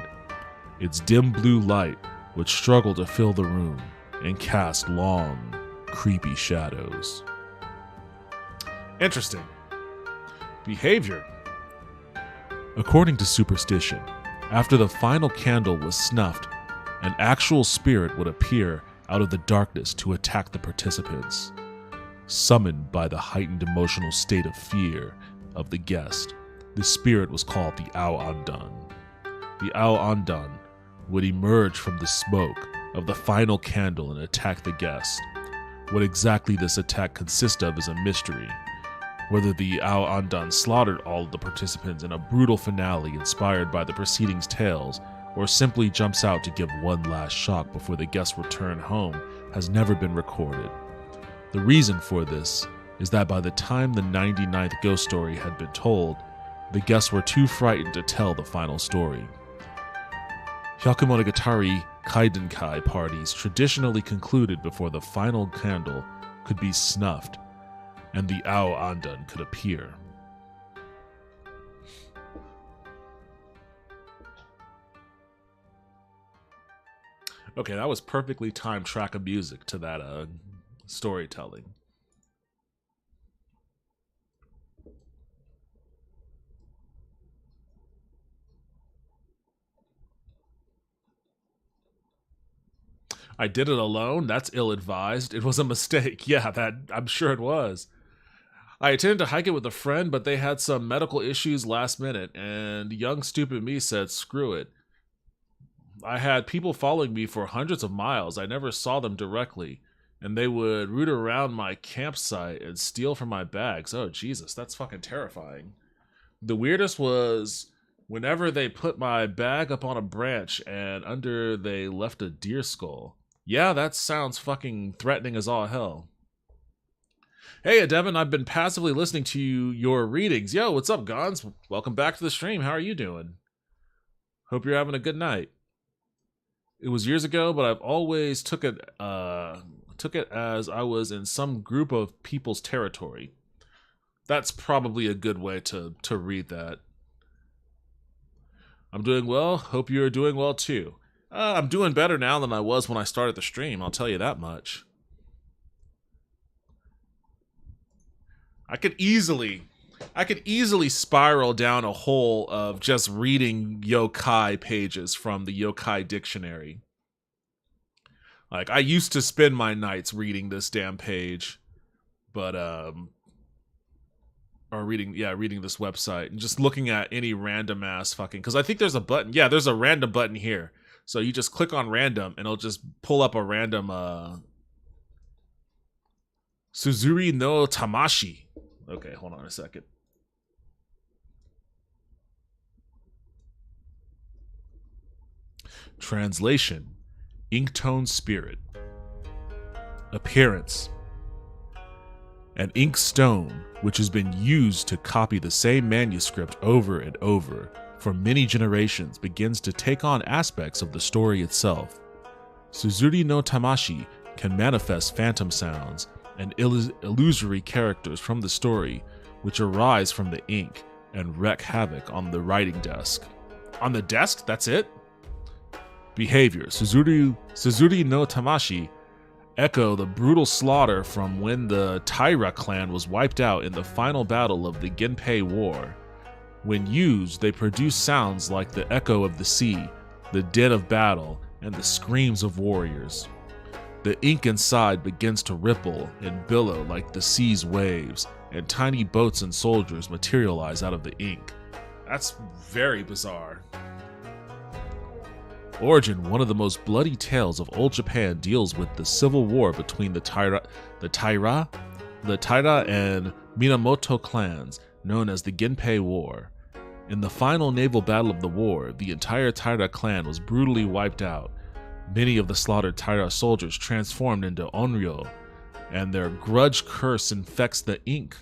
S6: Its dim blue light would struggle to fill the room and cast long, creepy shadows.
S1: Interesting. Behavior.
S6: According to superstition, after the final candle was snuffed, an actual spirit would appear out of the darkness to attack the participants. Summoned by the heightened emotional state of fear of the guest, the spirit was called the Ao Andan. The Ao Andan would emerge from the smoke of the final candle and attack the guest. What exactly this attack consists of is a mystery. Whether the Ao Andan slaughtered all of the participants in a brutal finale inspired by the preceding's tales, or simply jumps out to give one last shock before the guests return home, has never been recorded. The reason for this is that by the time the 99th ghost story had been told, the guests were too frightened to tell the final story. Hyakumonogatari Kaidenkai parties traditionally concluded before the final candle could be snuffed and the Ao Andan could appear. Okay, that was perfectly timed track of music to that storytelling. I did it alone? That's ill-advised. It was a mistake. Yeah, I'm sure it was. I intended to hike it with a friend, but they had some medical issues last minute, and young stupid me said, screw it. I had people following me for hundreds of miles. I never saw them directly, and they would root around my campsite and steal from my bags. Oh, Jesus, that's fucking terrifying. The weirdest was whenever they put my bag up on a branch and under they left a deer skull. Yeah, that sounds fucking threatening as all hell. Hey, Devin, I've been passively listening to your readings. Yo, what's up, Gons? Welcome back to the stream. How are you doing? Hope you're having a good night. It was years ago, but I've always took it as I was in some group of people's territory. That's probably a good way to read that. I'm doing well. Hope you're doing well too. I'm doing better now than I was when I started the stream, I'll tell you that much. I could easily spiral down a hole of just reading yokai pages from the yokai dictionary. Like, I used to spend my nights reading this damn page, but reading this website and just looking at any random ass fucking, because I think there's a button. Yeah, there's a random button here. So you just click on random and it'll just pull up a random Suzuri no Tamashi. Okay, hold on a second. Translation: Ink-tone spirit. Appearance: an ink stone which has been used to copy the same manuscript over and over for many generations begins to take on aspects of the story itself. Suzuri no Tamashi can manifest phantom sounds and illusory characters from the story which arise from the ink and wreak havoc on the writing desk. On the desk? That's it? Behavior: Suzuri no Tamashi echo the brutal slaughter from when the Taira clan was wiped out in the final battle of the Genpei War. When used, they produce sounds like the echo of the sea, the din of battle, and the screams of warriors. The ink inside begins to ripple and billow like the sea's waves, and tiny boats and soldiers materialize out of the ink. That's very bizarre. Origin, one of the most bloody tales of old Japan, deals with the civil war between the Taira and Minamoto clans, known as the Genpei War. In the final naval battle of the war, the entire Taira clan was brutally wiped out. Many of the slaughtered Taira soldiers transformed into Onryo, and their grudge curse infects the ink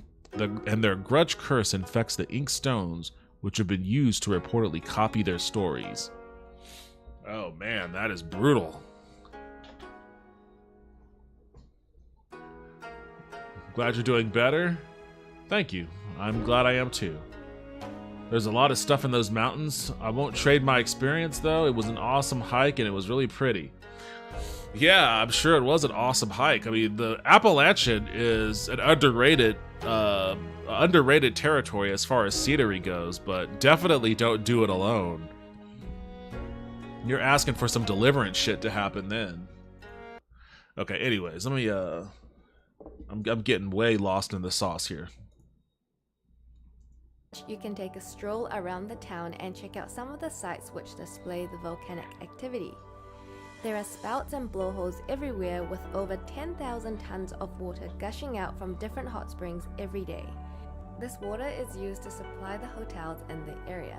S6: stones which have been used to reportedly copy their stories. Oh man, that is brutal. Glad you're doing better. Thank you. I'm glad I am too. There's a lot of stuff in those mountains. I won't trade my experience though. It was an awesome hike and it was really pretty. Yeah, I'm sure it was an awesome hike. I mean, the Appalachian is an underrated territory as far as scenery goes, but definitely don't do it alone. You're asking for some deliverance shit to happen then. Okay, anyways, let me I'm getting way lost in the sauce here.
S12: You can take a stroll around the town and check out some of the sites which display the volcanic activity. There are spouts and blowholes everywhere with over 10,000 tons of water gushing out from different hot springs every day. This water is used to supply the hotels in the area.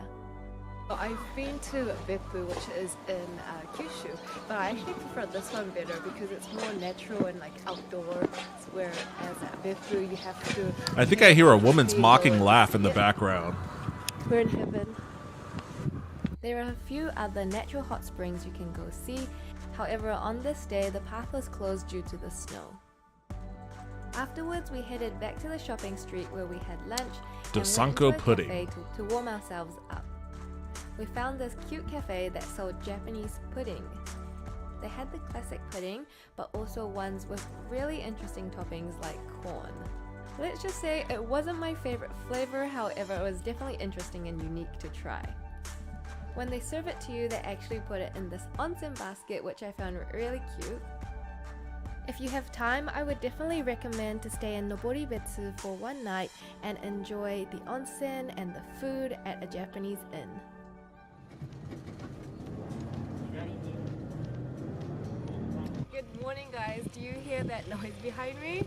S5: I've been to Beppu, which is in Kyushu, but I actually prefer this one better because it's more natural and like outdoors, whereas at Beppu you have to...
S6: I think I hear a woman's mocking laugh in the background.
S12: We're in heaven. There are a few other natural hot springs you can go see. However, on this day, the path was closed due to the snow. Afterwards, we headed back to the shopping street where we had lunch and
S6: Dosanko
S12: went to a
S6: pudding.
S12: cafe to warm ourselves up. We found this cute cafe that sold Japanese pudding. They had the classic pudding, but also ones with really interesting toppings like corn. Let's just say it wasn't my favorite flavor, however it was definitely interesting and unique to try. When they serve it to you, they actually put it in this onsen basket, which I found really cute. If you have time, I would definitely recommend to stay in Noboribetsu for one night and enjoy the onsen and the food at a Japanese inn.
S5: Good morning, guys. Do you hear that noise behind me?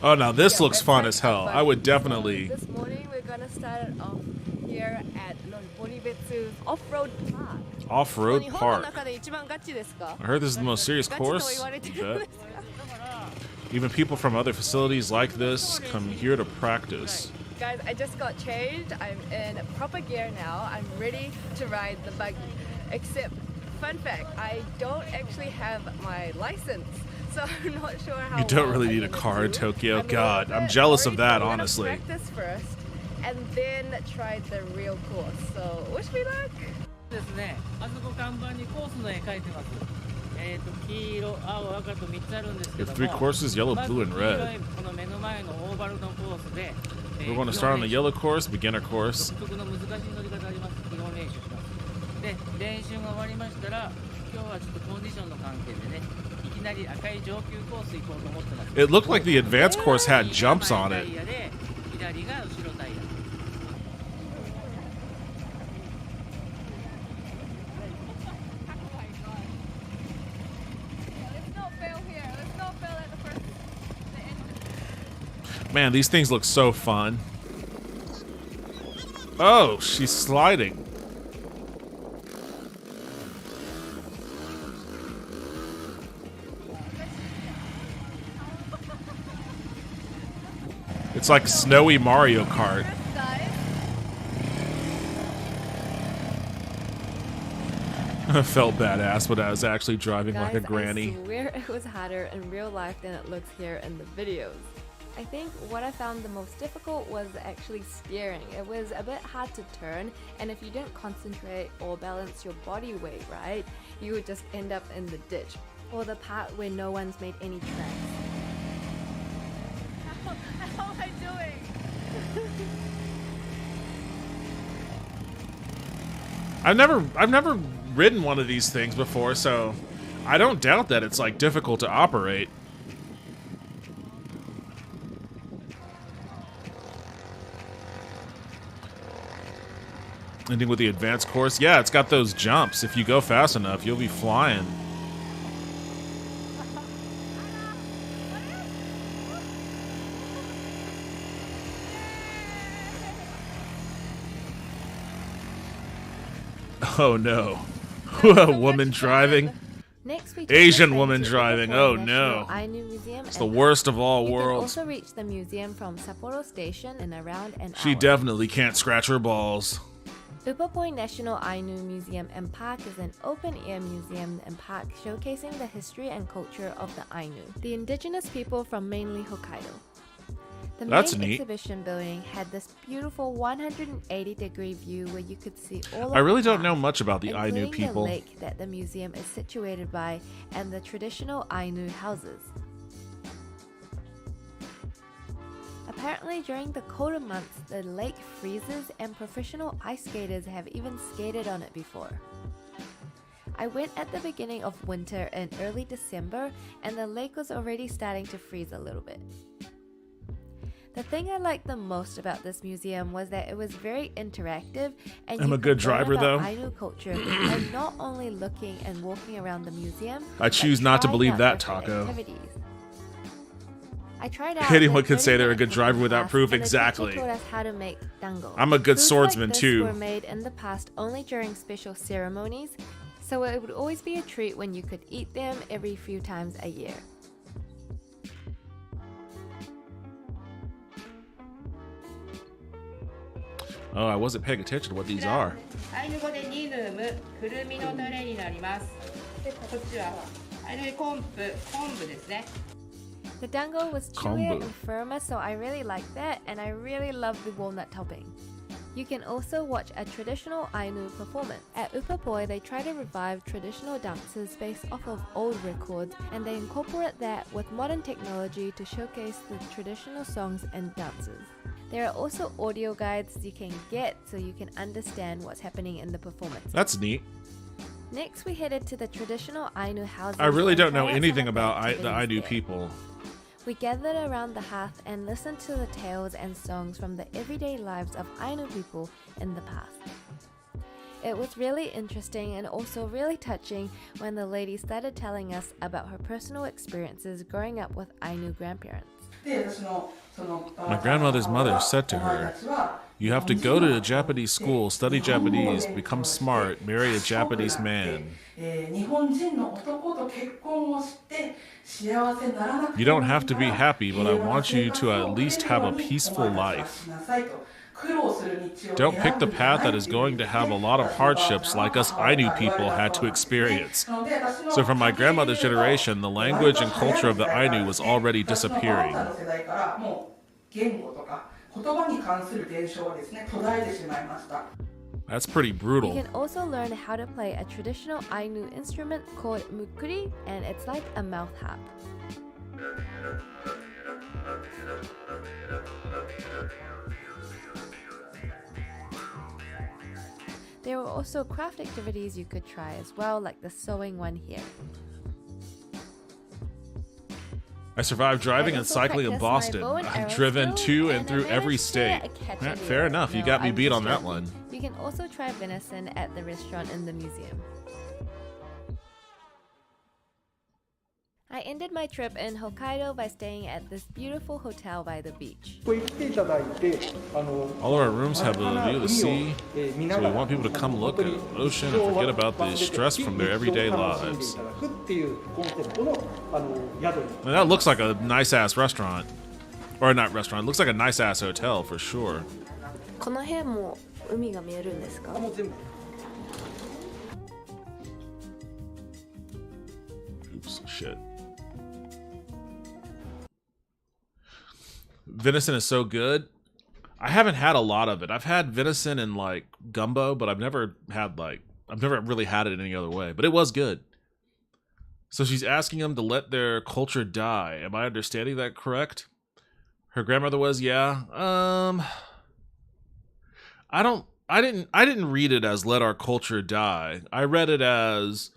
S6: Oh, now this
S5: Yeah,
S6: looks
S5: that's
S6: fun
S5: like
S6: as hell.
S5: a
S6: I would
S5: bus.
S6: definitely...
S5: This morning we're gonna start it off here at Noboribetsu's off-road park.
S6: Off-road park.
S5: 日本の中で一番ガチですか?
S6: I heard this is the most serious
S5: ガチと
S6: course.
S5: 言われて
S6: You
S5: るん
S6: bet.
S5: ですか?
S6: Even people from other facilities like this come here to practice.
S5: Guys, I just got changed. I'm in proper gear now. I'm ready to ride the buggy. Except, fun fact, I don't actually have my license. So I'm not sure how
S6: You don't
S5: well
S6: really
S5: I'm
S6: need a
S5: gonna
S6: car in
S5: do.
S6: Tokyo.
S5: I'm a
S6: God,
S5: little
S6: I'm
S5: bit
S6: jealous of
S5: worried,
S6: that,
S5: but I'm gonna
S6: honestly.
S5: practice first and then try the real course. So wish me luck.
S22: ですね。あそこ看板にコースの絵描いてます。黄色、青、赤と3つあるんですけ
S6: You
S22: ど
S6: have
S22: も。
S6: three courses, yellow,
S22: まず
S6: blue, and
S22: 黄色
S6: red.
S22: いこの目の前のオーバルのコースで。
S6: We're going to start on the yellow course, beginner course.
S22: 独特の難しい乗り方あります。基本練習します。で、練習が終わりましたら、今日はちょっとコンディションの関係でね、いきなり赤い上級コース行こうと思ってます。
S6: It looked like the advanced course had jumps on it.
S22: 左が前タイヤで、左が後ろタイヤ。
S6: Man, these things look so fun. Oh, she's sliding. It's like snowy Mario Kart. I felt badass, but I was actually driving like a
S12: Guys,
S6: granny.
S12: I swear it was harder in real life than it looks here in the videos. I think what I found the most difficult was actually steering. It was a bit hard to turn, and if you didn't concentrate or balance your body weight right, you would just end up in the ditch, or the part where no one's made any tracks.
S5: How am I doing?
S6: I've never ridden one of these things before, so I don't doubt that it's like difficult to operate. Ending with the advanced course. Yeah, it's got those jumps. If you go fast enough, you'll be flying. Oh no. A woman driving.
S12: Next, we
S6: Asian woman driving. Oh no. It's the worst of all
S12: you
S6: worlds.
S12: can also reach the museum from Sapporo Station in around an
S6: She
S12: hour.
S6: definitely can't scratch her balls.
S12: Upapoi National Ainu Museum and Park is an open-air museum and park showcasing the history and culture of the Ainu, the indigenous people from mainly Hokkaido. The
S6: That's
S12: main
S6: neat.
S12: exhibition building had this beautiful 180-degree view where you could see all
S6: I
S12: of
S6: really
S12: the
S6: don't
S12: park,
S6: know much about the Ainu
S12: including
S6: people.
S12: the lake that the museum is situated by and the traditional Ainu houses. Apparently, during the colder months, the lake freezes and professional ice skaters have even skated on it before. I went at the beginning of winter in early December, and the lake was already starting to freeze a little bit. The thing I liked the most about this museum was that it was very interactive, and
S6: I'm
S12: you
S6: a good
S12: could learn
S6: driver,
S12: about
S6: though.
S12: Ainu culture by not only looking and walking around the museum.
S6: I choose
S12: but
S6: not to
S12: trying
S6: believe
S12: out
S6: that,
S12: different
S6: Taco.
S12: activities. I tried out
S6: Anyone
S12: the
S6: could say they're a
S12: 30-minute
S6: good driver
S12: cooking
S6: without
S12: class,
S6: proof.
S12: and the teacher
S6: Exactly.
S12: taught us how to make dango.
S6: I'm a good
S12: Foods
S6: swordsman,
S12: like this
S6: too.
S12: were made in the past only during special ceremonies, so it would always be a treat when you could eat them every few times a year.
S6: Oh, I wasn't paying attention to what these are.
S4: アイヌ語でニヌーム、くるみのタレになります。でこっちはアイヌ昆布ですね。
S12: The dango was chewier and firmer, so I really liked that, and I really loved the walnut topping. You can also watch a traditional Ainu performance. At Upapoi, they try to revive traditional dances based off of old records, and they incorporate that with modern technology to showcase the traditional songs and dances. There are also audio guides you can get so you can understand what's happening in the performance.
S6: That's neat.
S12: Next, we headed to the traditional Ainu houses.
S6: I really
S12: and
S6: don't know
S12: tried out
S6: anything
S12: some of the
S6: about the
S12: activities
S6: Ainu
S12: there.
S6: people.
S12: We gathered around the hearth and listened to the tales and songs from the everyday lives of Ainu people in the past. It was really interesting and also really touching when the lady started telling us about her personal experiences growing up with Ainu grandparents.
S6: My grandmother's mother said to her, "You have to go to a Japanese school, study Japanese, become smart, marry a Japanese man. You don't have to be happy, but I want you to at least have a peaceful life. Don't pick the path that is going to have a lot of hardships like us Ainu people had to experience." So from my grandmother's generation, the language and culture of the Ainu was already disappearing. That's pretty brutal.
S12: You can also learn how to play a traditional Ainu instrument called mukuri, and it's like a mouth harp. There were also craft activities you could try as well, like the sewing one here.
S6: I survived driving
S12: I
S6: and
S12: also
S6: cycling in
S12: practiced my
S6: Boston.
S12: bow and
S6: I've
S12: arrow
S6: driven
S12: skill,
S6: to and
S12: and I
S6: through every
S12: managed to
S6: state.
S12: catch
S6: Eh,
S12: a
S6: fair
S12: deer.
S6: enough, you
S12: No,
S6: got me
S12: I'm
S6: beat
S12: just
S6: on that
S12: joking.
S6: one.
S12: You can also try venison at the restaurant in the museum. I ended my trip in Hokkaido by staying at this beautiful hotel by the beach.
S6: All of our rooms have a view of the sea, so we want people to come look at the ocean and forget about the stress from their everyday lives. And that looks like a nice-ass restaurant. Or not restaurant, it looks like a nice-ass hotel for sure.
S12: この辺も海が見えるんですか?
S6: Oops, shit. Venison is so good. I haven't had a lot of it. I've had venison in like gumbo, but I've never really had it any other way. But it was good. So she's asking them to let their culture die. Am I understanding that correct? Her grandmother was, yeah. I didn't read it as let our culture die. I read it as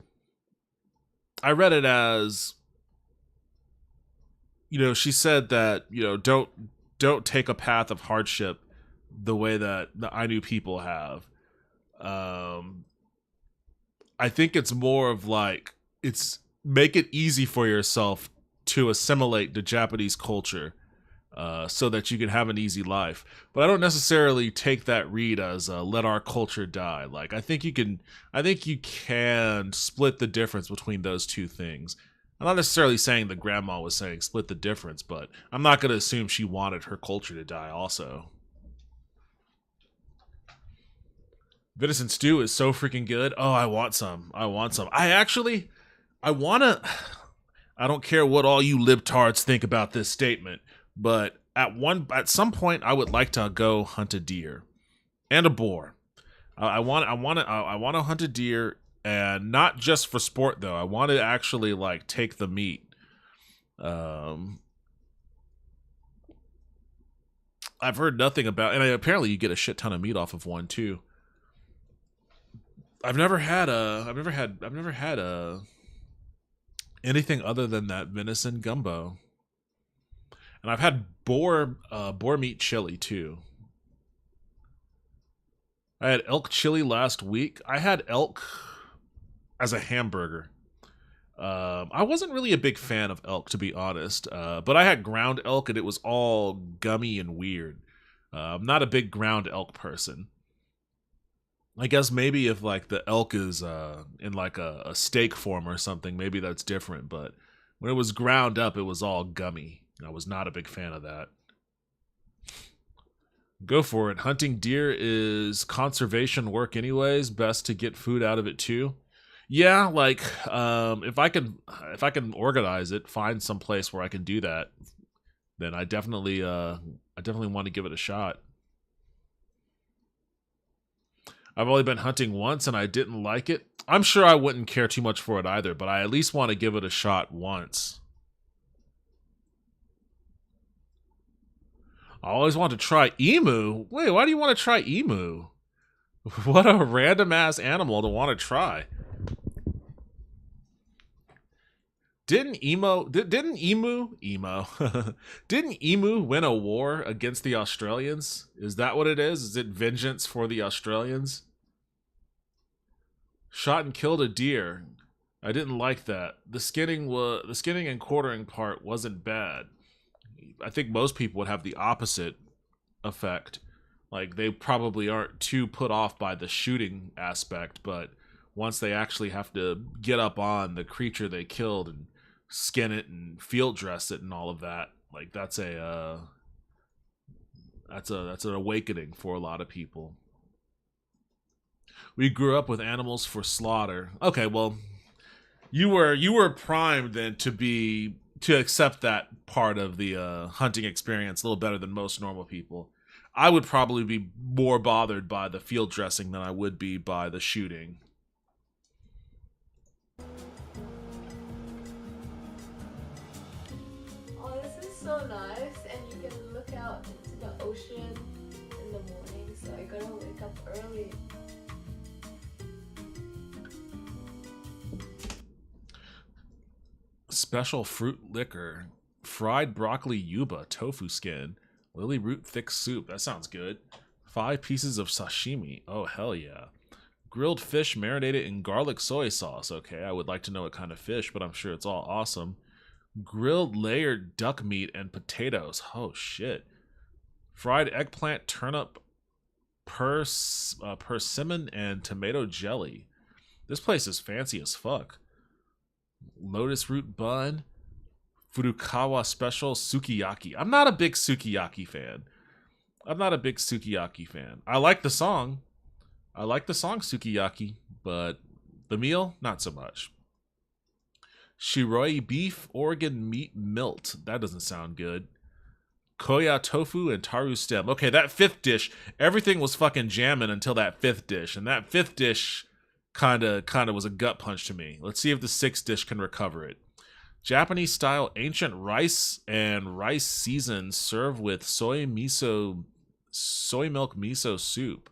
S6: she said that, don't take a path of hardship the way that the Ainu people have. I think it's more of like, it's make it easy for yourself to assimilate the Japanese culture, so that you can have an easy life. But I don't necessarily take that read as let our culture die. Like, I think you can split the difference between those two things. I'm not necessarily saying the grandma was saying split the difference, but I'm not going to assume she wanted her culture to die also. Venison stew is so freaking good. Oh, I want some. I want to. I don't care what all you libtards think about this statement, but at some point I would like to go hunt a deer and a boar. I want to hunt a deer, and not just for sport though. I want to actually like take the meat. I've heard nothing about, and apparently you get a shit ton of meat off of one too. I've never had anything other than that venison gumbo. And I've had boar meat chili too. I had elk chili last week. I had elk as a hamburger. I wasn't really a big fan of elk, to be honest. But I had ground elk and it was all gummy and weird. I'm not a big ground elk person. I guess maybe if like the elk is in like a steak form or something, maybe that's different. But when it was ground up, it was all gummy. I was not a big fan of that. Go for it. Hunting deer is conservation work anyways. Best to get food out of it too. Yeah, like if I can organize it, find some place where I can do that, then I definitely want to give it a shot. I've only been hunting once and I didn't like it. I'm sure I wouldn't care too much for it either, but I at least want to give it a shot once. I always want to try emu. Wait, why do you want to try emu? What a random ass animal to want to try. Didn't emu win a war against the Australians? Is that what it is? Is it vengeance for the Australians? Shot and killed a deer. I didn't like that. The skinning and quartering part wasn't bad. I think most people would have the opposite effect. Like, they probably aren't too put off by the shooting aspect, but once they actually have to get up on the creature they killed and skin it and field dress it and all of that, like that's an awakening for a lot of people. We grew up with animals for slaughter. Okay, well, you were primed then to accept that part of the hunting experience a little better than most normal people. I would probably be more bothered by the field dressing than I would be by the shooting.
S12: Oh, this is so nice, and you can look out into the ocean in the morning, so I gotta wake up early.
S6: Special fruit liquor, fried broccoli yuba, tofu skin, lily root thick soup. That sounds good. 5 pieces of sashimi. Oh, hell yeah. Grilled fish marinated in garlic soy sauce. Okay, I would like to know what kind of fish, but I'm sure it's all awesome. Grilled layered duck meat and potatoes. Oh, shit. Fried eggplant, turnip, persimmon, and tomato jelly. This place is fancy as fuck. Lotus root bun, Furukawa special, sukiyaki. I'm not a big sukiyaki fan. I like the song. Sukiyaki, but the meal, not so much. Shiroi beef, Oregon meat milt. That doesn't sound good. Koya tofu and taru stem. Okay, that 5th dish, everything was fucking jamming until that 5th dish, and that 5th dish kind of was a gut punch to me. Let's see if the 6th dish can recover it. Japanese style ancient rice and rice seasoned, served with soy milk miso soup.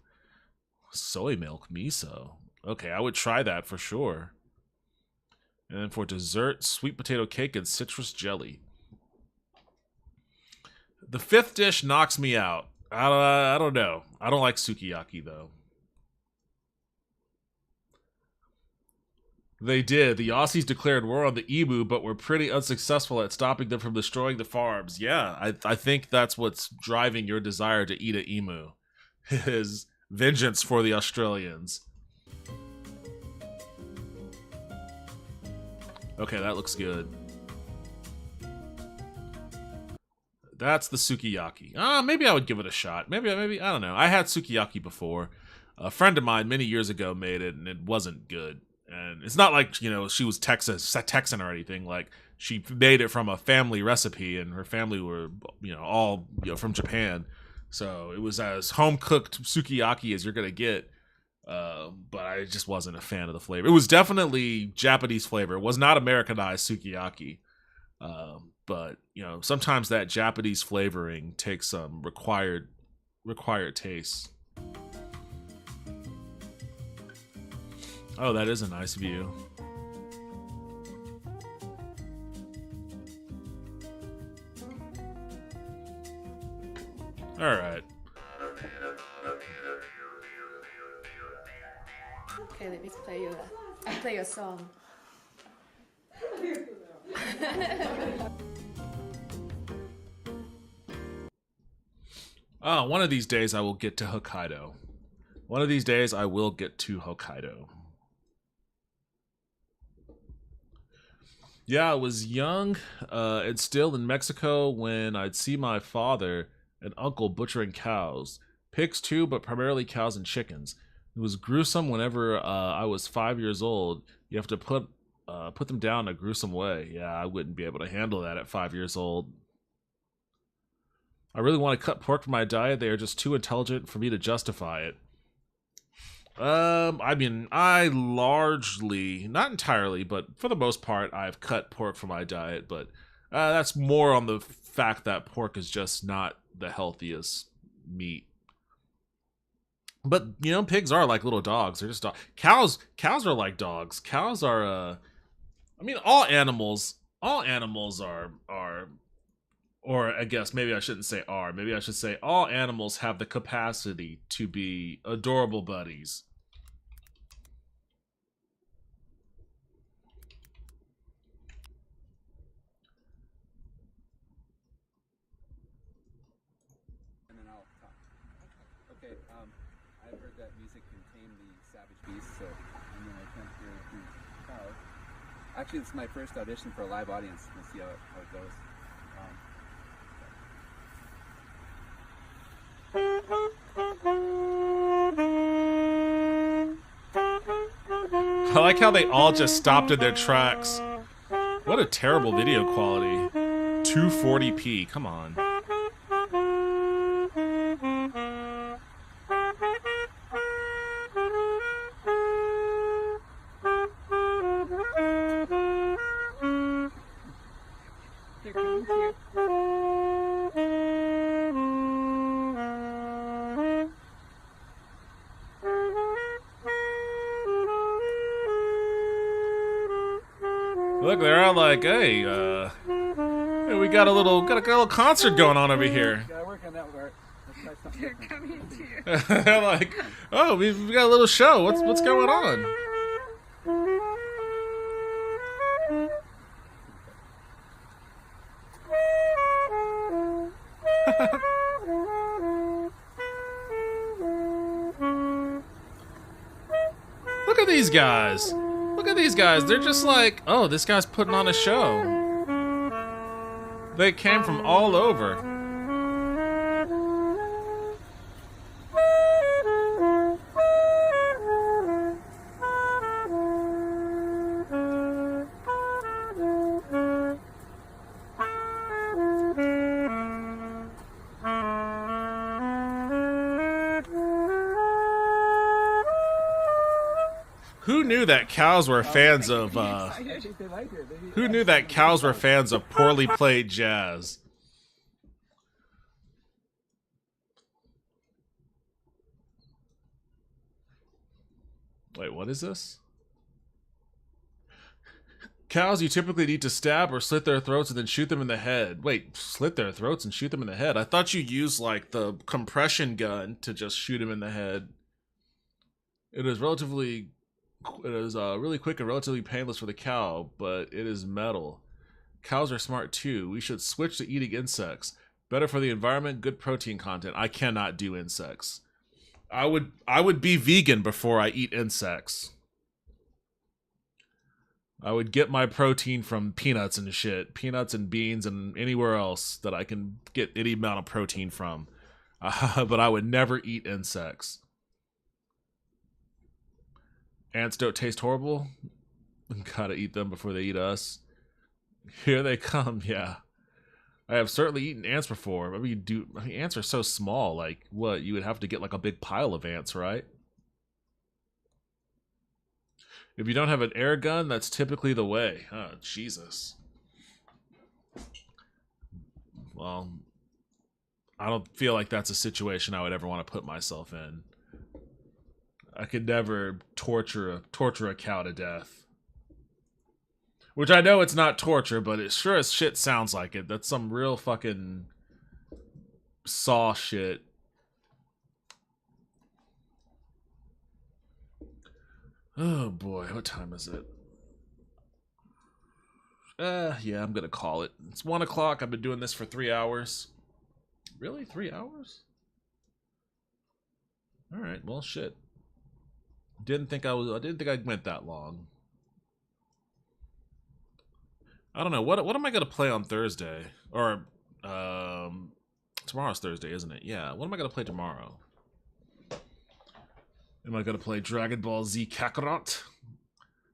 S6: Soy milk miso. Okay, I would try that for sure. And then for dessert, sweet potato cake and citrus jelly. The 5th dish knocks me out. I don't know. I don't like sukiyaki though. They did. The Aussies declared war on the emu, but were pretty unsuccessful at stopping them from destroying the farms. Yeah, I think that's what's driving your desire to eat an emu. Is vengeance for the Australians. Okay, that looks good. That's the sukiyaki. Maybe I would give it a shot. Maybe, I don't know. I had sukiyaki before. A friend of mine many years ago made it, and it wasn't good. And it's not like, you know, she was Texan or anything. Like, she made it from a family recipe, and her family were, you know, all, you know, from Japan. So it was as home-cooked sukiyaki as you're going to get. But I just wasn't a fan of the flavor. It was definitely Japanese flavor. It was not Americanized sukiyaki. But, you know, sometimes that Japanese flavoring takes some required taste. Oh, that is a nice view. All right.
S12: Okay, let me play your song.
S6: Oh, one of these days I will get to Hokkaido. One of these days I will get to Hokkaido. Yeah, I was young and still in Mexico when I'd see my father and uncle butchering cows. Pigs too, but primarily cows and chickens. It was gruesome whenever I was 5 years old. You have to put them down in a gruesome way. Yeah, I wouldn't be able to handle that at 5 years old. I really want to cut pork from my diet. They are just too intelligent for me to justify it. I mean, I largely, not entirely, but for the most part, I've cut pork from my diet, but that's more on the fact that pork is just not the healthiest meat. But, you know, pigs are like little dogs. They're just dogs. Cows are like dogs. Cows are, I mean, all animals are, or I guess maybe I shouldn't say are. Maybe I should say all animals have the capacity to be adorable buddies.
S7: And then I'll talk. Okay, I've heard that music can tame the savage beast, so I'm going to attempt to do cows. Actually, it's my first audition for a live audience. We'll see how it goes.
S6: I like how they all just stopped in their tracks. What a terrible video quality. 240p, come on. Look, they're all like, hey, hey, we got a little concert going on over here.
S7: Gotta work on that part. Let's try something different.
S12: Coming to you.
S6: They're like, oh, we got a little show. What's going on? Look at these guys. Look at these guys. They're just like, oh, this guy's putting on a show. They came from all over. Who knew that cows were fans of, who knew that cows were fans of poorly played jazz? Wait, what is this? Cows you typically need to stab or slit their throats and then shoot them in the head. Wait, slit their throats and shoot them in the head? I thought you used, like, the compression gun to just shoot him in the head. It is relatively It is really quick and relatively painless for the cow, but it is metal. Cows are smart too. We should switch to eating insects. Better for the environment, good protein content. I cannot do insects. I would be vegan before I eat insects. I would get my protein from peanuts and shit. Peanuts and beans and anywhere else that I can get any amount of protein from. But I would never eat insects. Ants don't taste horrible. Gotta eat them before they eat us. Here they come, yeah. I have certainly eaten ants before. I mean, ants are so small. Like, what? You would have to get like a big pile of ants, right? If you don't have an air gun, that's typically the way. Oh, Jesus. Well, I don't feel like that's a situation I would ever want to put myself in. I could never torture a cow to death. Which I know it's not torture, but it sure as shit sounds like it. That's some real fucking saw shit. Oh boy, what time is it? Yeah, I'm gonna call it. It's 1 o'clock. I've been doing this for 3 hours. Really? 3 hours? Alright, well shit. I didn't think I went that long. I don't know. What am I gonna play on Thursday? Or tomorrow's Thursday, isn't it? Yeah. What am I gonna play tomorrow? Am I gonna play Dragon Ball Z Kakarot?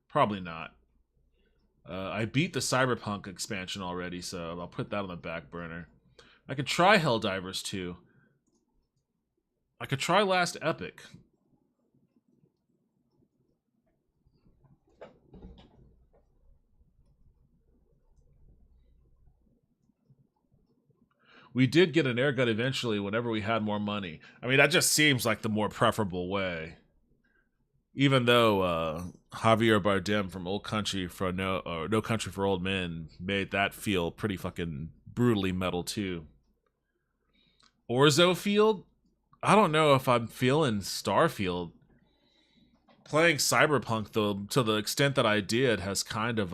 S6: Probably not. I beat the Cyberpunk expansion already, so I'll put that on the back burner. I could try Helldivers 2. I could try Last Epic. We did get an air gun eventually whenever we had more money. I mean, that just seems like the more preferable way. Even though Javier Bardem from No Country for Old Men made that feel pretty fucking brutally metal too. Orzo Field? I don't know if I'm feeling Starfield. Playing Cyberpunk, though, to the extent that I did, has kind of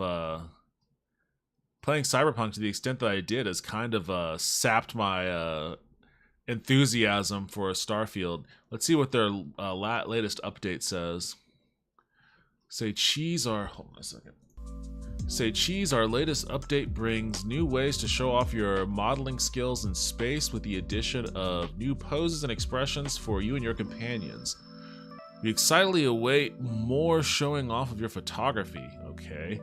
S6: playing Cyberpunk to the extent that I did has kind of sapped my enthusiasm for Starfield. Let's see what their latest update says. Hold on a second. Say cheese, our latest update brings new ways to show off your modeling skills in space with the addition of new poses and expressions for you and your companions. We excitedly await more showing off of your photography. Okay.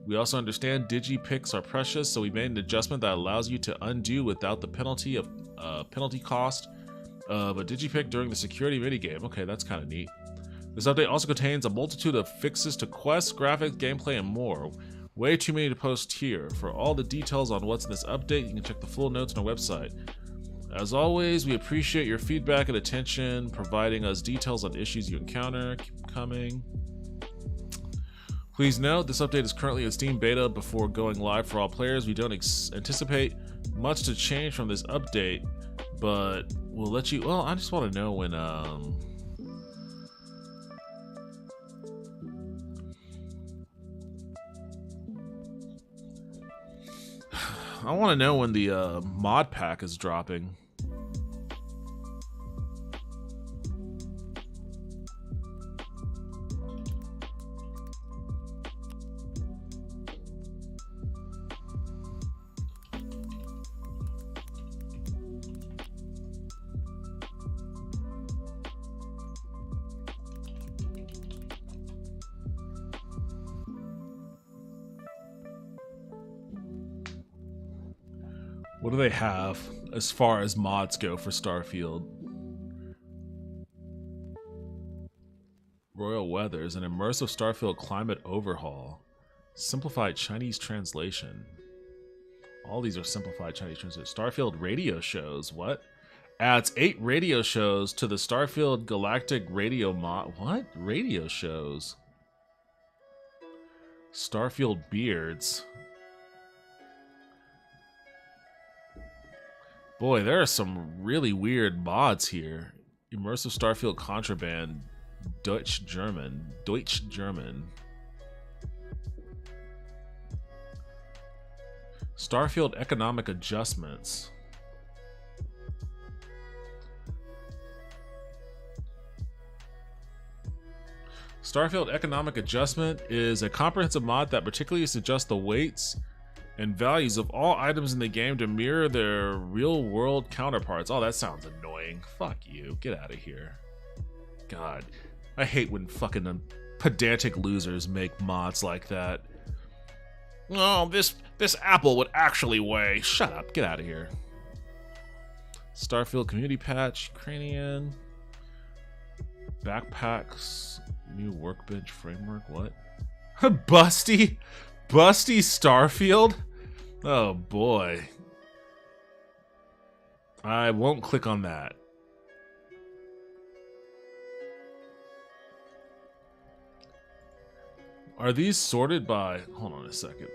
S6: We also understand digipics are precious, so we made an adjustment that allows you to undo without the penalty cost of a digipic during the security minigame. Okay, that's kind of neat. This update also contains a multitude of fixes to quests, graphics, gameplay, and more. Way too many to post here. For all the details on what's in this update, you can check the full notes on our website. As always, we appreciate your feedback and attention, providing us details on issues you encounter. Keep coming. Please note, this update is currently in Steam Beta before going live for all players. We don't anticipate much to change from this update, but we'll let you... Well, I just want to know when... I want to know when the mod pack is dropping. What do they have as far as mods go for Starfield? Royal Weathers, an immersive Starfield climate overhaul. Simplified Chinese translation. All these are simplified Chinese translation. Starfield radio shows, what? Adds 8 radio shows to the Starfield Galactic Radio mod. What? Radio shows? Starfield Beards. Boy, there are some really weird mods here. Immersive Starfield Contraband Deutsch German. Deutsch German. Starfield economic adjustments. Starfield Economic Adjustment is a comprehensive mod that particularly adjusts the weights and values of all items in the game to mirror their real-world counterparts. Oh, that sounds annoying. Fuck you. Get out of here. God, I hate when fucking pedantic losers make mods like that. Oh, this apple would actually weigh. Shut up. Get out of here. Starfield Community Patch, Ukrainian. Backpacks, new workbench framework, what? Busty Starfield? Oh boy. I won't click on that. Are these sorted by, hold on a second.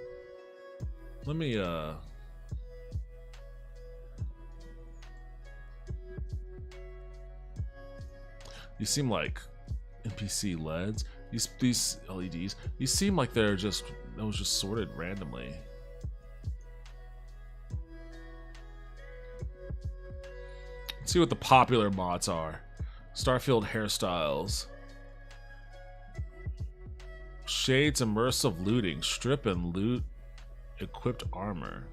S6: Let me these seem like NPC LEDs. These LEDs. These seem like they're just sorted randomly. Let's see what the popular mods are. Starfield hairstyles. Shades immersive looting. Strip and loot equipped armor.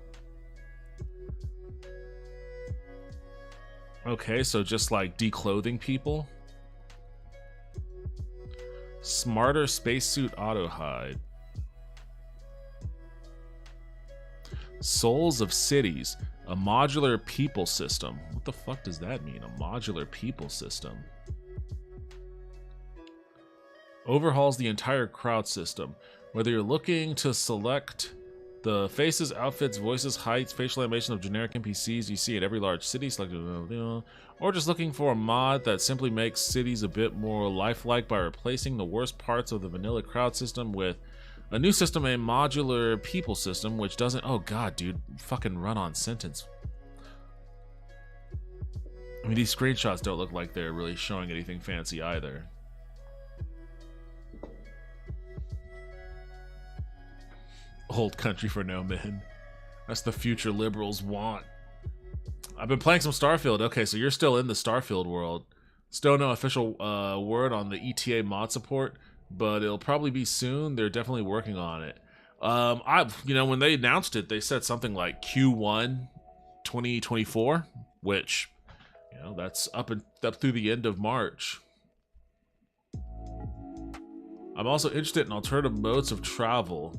S6: Okay, so just like declothing people. Smarter spacesuit auto hide. Souls of Cities, a modular people system. What the fuck does that mean? A modular people system. Overhauls the entire crowd system. Whether you're looking to select the faces, outfits, voices, heights, facial animation of generic NPCs you see at every large city, or just looking for a mod that simply makes cities a bit more lifelike by replacing the worst parts of the vanilla crowd system with a new system, a modular people system, which doesn't... Oh god, dude. Fucking run-on sentence. I mean, these screenshots don't look like they're really showing anything fancy either. Old country for no men. That's the future liberals want. I've been playing some Starfield. Okay, so you're still in the Starfield world. Still no official word on the ETA mod support, but it'll probably be soon. They're definitely working on it. When they announced it, they said something like Q1 2024, which, that's up through the end of March. I'm also interested in alternative modes of travel.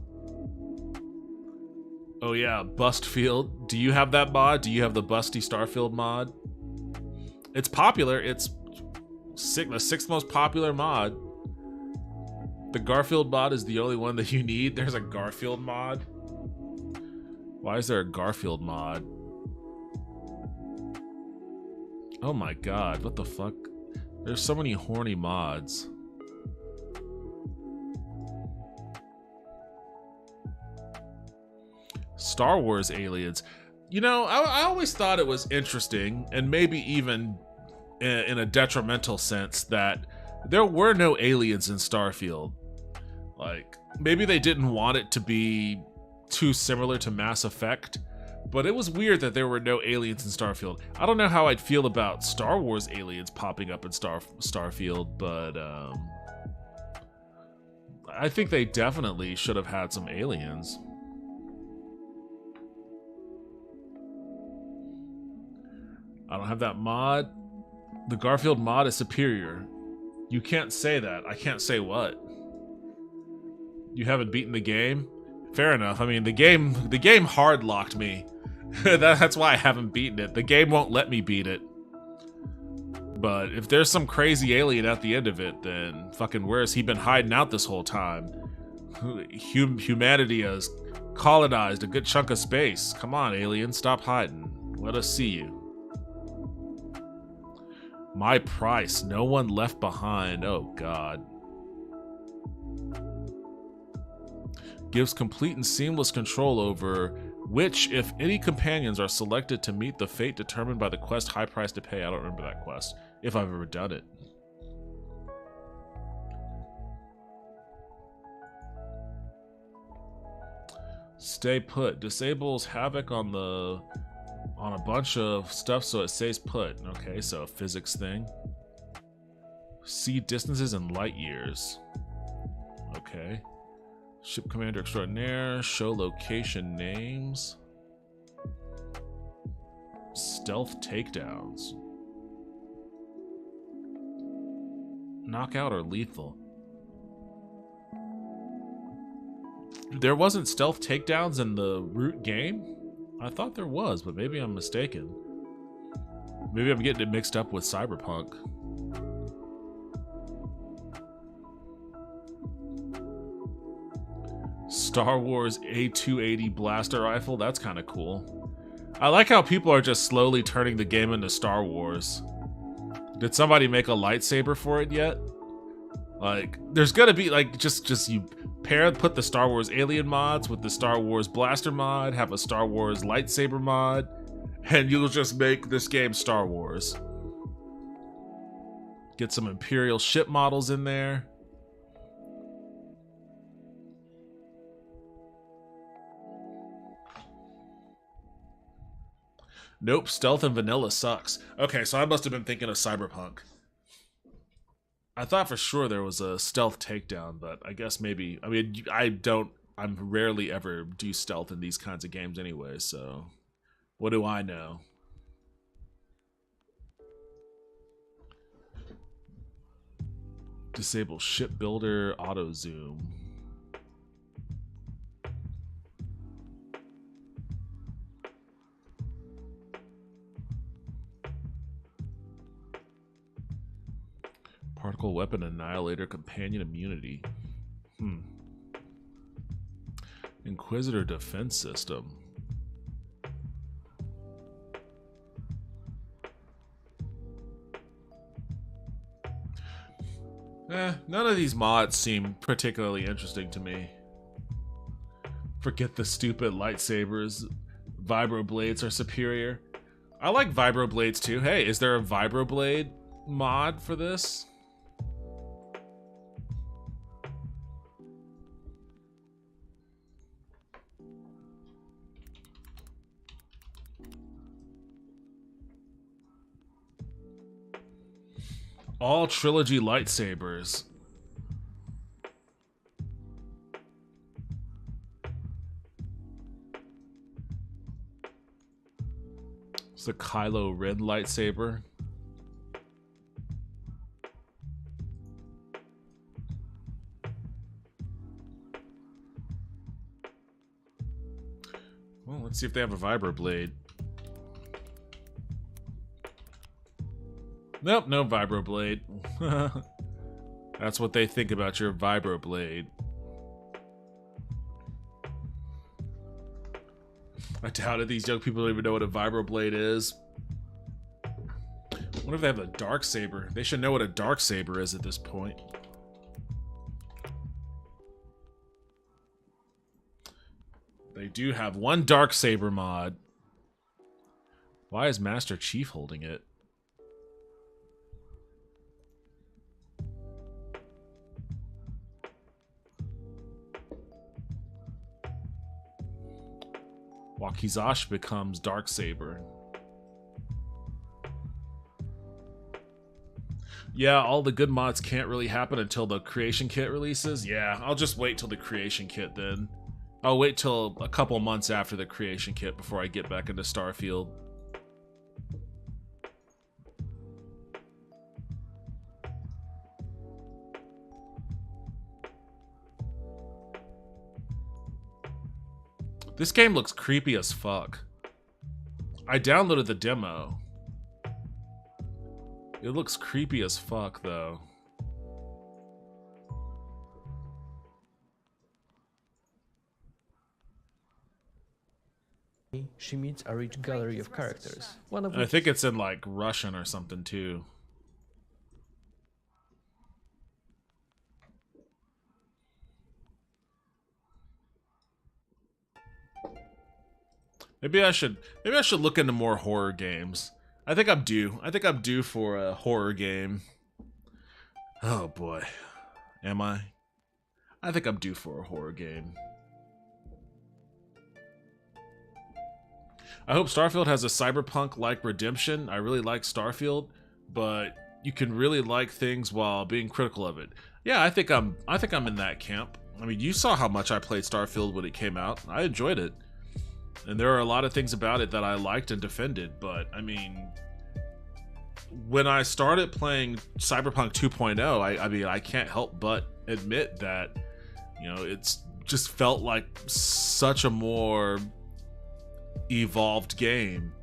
S6: Oh yeah, Bustfield. Do you have that mod? Do you have the Busty Starfield mod? It's popular. It's the sixth most popular mod. The Garfield mod is the only one that you need. There's a Garfield mod. Why is there a Garfield mod? Oh my god, what the fuck? There's so many horny mods. Star Wars aliens. I always thought it was interesting, and maybe even in a detrimental sense, that there were no aliens in Starfield. Like, maybe they didn't want it to be too similar to Mass Effect, but it was weird that there were no aliens in Starfield. I don't know how I'd feel about Star Wars aliens popping up in Starfield, but I think they definitely should have had some aliens. I don't have that mod. The Garfield mod is superior. You can't say that. I can't say what. You haven't beaten the game? Fair enough. I mean, the game hard locked me. That's why I haven't beaten it. The game won't let me beat it. But if there's some crazy alien at the end of it, then fucking where has he been hiding out this whole time? Humanity has colonized a good chunk of space. Come on, alien, stop hiding. Let us see you. My price, no one left behind. Oh god. Gives complete and seamless control over which, if any, companions are selected to meet the fate determined by the quest high price to pay. I don't remember that quest, if I've ever done it. Stay put. Disables havoc on a bunch of stuff so it stays put. Okay, so a physics thing. See distances in light years. Okay. Ship commander extraordinaire. Show location names. Stealth takedowns. Knockout or lethal. There wasn't stealth takedowns in the root game? I thought there was, but maybe I'm mistaken. Maybe I'm getting it mixed up with Cyberpunk. Star Wars A280 blaster rifle, that's kind of cool. I like how people are just slowly turning the game into Star Wars. Did somebody make a lightsaber for it yet? Like, there's gonna be, like, just you put the Star Wars alien mods with the Star Wars blaster mod, have a Star Wars lightsaber mod, and you'll just make this game Star Wars. Get some Imperial ship models in there. Nope, stealth and vanilla sucks. Okay, so I must have been thinking of Cyberpunk. I thought for sure there was a stealth takedown, but I guess maybe... I mean, I'm rarely ever do stealth in these kinds of games anyway, so... What do I know? Disable shipbuilder auto zoom. Particle weapon annihilator companion immunity. Inquisitor defense system. None of these mods seem particularly interesting to me. Forget the stupid lightsabers. Vibroblades are superior. I like vibroblades too. Hey, is there a vibroblade mod for this? All trilogy lightsabers. It's a Kylo Ren lightsaber. Well, let's see if they have a vibroblade. Nope, no vibroblade. That's what they think about your vibroblade. I doubt it. These young people don't even know what a vibroblade is. What if they have a dark saber? They should know what a dark saber is at this point. They do have one dark saber mod. Why is Master Chief holding it? Wakizashi becomes Darksaber. Yeah, all the good mods can't really happen until the creation kit releases. Yeah, I'll just wait till the creation kit then. I'll wait till a couple months after the creation kit before I get back into Starfield. This game looks creepy as fuck. I downloaded the demo. It looks creepy as fuck, though.
S8: She meets a rich gallery of characters. One of
S6: I think it's in like Russian or something too. Maybe I should look into more horror games. I think I'm due. I think I'm due for a horror game. Oh boy. Am I? I think I'm due for a horror game. I hope Starfield has a cyberpunk-like redemption. I really like Starfield, but you can really like things while being critical of it. Yeah, I think I'm in that camp. I mean, you saw how much I played Starfield when it came out. I enjoyed it. And there are a lot of things about it that I liked and defended, but I mean, when I started playing Cyberpunk 2.0, I mean, I can't help but admit that, you know, it's just felt like such a more evolved game.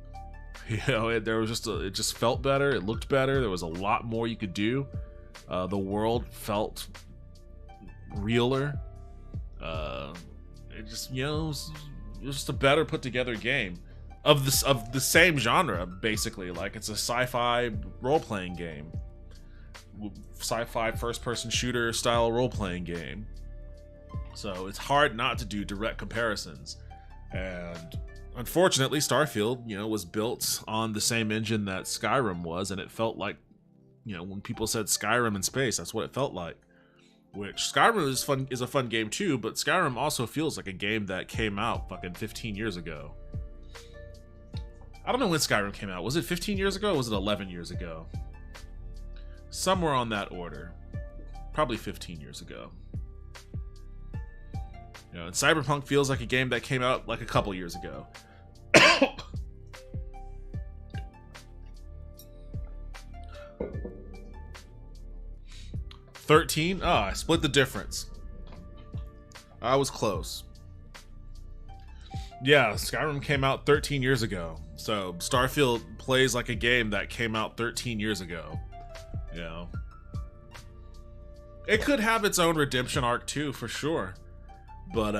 S6: You know, it just felt better. It looked better. There was a lot more you could do. The world felt realer. It just, you know, it was just a better put together game of the same genre, basically. Like, it's a sci-fi role-playing game, sci-fi first-person shooter style role-playing game. So it's hard not to do direct comparisons. And unfortunately, Starfield, you know, was built on the same engine that Skyrim was, and it felt like, you know, when people said Skyrim in space, that's what it felt like. Which Skyrim is a fun game too, but Skyrim also feels like a game that came out fucking 15 years ago. I don't know when Skyrim came out. Was it 15 years ago or was it 11 years ago? Somewhere on that order. Probably 15 years ago. You know, and Cyberpunk feels like a game that came out like a couple years ago. 13? Oh, I split the difference. I was close. Yeah, Skyrim came out 13 years ago. So Starfield plays like a game that came out 13 years ago. You know, it could have its own redemption arc too, for sure. But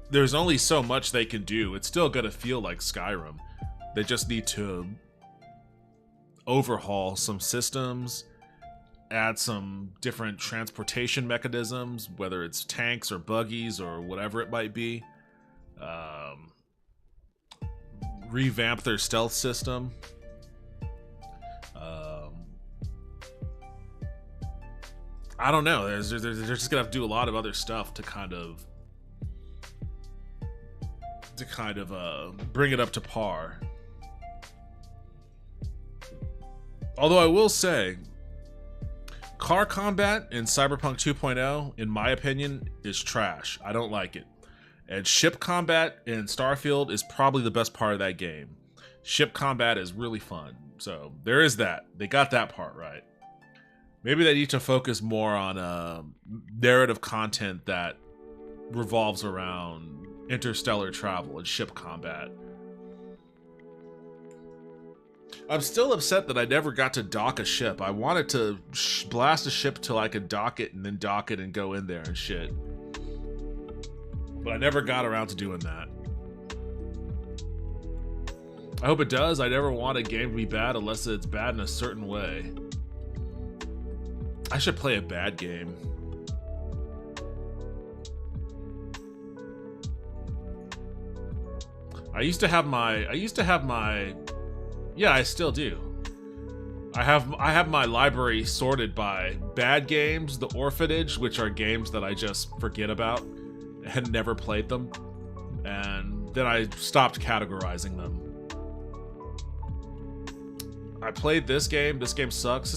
S6: there's only so much they can do. It's still gonna feel like Skyrim. They just need to overhaul some systems, add some different transportation mechanisms, whether it's tanks or buggies or whatever it might be. Revamp their stealth system. I don't know. They're just gonna have to do a lot of other stuff to kind of bring it up to par. Although I will say, car combat in Cyberpunk 2.0, in my opinion, is trash. I don't like it. And ship combat in Starfield is probably the best part of that game. Ship combat is really fun. So there is that. They got that part right. Maybe they need to focus more on narrative content that revolves around interstellar travel and ship combat. I'm still upset that I never got to dock a ship. I wanted to blast a ship till I could dock it and then dock it and go in there and shit. But I never got around to doing that. I hope it does. I never want a game to be bad unless it's bad in a certain way. I should play a bad game. I used to have my yeah, I still do. I have my library sorted by bad games, The Orphanage, which are games that I just forget about and never played them, and then I stopped categorizing them. I played this game. This game sucks.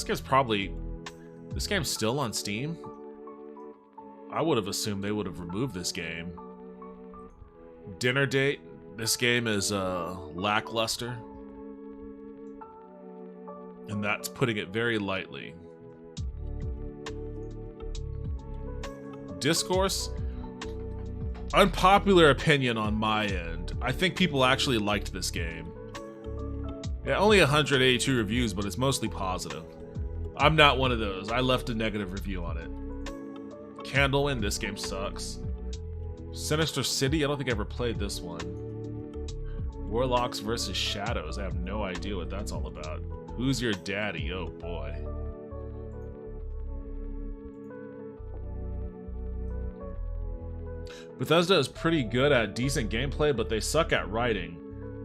S6: This game's still on Steam. I would have assumed they would have removed this game. Dinner Date. This game is lackluster. And that's putting it very lightly. Discourse. Unpopular opinion on my end. I think people actually liked this game. Yeah, only 182 reviews, but it's mostly positive. I'm not one of those. I left a negative review on it. Candlewind, this game sucks. Sinister City, I don't think I ever played this one. Warlocks versus Shadows, I have no idea what that's all about. Who's Your Daddy? Oh boy. Bethesda is pretty good at decent gameplay, but they suck at writing.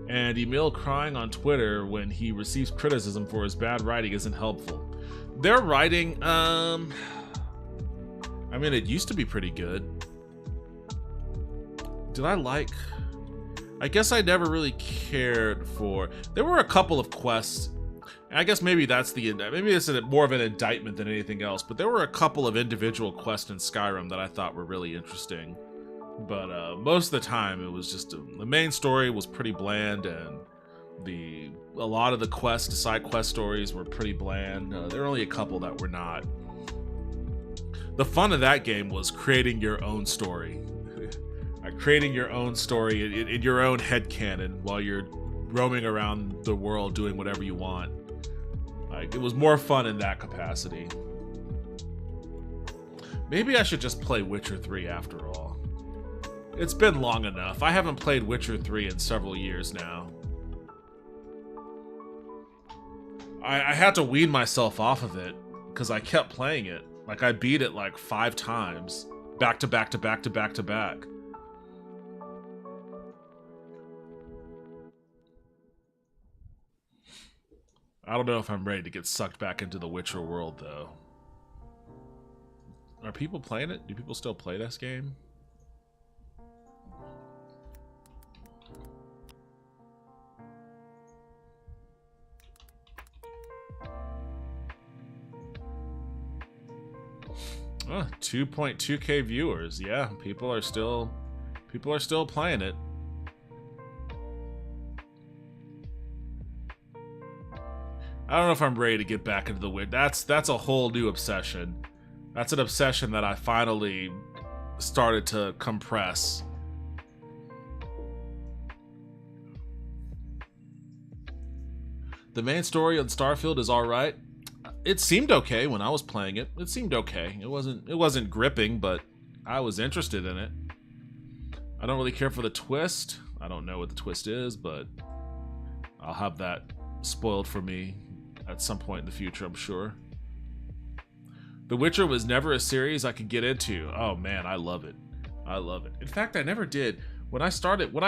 S6: And Emil crying on Twitter when he receives criticism for his bad writing isn't helpful. Their writing, I mean, it used to be pretty good. Did I like... I guess I never really cared for. There were a couple of quests. I guess maybe that's maybe it's more of an indictment than anything else. But there were a couple of individual quests in Skyrim that I thought were really interesting. But most of the time, it was just the main story was pretty bland, and a lot of the side quest stories were pretty bland. There were only a couple that were not. The fun of that game was creating your own story. Creating your own story in your own headcanon while you're roaming around the world doing whatever you want. It was more fun in that capacity. Maybe I should just play Witcher 3 after all. It's been long enough. I haven't played Witcher 3 in several years now. I had to wean myself off of it because I kept playing it. Like, I beat it like 5 times. Back to back to back to back to back. I don't know if I'm ready to get sucked back into the Witcher world, though. Are people playing it? Do people still play this game? Oh, 2.2k viewers. Yeah, people are still playing it. I don't know if I'm ready to get back into the Witcher. That's a whole new obsession. That's an obsession that I finally started to compress. The main story on Starfield is alright. It seemed okay when I was playing it. It seemed okay. It wasn't gripping, but I was interested in it. I don't really care for the twist. I don't know what the twist is, but I'll have that spoiled for me at some point in the future, I'm sure. The Witcher was never a series I could get into. Oh man, I love it. I love it. In fact, I never did. When I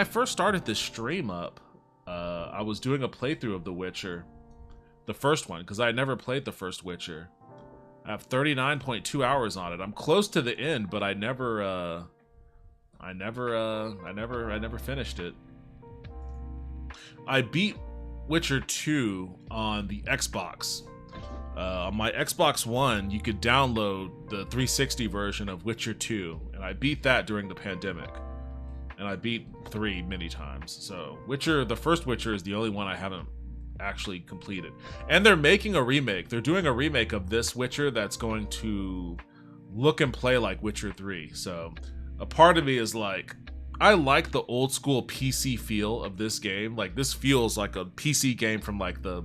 S6: first started this stream up, I was doing a playthrough of The Witcher. The first one, because I had never played the first Witcher. I have 39.2 hours on it. I'm close to the end, but I never finished it. I beat Witcher 2 on the Xbox. On my Xbox One, you could download the 360 version of Witcher 2, and I beat that during the pandemic. And I beat 3 many times. So the first Witcher is the only one I haven't actually completed. And they're making a remake. They're doing a remake of this Witcher that's going to look and play like Witcher 3. So a part of me is like, I like the old school PC feel of this game. Like, this feels like a PC game from like the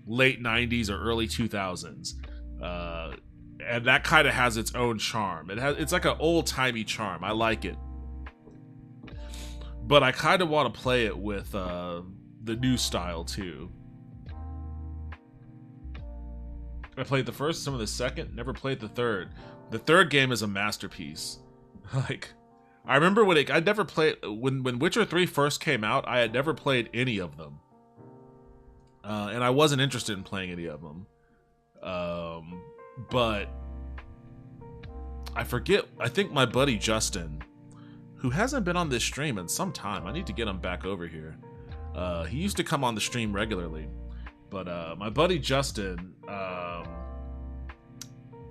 S6: late 90s or early 2000s. And that kind of has its own charm. It's like an old-timey charm. I like it. But I kind of want to play it with the new style too. I played the first, some of the second, never played the third. The third game is a masterpiece. Like, I remember I'd never played when Witcher 3 first came out. I had never played any of them, and I wasn't interested in playing any of them. But I forget. I think my buddy Justin, who hasn't been on this stream in some time, I need to get him back over here. He used to come on the stream regularly, but my buddy Justin,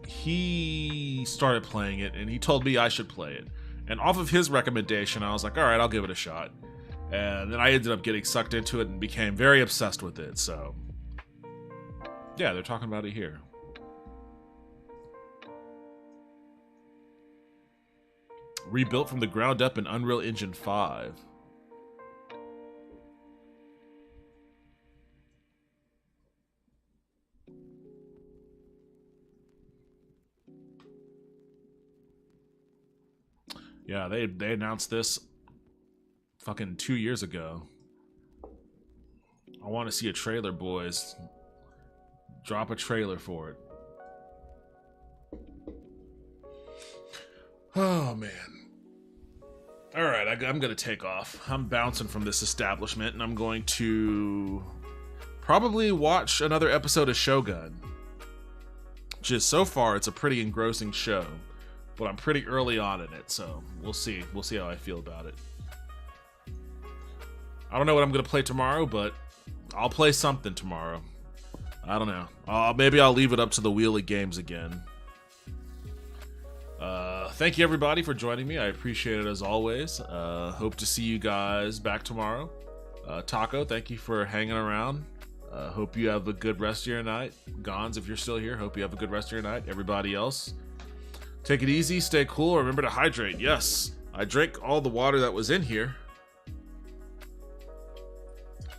S6: he started playing it, and he told me I should play it. And off of his recommendation, I was like, all right, I'll give it a shot. And then I ended up getting sucked into it and became very obsessed with it. So, yeah, they're talking about it here. Rebuilt from the ground up in Unreal Engine 5. Yeah, they announced this fucking 2 years ago. I want to see a trailer, boys. Drop a trailer for it. Oh, man. Alright, I'm going to take off. I'm bouncing from this establishment, and I'm going to probably watch another episode of Shogun. Just so far, it's a pretty engrossing show. But I'm pretty early on in it, so we'll see. We'll see how I feel about it. I don't know what I'm going to play tomorrow, but I'll play something tomorrow. I don't know. Maybe I'll leave it up to the wheel of games again. Thank you everybody for joining me. I appreciate it as always. Hope to see you guys back tomorrow. Taco, thank you for hanging around. Hope you have a good rest of your night. Gons, if you're still here, hope you have a good rest of your night. Everybody else, take it easy, stay cool, remember to hydrate. Yes, I drank all the water that was in here.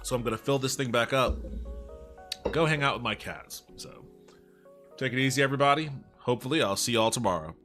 S6: So I'm gonna fill this thing back up. Go hang out with my cats. So take it easy, everybody. Hopefully I'll see y'all tomorrow.